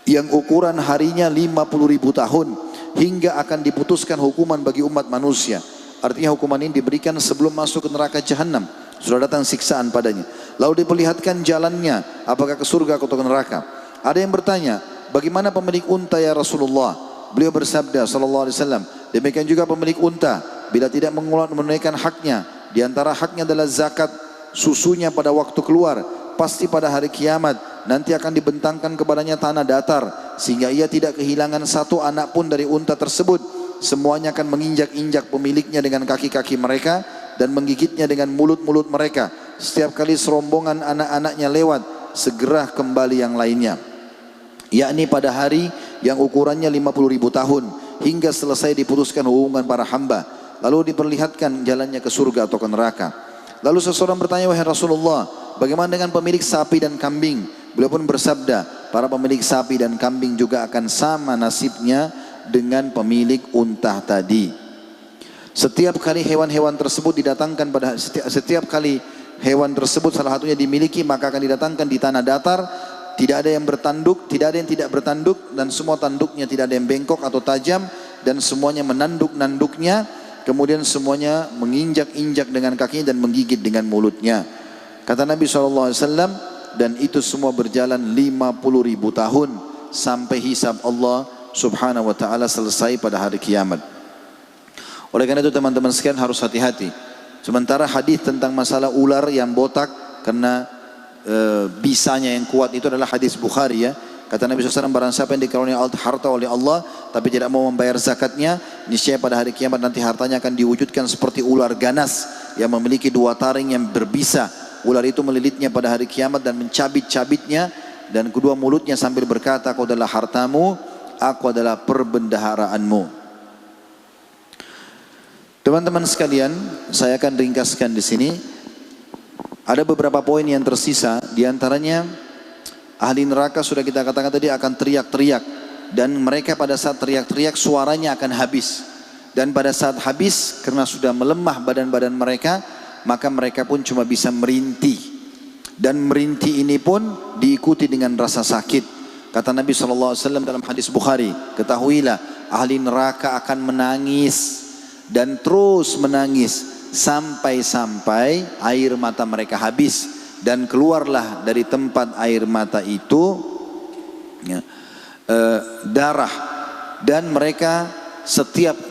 yang ukuran harinya 50.000 tahun, hingga akan diputuskan hukuman bagi umat manusia. Artinya hukuman ini diberikan sebelum masuk ke neraka jahanam, sudah datang siksaan padanya. Lalu diperlihatkan jalannya, apakah ke surga atau ke neraka. Ada yang bertanya, bagaimana pemilik unta ya Rasulullah? Beliau bersabda sallallahu alaihi wasallam, demikian juga pemilik unta bila tidak menunaikan haknya, di antara haknya adalah zakat susunya pada waktu keluar, pasti pada hari kiamat nanti akan dibentangkan kepadanya tanah datar sehingga ia tidak kehilangan satu anak pun dari unta tersebut. Semuanya akan menginjak-injak pemiliknya dengan kaki-kaki mereka dan menggigitnya dengan mulut-mulut mereka. Setiap kali serombongan anak-anaknya lewat, segera kembali yang lainnya, yakni pada hari yang ukurannya 50.000 tahun, hingga selesai diputuskan hubungan para hamba, lalu diperlihatkan jalannya ke surga atau ke neraka. Lalu seseorang bertanya, wahai Rasulullah, bagaimana dengan pemilik sapi dan kambing? Beliau pun bersabda, para pemilik sapi dan kambing juga akan sama nasibnya dengan pemilik unta tadi. Setiap kali hewan-hewan tersebut didatangkan pada setiap kali hewan tersebut salah satunya dimiliki, maka akan didatangkan di tanah datar. Tidak ada yang bertanduk, tidak ada yang tidak bertanduk, dan semua tanduknya tidak ada yang bengkok atau tajam, dan semuanya menanduk-nanduknya, kemudian semuanya menginjak-injak dengan kakinya dan menggigit dengan mulutnya. Kata Nabi SAW, dan itu semua berjalan 50.000 tahun sampai hisab Allah Subhanahu wa ta'ala selesai pada hari kiamat. Oleh karena itu teman-teman sekalian harus hati-hati. Sementara hadis tentang masalah ular yang botak karena bisanya yang kuat itu adalah hadis Bukhari, ya. Kata Nabi SAW, barang siapa yang dikaruniai harta oleh Allah tapi tidak mau membayar zakatnya, niscaya pada hari kiamat nanti hartanya akan diwujudkan seperti ular ganas yang memiliki 2 taring yang berbisa. Ular itu melilitnya pada hari kiamat dan mencabit-cabitnya, dan kedua mulutnya sambil berkata, aku adalah hartamu, aku adalah perbendaharaanmu. Teman-teman sekalian, saya akan ringkaskan di sini. Ada beberapa poin yang tersisa, di antaranya ahli neraka sudah kita katakan tadi akan teriak-teriak, dan mereka pada saat teriak-teriak suaranya akan habis, dan pada saat habis karena sudah melemah badan-badan mereka, maka mereka pun cuma bisa merintih, dan merintih ini pun diikuti dengan rasa sakit. Kata Nabi SAW dalam hadis Bukhari, ketahuilah ahli neraka akan menangis dan terus menangis sampai-sampai air mata mereka habis. Dan keluarlah dari tempat air mata itu darah, dan mereka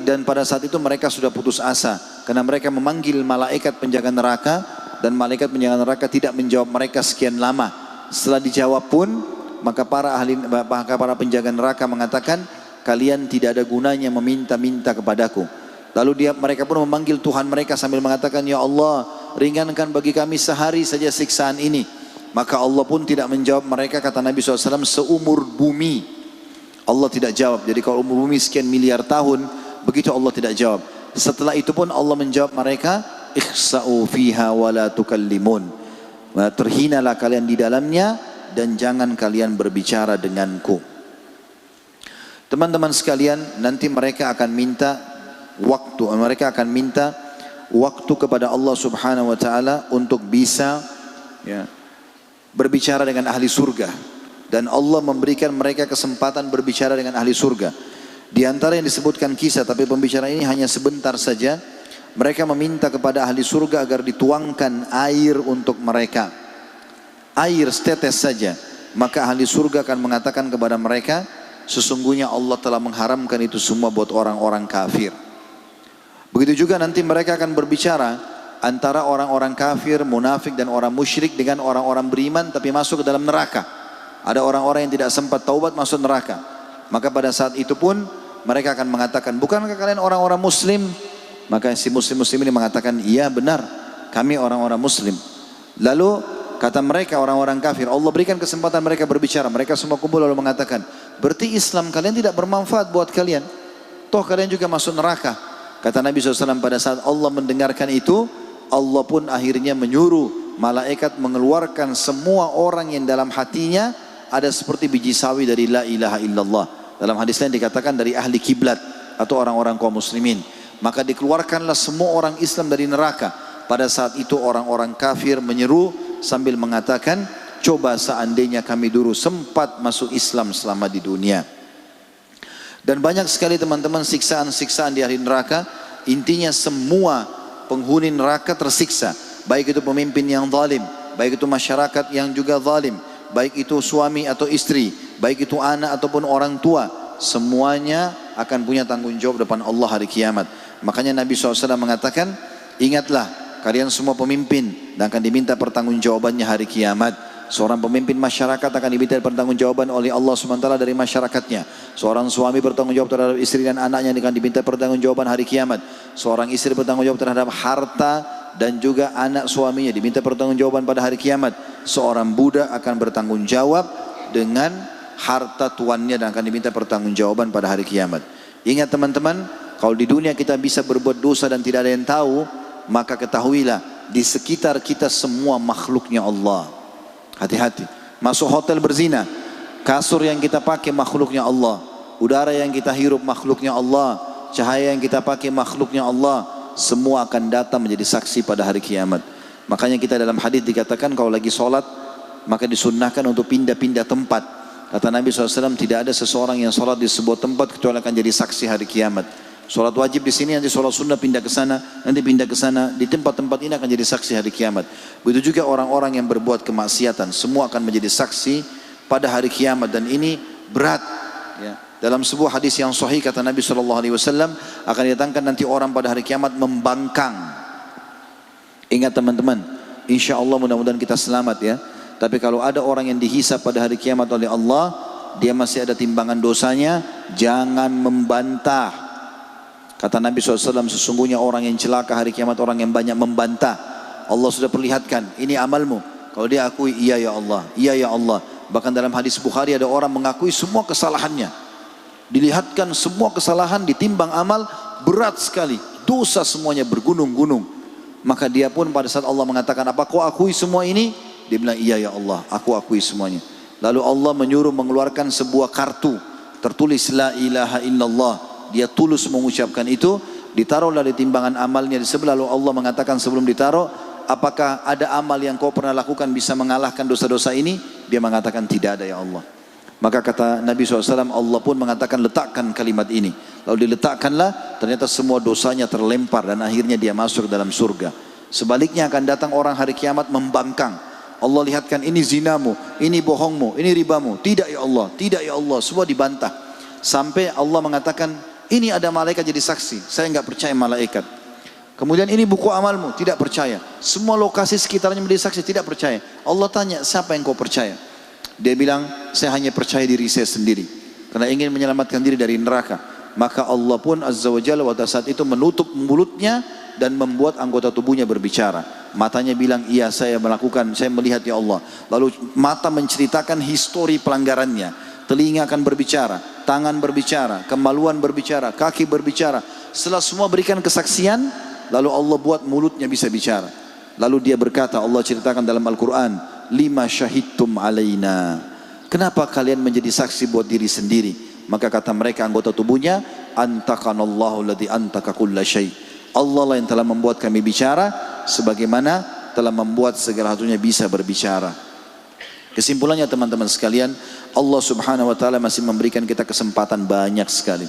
dan pada saat itu mereka sudah putus asa karena mereka memanggil malaikat penjaga neraka, dan malaikat penjaga neraka tidak menjawab mereka sekian lama. Setelah dijawab pun maka para penjaga neraka mengatakan, kalian tidak ada gunanya meminta-minta kepadaku. Lalu mereka pun memanggil Tuhan mereka sambil mengatakan, ya Allah, ringankan bagi kami sehari saja siksaan ini. Maka Allah pun tidak menjawab mereka, kata Nabi SAW, seumur bumi Allah tidak jawab. Jadi kalau umur bumi sekian miliar tahun, begitu Allah tidak jawab. Setelah itu pun Allah menjawab mereka, ikhsa'u fiha wa la tukallimun. Terhinalah kalian di dalamnya dan jangan kalian berbicara denganku. Teman-teman sekalian, nanti mereka akan minta waktu kepada Allah Subhanahu wa taala untuk bisa berbicara dengan ahli surga, dan Allah memberikan mereka kesempatan berbicara dengan ahli surga. Di antara yang disebutkan kisah, tapi pembicaraan ini hanya sebentar saja. Mereka meminta kepada ahli surga agar dituangkan air untuk mereka, air setetes saja. Maka ahli surga akan mengatakan kepada mereka, sesungguhnya Allah telah mengharamkan itu semua buat orang-orang kafir. Begitu juga nanti mereka akan berbicara antara orang-orang kafir, munafik dan orang musyrik dengan orang-orang beriman tapi masuk ke dalam neraka. Ada orang-orang yang tidak sempat taubat masuk neraka. Maka pada saat itu pun mereka akan mengatakan, bukankah kalian orang-orang muslim? Maka si muslim-muslim ini mengatakan, iya benar, kami orang-orang muslim. Lalu kata mereka orang-orang kafir, Allah berikan kesempatan mereka berbicara. Mereka semua kumpul lalu mengatakan, berarti Islam kalian tidak bermanfaat buat kalian, toh kalian juga masuk neraka. Kata Nabi SAW, pada saat Allah mendengarkan itu, Allah pun akhirnya menyuruh malaikat mengeluarkan semua orang yang dalam hatinya ada seperti biji sawi dari la ilaha illallah. Dalam hadis lain dikatakan dari ahli kiblat atau orang-orang kaum muslimin. Maka dikeluarkanlah semua orang Islam dari neraka. Pada saat itu orang-orang kafir menyeru sambil mengatakan, coba seandainya kami dulu sempat masuk Islam selama di dunia. Dan banyak sekali teman-teman siksaan-siksaan di ahli neraka. Intinya semua penghuni neraka tersiksa, baik itu pemimpin yang zalim, baik itu masyarakat yang juga zalim, baik itu suami atau istri, baik itu anak ataupun orang tua, semuanya akan punya tanggung jawab depan Allah hari kiamat. Makanya Nabi SAW mengatakan, ingatlah kalian semua pemimpin dan akan diminta pertanggungjawabannya hari kiamat. Seorang pemimpin masyarakat akan diminta pertanggungjawaban oleh Allah SWT dari masyarakatnya. Seorang suami bertanggung jawab terhadap istri dan anaknya akan diminta pertanggungjawaban hari kiamat. Seorang istri bertanggung jawab terhadap harta dan juga anak suaminya diminta pertanggungjawaban pada hari kiamat. Seorang budak akan bertanggung jawab dengan harta tuannya dan akan diminta pertanggungjawaban pada hari kiamat. Ingat teman-teman, kalau di dunia kita bisa berbuat dosa dan tidak ada yang tahu, maka ketahuilah di sekitar kita semua makhluknya Allah. Hati-hati, masuk hotel berzina, kasur yang kita pakai makhluknya Allah, udara yang kita hirup makhluknya Allah, cahaya yang kita pakai makhluknya Allah, semua akan datang menjadi saksi pada hari kiamat. Makanya kita dalam hadis dikatakan kalau lagi sholat maka disunnahkan untuk pindah-pindah tempat. Kata Nabi SAW, tidak ada seseorang yang sholat di sebuah tempat kecuali akan jadi saksi hari kiamat. Sholat wajib di sini, nanti sholat sunnah pindah ke sana, nanti pindah ke sana. Di tempat-tempat ini akan jadi saksi hari kiamat. Begitu juga orang-orang yang berbuat kemaksiatan, semua akan menjadi saksi pada hari kiamat. Dan ini berat. Ya. Dalam sebuah hadis yang sahih kata Nabi SAW, akan didatangkan nanti orang pada hari kiamat membangkang. Ingat teman-teman, insya Allah mudah-mudahan kita selamat ya. Tapi kalau ada orang yang dihisab pada hari kiamat oleh Allah, dia masih ada timbangan dosanya, jangan membantah. Kata Nabi SAW, sesungguhnya orang yang celaka hari kiamat orang yang banyak membantah. Allah sudah perlihatkan, ini amalmu. Kalau dia akui, iya ya Allah, iya ya Allah. Bahkan dalam hadis Bukhari ada orang mengakui semua kesalahannya. Dilihatkan semua kesalahan, ditimbang amal, berat sekali. Dosa semuanya bergunung-gunung. Maka dia pun pada saat Allah mengatakan, apa kau akui semua ini? Dia bilang, iya ya Allah, aku akui semuanya. Lalu Allah menyuruh mengeluarkan sebuah kartu. Tertulis, la ilaha illallah. Dia tulus mengucapkan itu. Ditaruhlah di timbangan amalnya di sebelah. Lalu Allah mengatakan sebelum ditaruh, apakah ada amal yang kau pernah lakukan bisa mengalahkan dosa-dosa ini? Dia mengatakan tidak ada ya Allah. Maka kata Nabi SAW, Allah pun mengatakan letakkan kalimat ini. Lalu diletakkanlah, ternyata semua dosanya terlempar dan akhirnya dia masuk dalam surga. Sebaliknya akan datang orang hari kiamat membangkang. Allah lihatkan ini zinamu, ini bohongmu, ini ribamu. Tidak ya Allah, tidak ya Allah, semua dibantah. Sampai Allah mengatakan, ini ada malaikat jadi saksi, saya enggak percaya malaikat. Kemudian ini buku amalmu, tidak percaya. Semua lokasi sekitarnya menjadi saksi, tidak percaya. Allah tanya, siapa yang kau percaya? Dia bilang, saya hanya percaya diri saya sendiri. Karena ingin menyelamatkan diri dari neraka. Maka Allah pun Azza wa Jalla pada saat itu menutup mulutnya dan membuat anggota tubuhnya berbicara. Matanya bilang, iya saya melakukan, saya melihat ya Allah. Lalu mata menceritakan histori pelanggarannya. Telinga akan berbicara, tangan berbicara, kemaluan berbicara, kaki berbicara. Setelah semua berikan kesaksian, lalu Allah buat mulutnya bisa bicara. Lalu dia berkata, Allah ceritakan dalam Al-Quran, lima syahidtum alaina. Kenapa kalian menjadi saksi buat diri sendiri? Maka kata mereka anggota tubuhnya, antakanallahu alladhi antaka kulla syai'. Allah lah yang telah membuat kami bicara, sebagaimana telah membuat segala sesuatunya bisa berbicara. Kesimpulannya teman-teman sekalian, Allah subhanahu wa ta'ala masih memberikan kita kesempatan banyak sekali.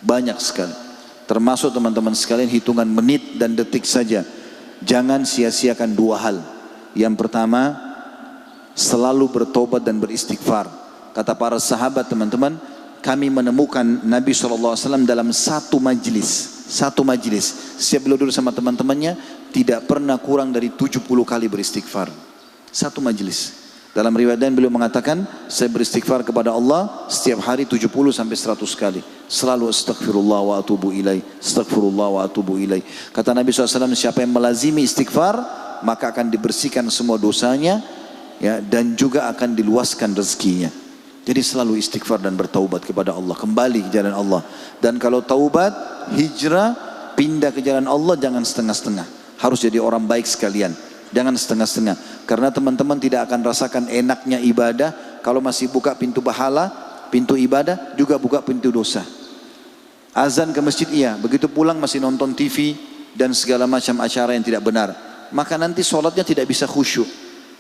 Banyak sekali. Termasuk teman-teman sekalian hitungan menit dan detik saja. Jangan sia-siakan dua hal. Yang pertama, selalu bertobat dan beristighfar. Kata para sahabat teman-teman, kami menemukan Nabi SAW dalam satu majlis. Satu majlis. Setiap beliau duduk sama teman-temannya, tidak pernah kurang dari 70 kali beristighfar. Satu majlis. Dalam riwayat lain beliau mengatakan, saya beristighfar kepada Allah setiap hari 70 sampai 100 kali. Selalu astaghfirullah wa atubu ilaih, astaghfirullah wa atubu ilaih. Kata Nabi SAW, siapa yang melazimi istighfar, maka akan dibersihkan semua dosanya, ya, dan juga akan diluaskan rezekinya. Jadi selalu istighfar dan bertaubat kepada Allah, kembali ke jalan Allah. Dan kalau taubat, hijrah, pindah ke jalan Allah, jangan setengah-setengah. Harus jadi orang baik sekalian. Jangan setengah-setengah. Karena teman-teman tidak akan rasakan enaknya ibadah kalau masih buka pintu pahala, pintu ibadah, juga buka pintu dosa. Azan ke masjid iya, begitu pulang masih nonton TV dan segala macam acara yang tidak benar. Maka nanti sholatnya tidak bisa khusyuk.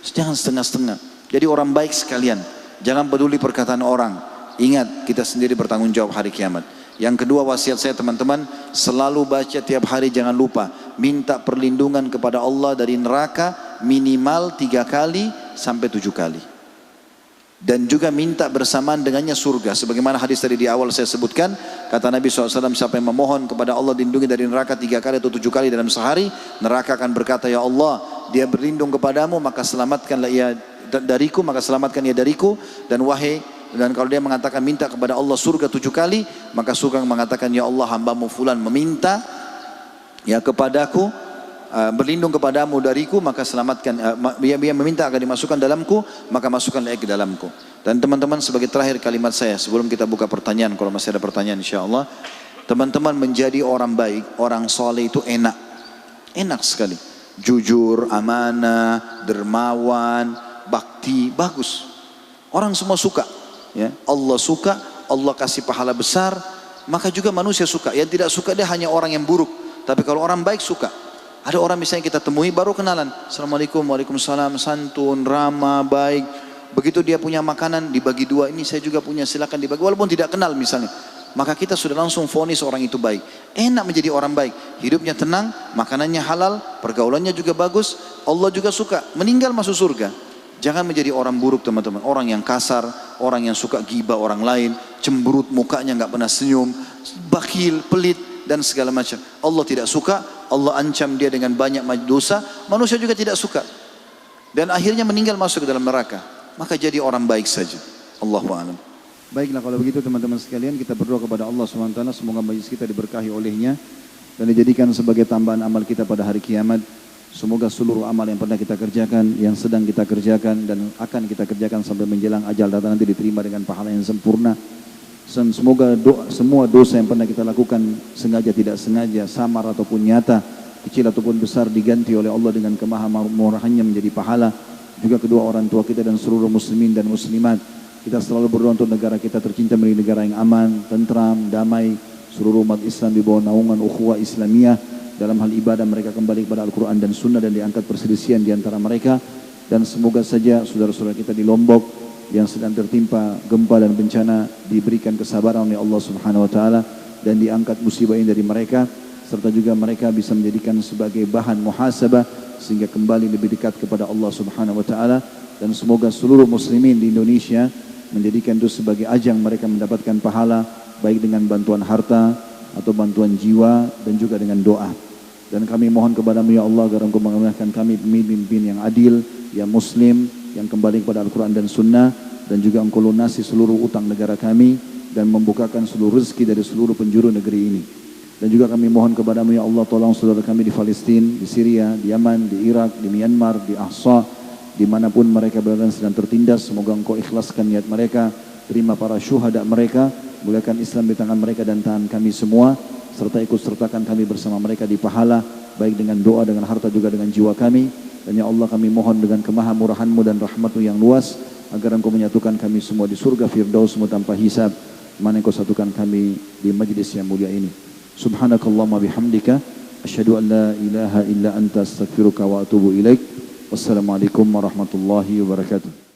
Jangan setengah-setengah. Jadi orang baik sekalian. Jangan peduli perkataan orang. Ingat, kita sendiri bertanggung jawab hari kiamat. Yang kedua wasiat saya teman-teman, selalu baca tiap hari, jangan lupa minta perlindungan kepada Allah dari neraka minimal 3 kali sampai 7 kali. Dan juga minta bersamaan dengannya surga. Sebagaimana hadis tadi di awal saya sebutkan, kata Nabi SAW, siapa yang memohon kepada Allah dilindungi dari neraka 3 kali atau 7 kali dalam sehari, neraka akan berkata, ya Allah, dia berlindung kepadamu, maka selamatkanlah ia dariku, maka selamatkan ia dariku. Dan kalau dia mengatakan minta kepada Allah surga 7 kali, maka surga mengatakan, ya Allah, hambamu fulan meminta ya kepadaku, berlindung kepadamu dariku, maka selamatkan, dia meminta agar dimasukkan dalamku, maka masukkanlah ke dalamku. Dan teman-teman, sebagai terakhir kalimat saya sebelum kita buka pertanyaan, kalau masih ada pertanyaan insyaallah, teman-teman, menjadi orang baik, orang soleh itu enak. Enak sekali. Jujur, amanah, dermawan, bakti, bagus. Orang semua suka. Ya, Allah suka, Allah kasih pahala besar, maka juga manusia suka. Yang tidak suka dia hanya orang yang buruk. Tapi kalau orang baik suka. Ada orang misalnya kita temui baru kenalan, Assalamualaikum, waalaikumsalam, santun, ramah, baik. Begitu dia punya makanan dibagi 2, ini saya juga punya, silakan dibagi, walaupun tidak kenal misalnya. Maka kita sudah langsung vonis orang itu baik. Enak menjadi orang baik. Hidupnya tenang, makanannya halal, pergaulannya juga bagus, Allah juga suka. Meninggal masuk surga. Jangan menjadi orang buruk teman-teman. Orang yang kasar, orang yang suka gibah orang lain, cemberut, mukanya nggak pernah senyum, bakhil, pelit dan segala macam. Allah tidak suka. Allah ancam dia dengan banyak dosa. Manusia juga tidak suka. Dan akhirnya meninggal masuk ke dalam neraka. Maka jadi orang baik saja. Allahu a'lam. Baiklah kalau begitu teman-teman sekalian, kita berdoa kepada Allah SWT, semoga majlis kita diberkahi olehnya dan dijadikan sebagai tambahan amal kita pada hari kiamat. Semoga seluruh amal yang pernah kita kerjakan, yang sedang kita kerjakan dan akan kita kerjakan sampai menjelang ajal datang nanti diterima dengan pahala yang sempurna. Dan semoga semua dosa yang pernah kita lakukan sengaja tidak sengaja, samar ataupun nyata, kecil ataupun besar, diganti oleh Allah dengan kemahamurahannya menjadi pahala. Juga kedua orang tua kita dan seluruh muslimin dan muslimat. Kita selalu berdoa untuk negara kita tercinta menjadi negara yang aman, tentram, damai. Seluruh umat Islam di bawah naungan ukhuwah Islamiyah. Dalam hal ibadah mereka kembali kepada Al-Quran dan Sunnah dan diangkat perselisihan di antara mereka. Dan semoga saja saudara-saudara kita di Lombok yang sedang tertimpa gempa dan bencana diberikan kesabaran oleh Allah Subhanahu Wa Taala dan diangkat musibah ini dari mereka. Serta juga mereka bisa menjadikan sebagai bahan muhasabah sehingga kembali lebih dekat kepada Allah Subhanahu Wa Taala. Dan semoga seluruh muslimin di Indonesia menjadikan itu sebagai ajang mereka mendapatkan pahala baik dengan bantuan harta atau bantuan jiwa dan juga dengan doa. Dan kami mohon kepadamu ya Allah agar Engkau mengamanahkan kami pemimpin yang adil, yang muslim, yang kembali kepada Al-Quran dan Sunnah, dan juga Engkau lunasi seluruh utang negara kami dan membukakan seluruh rezeki dari seluruh penjuru negeri ini. Dan juga kami mohon kepadamu ya Allah, tolong saudara kami di Palestina, di Syria, di Yaman, di Irak, di Myanmar, di Ahsa, dimanapun mereka berada sedang tertindas. Semoga Engkau ikhlaskan niat mereka, terima para syuhada mereka, muliakan Islam di tangan mereka dan tangan kami semua, serta ikut sertakan kami bersama mereka di pahala, baik dengan doa, dengan harta, juga dengan jiwa kami. Dan ya Allah kami mohon dengan kemahamurahan-Mu dan rahmat-Mu yang luas, agar Engkau menyatukan kami semua di surga Firdaus-Mu tanpa hisab, mana Engkau satukan kami di majlis yang mulia ini. Subhanakallahumma bihamdika, asyhadu an la ilaha illa anta astaghfiruka wa atubu ilaik. Wassalamualaikum warahmatullahi wabarakatuh.